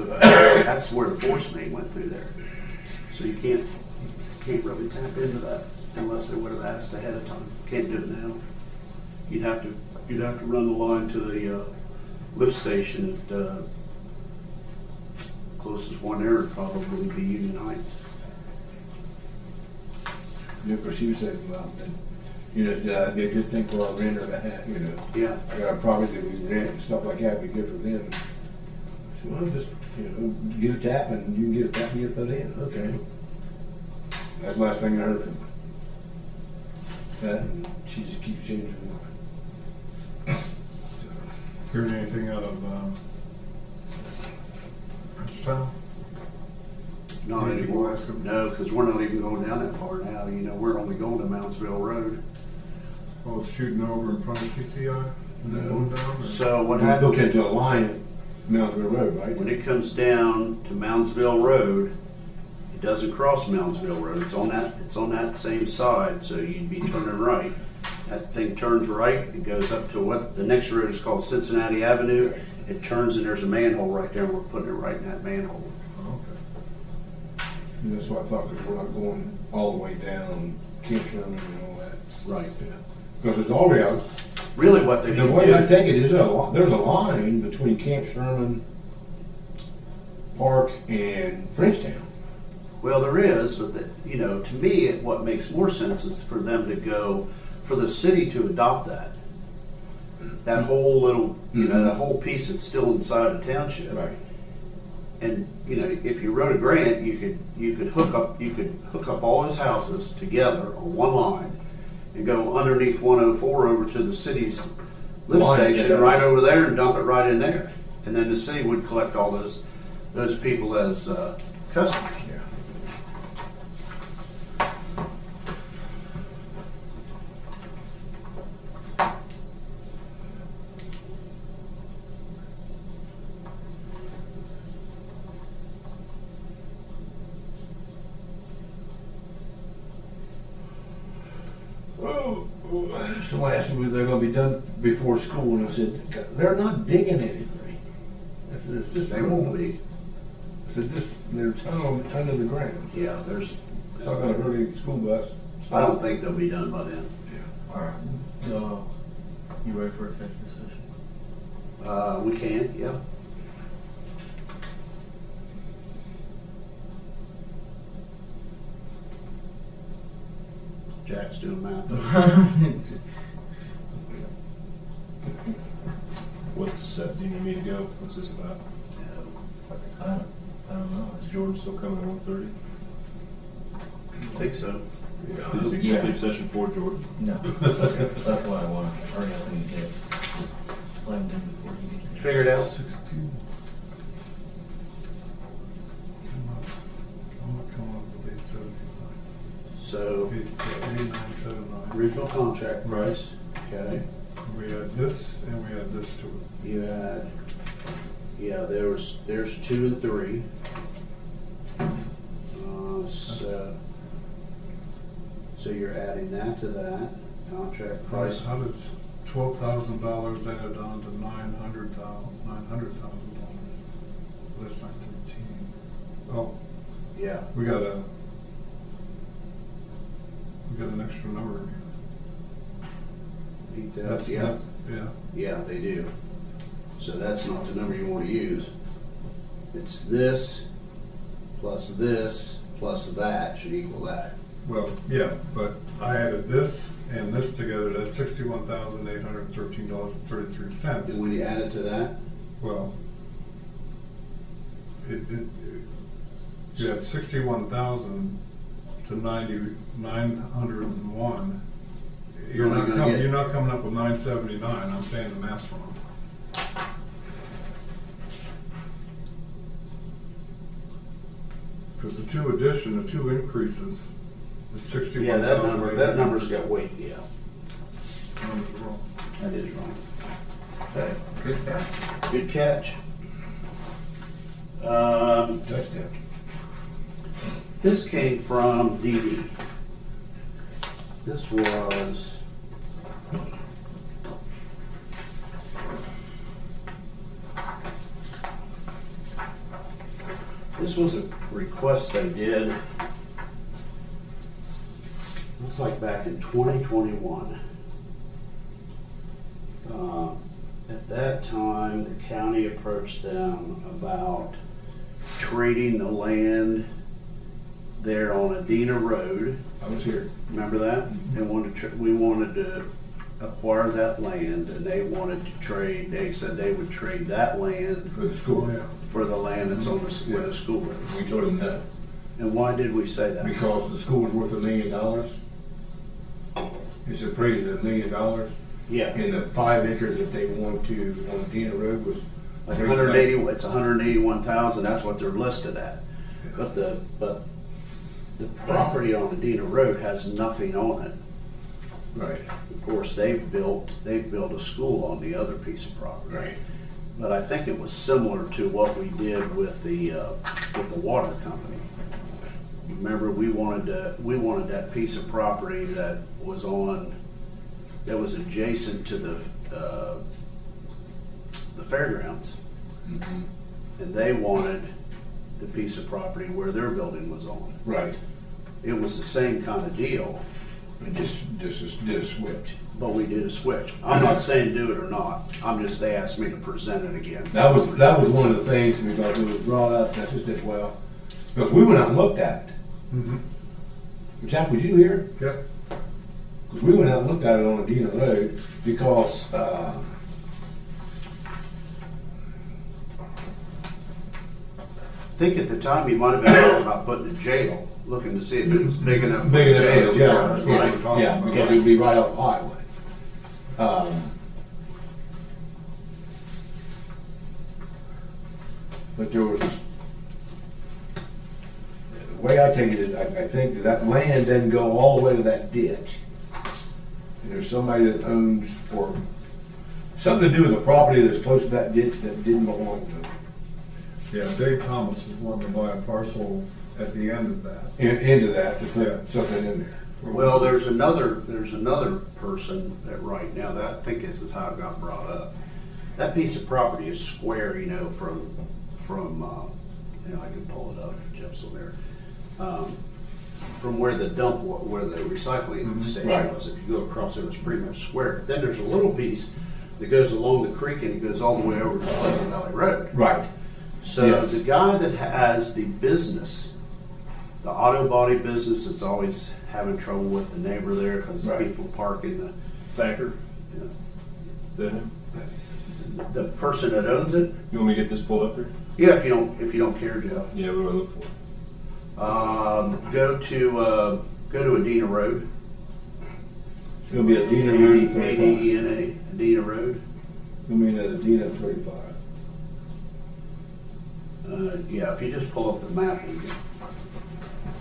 [SPEAKER 4] where the force main went through there. So you can't really tap into that unless they would have asked ahead of time. Can't do it now. You'd have to run the line to the lift station at closest one there would probably be Union Heights.
[SPEAKER 2] Yeah, because she was saying, well, then, it'd be a good thing for our renter to have,
[SPEAKER 4] Yeah.
[SPEAKER 2] I got a property that we rent and stuff like that. It'd be good for them. So, well, just get a tap and you can get a tap and get it put in. Okay. That's the last thing I heard from her. That, and she just keeps changing her mind.
[SPEAKER 6] Heard anything out of Frenchtown?
[SPEAKER 4] Not
[SPEAKER 6] Did you
[SPEAKER 4] anymore.
[SPEAKER 6] ask them?
[SPEAKER 4] No, because we're not even going down that far now. We're only going to Moundsville Road.
[SPEAKER 6] Oh, shooting over in front of CCI? And then going down? Or?
[SPEAKER 4] So what
[SPEAKER 2] You
[SPEAKER 4] happens?
[SPEAKER 2] look into a line at Moundsville Road, right?
[SPEAKER 4] When it comes down to Moundsville Road, it doesn't cross Moundsville Road. It's on that same side, so you'd be turning right. That thing turns right, it goes up to what the next road is called Cincinnati Avenue. It turns and there's a manhole right there, and we're putting it right in that manhole.
[SPEAKER 2] And that's what I thought, because we're not going all the way down Camp Sherman and all that.
[SPEAKER 4] Right.
[SPEAKER 2] Yeah. Because there's already
[SPEAKER 4] really what they
[SPEAKER 2] the
[SPEAKER 4] should
[SPEAKER 2] way
[SPEAKER 4] do.
[SPEAKER 2] I take it is there's a line between Camp Sherman Park and Frenchtown.
[SPEAKER 4] Well, there is, but to me, what makes more sense is for them to go, for the city to adopt that whole little, that whole piece that's still inside a township.
[SPEAKER 2] Right.
[SPEAKER 4] And if you wrote a grant, you could hook up all those houses together on one line, and go underneath 104 over to the city's lift station right over there and dump it right in there, and then the city would collect all those people as customers.
[SPEAKER 2] Yeah. Someone asked me if they're going to be done before school, and I said, they're not digging anything. I said, it's just
[SPEAKER 4] They won't be.
[SPEAKER 2] I said, they're a ton of the ground.
[SPEAKER 4] Yeah, there's.
[SPEAKER 2] It's not going to hurt any school bus.
[SPEAKER 4] I don't think they'll be done by then.
[SPEAKER 3] All right. You ready for executive session?
[SPEAKER 4] We can, yeah. Jack's doing math.
[SPEAKER 11] Do you need me to go? What's this about?
[SPEAKER 3] I don't know.
[SPEAKER 11] Is Jordan still coming at 1:30?
[SPEAKER 4] I think so.
[SPEAKER 11] Is executive session for Jordan?
[SPEAKER 3] No. That's why I want to hurry up and get slammed in before he gets here.
[SPEAKER 4] Figure it out.
[SPEAKER 6] 16. I'm not coming up with 875.
[SPEAKER 4] So
[SPEAKER 6] It's 89, instead of 9.
[SPEAKER 4] Original contract price, okay.
[SPEAKER 6] We had this and we had this to it.
[SPEAKER 4] You had, yeah, there's 2 and 3. So you're adding that to that, contract price.
[SPEAKER 6] How does $12,000 added on to $900,000? Less than 13. Oh,
[SPEAKER 4] Yeah,
[SPEAKER 6] we got an extra number in here.
[SPEAKER 4] yeah,
[SPEAKER 6] Yeah.
[SPEAKER 4] yeah, they do. So that's not the number you want to use. It's this plus that should equal that.
[SPEAKER 6] Well, yeah, but I added this and this together, that's $61,813.33.
[SPEAKER 4] And when you add it to that,
[SPEAKER 6] Well, you had 61,000 to 9,901.
[SPEAKER 4] You're only gonna get-
[SPEAKER 6] You're not coming up with 979. I'm saying the math's wrong. Because the two increases, is 61,000.
[SPEAKER 4] yeah, that number's got weight, yeah.
[SPEAKER 6] Number's wrong.
[SPEAKER 4] That is wrong.
[SPEAKER 2] Okay, good catch.
[SPEAKER 4] Good catch.
[SPEAKER 2] Touchdown.
[SPEAKER 4] This came from DD. This was a request they did. Looks like back in 2021. At that time, the county approached them about trading the land there on Adena Road.
[SPEAKER 2] I was here.
[SPEAKER 4] Remember that? They wanted we wanted to acquire that land, and they wanted to trade. They said they would trade that land
[SPEAKER 2] For the school.
[SPEAKER 4] for the land that's on the where the school is.
[SPEAKER 2] We told them no.
[SPEAKER 4] And why did we say that?
[SPEAKER 2] Because the school's worth $1 million. It's appraised at $1 million.
[SPEAKER 4] Yeah.
[SPEAKER 2] And the 5 acres that they want to on Dina Road was
[SPEAKER 4] Like 180. It's 181,000. That's what they're listed at. But the property on Adena Road has nothing on it.
[SPEAKER 2] Right.
[SPEAKER 4] Of course, they've built a school on the other piece of property.
[SPEAKER 2] Right.
[SPEAKER 4] But I think it was similar to what we did with the water company. Remember, we wanted that piece of property that was adjacent to the fairgrounds, and they wanted the piece of property where their building was on.
[SPEAKER 2] Right.
[SPEAKER 4] It was the same kind of deal.
[SPEAKER 2] And just did a switch.
[SPEAKER 4] But we did a switch. I'm not saying do it or not. They asked me to present it again.
[SPEAKER 2] That was one of the things because it was brought up. I just said, well, because we went out and looked at it. Jack, was you here?
[SPEAKER 6] Yep.
[SPEAKER 2] Because we went out and looked at it on Adena Road because
[SPEAKER 4] I think at the time you might have been talking about putting a jail, looking to see if it was big enough for a jail.
[SPEAKER 2] Yeah, because it would be right off the highway. But there was, the way I take it is, I think that land doesn't go all the way to that ditch. And there's somebody that owns, or something to do with the property that's close to that ditch that didn't belong to them.
[SPEAKER 6] Yeah, Dave Thomas is wanting to buy a parcel at the end of that.
[SPEAKER 2] Into that, to put something in there.
[SPEAKER 4] Well, there's another person that right now, that I think this is how it got brought up. That piece of property is square, from I can pull it up, Jeff's on there. From where the where the recycling station was. If you go across it was pretty much square. But then there's a little piece that goes along the creek and it goes all the way over to Pleasant Valley Road.
[SPEAKER 2] Right.
[SPEAKER 4] So the guy that has the business, the auto body business, that's always having trouble with the neighbor there because people park in the
[SPEAKER 11] Thacker? Is that him?
[SPEAKER 4] The person that owns it.
[SPEAKER 11] You want me to get this pulled up here?
[SPEAKER 4] Yeah, if you don't care, Jeff.
[SPEAKER 11] Yeah, what do I look for?
[SPEAKER 4] Go to Adena Road.
[SPEAKER 2] It's gonna be Adena Road 35.
[SPEAKER 4] ADENA, Adena Road.
[SPEAKER 2] I mean, Adena 35.
[SPEAKER 4] Yeah, if you just pull up the map.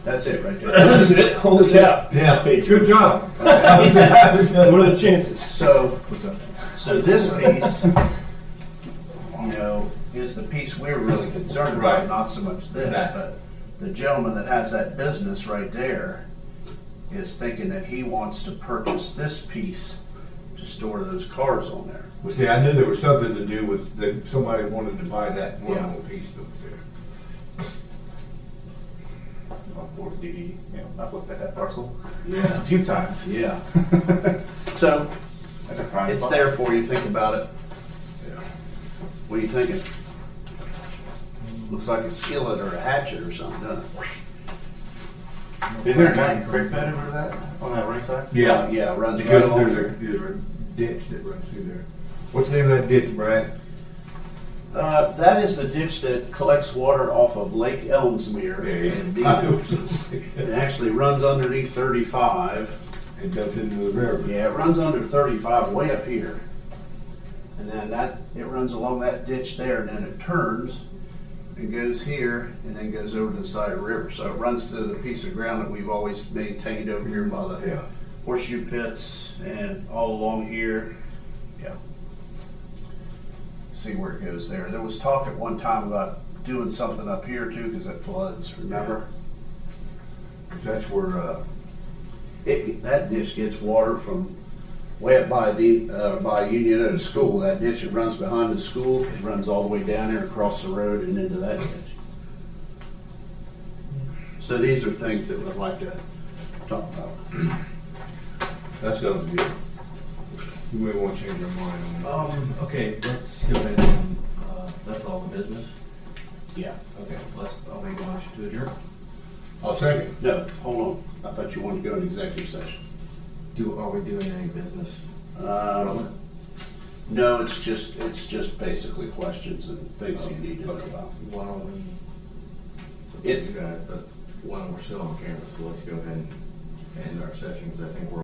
[SPEAKER 4] That's it right there.
[SPEAKER 11] This is it? Holy cow.
[SPEAKER 2] Yeah, good job.
[SPEAKER 11] What are the chances?
[SPEAKER 4] So this piece, you know, is the piece we're really concerned about,
[SPEAKER 2] Right.
[SPEAKER 4] not so much this,
[SPEAKER 2] That.
[SPEAKER 4] but the gentleman that has that business right there is thinking that he wants to purchase this piece to store those cars on there.
[SPEAKER 2] Well, see, I knew there was something to do with that somebody wanted to buy that one
[SPEAKER 4] Yeah.
[SPEAKER 2] little piece that was there.
[SPEAKER 9] Or DD, I've looked at that parcel
[SPEAKER 4] Yeah.
[SPEAKER 9] a few times.
[SPEAKER 4] Yeah. So,
[SPEAKER 9] That's a prime
[SPEAKER 4] it's
[SPEAKER 9] spot.
[SPEAKER 4] there for you, think about it.
[SPEAKER 2] Yeah.
[SPEAKER 4] What are you thinking? Looks like a skillet or a hatchet or something, doesn't it?
[SPEAKER 9] Is there a giant creek bed over that, on that right side?
[SPEAKER 2] Yeah.
[SPEAKER 4] Yeah, it runs
[SPEAKER 2] Because
[SPEAKER 4] right along
[SPEAKER 2] there's
[SPEAKER 4] there.
[SPEAKER 2] a ditch that runs through there. What's the name of that ditch, Brad?
[SPEAKER 4] That is the ditch that collects water off of Lake Elmsmere. And it actually runs underneath 35.
[SPEAKER 2] It goes into the river.
[SPEAKER 4] Yeah, it runs under 35 way up here. And then it runs along that ditch there, and then it turns and goes here, and then goes over to the side of the river. So it runs through the piece of ground that we've always maintained over here by the
[SPEAKER 2] Yeah.
[SPEAKER 4] horseshoe pits and all along here. Yeah. See where it goes there. There was talk at one time about doing something up here too, because it floods, remember?
[SPEAKER 2] Because that's where,
[SPEAKER 4] That ditch gets water from way up by Union Oak School. That ditch that runs behind the school, it runs all the way down there, across the road and into that ditch. So these are things that we'd like to talk about.
[SPEAKER 2] that sounds good. You may want to change your mind on that.
[SPEAKER 3] Okay, let's go ahead and, that's all the business.
[SPEAKER 4] Yeah.
[SPEAKER 3] Okay, I'll make a motion to adjourn.
[SPEAKER 2] I'll second.
[SPEAKER 4] No, hold on. I thought you wanted to go into executive session.
[SPEAKER 3] Are we doing any business?
[SPEAKER 4] No, it's just basically questions and things you need to know about.
[SPEAKER 3] Why don't we,
[SPEAKER 4] It's-
[SPEAKER 3] you guys, but why don't we're still on camera, so let's go ahead and end our sessions. I think we're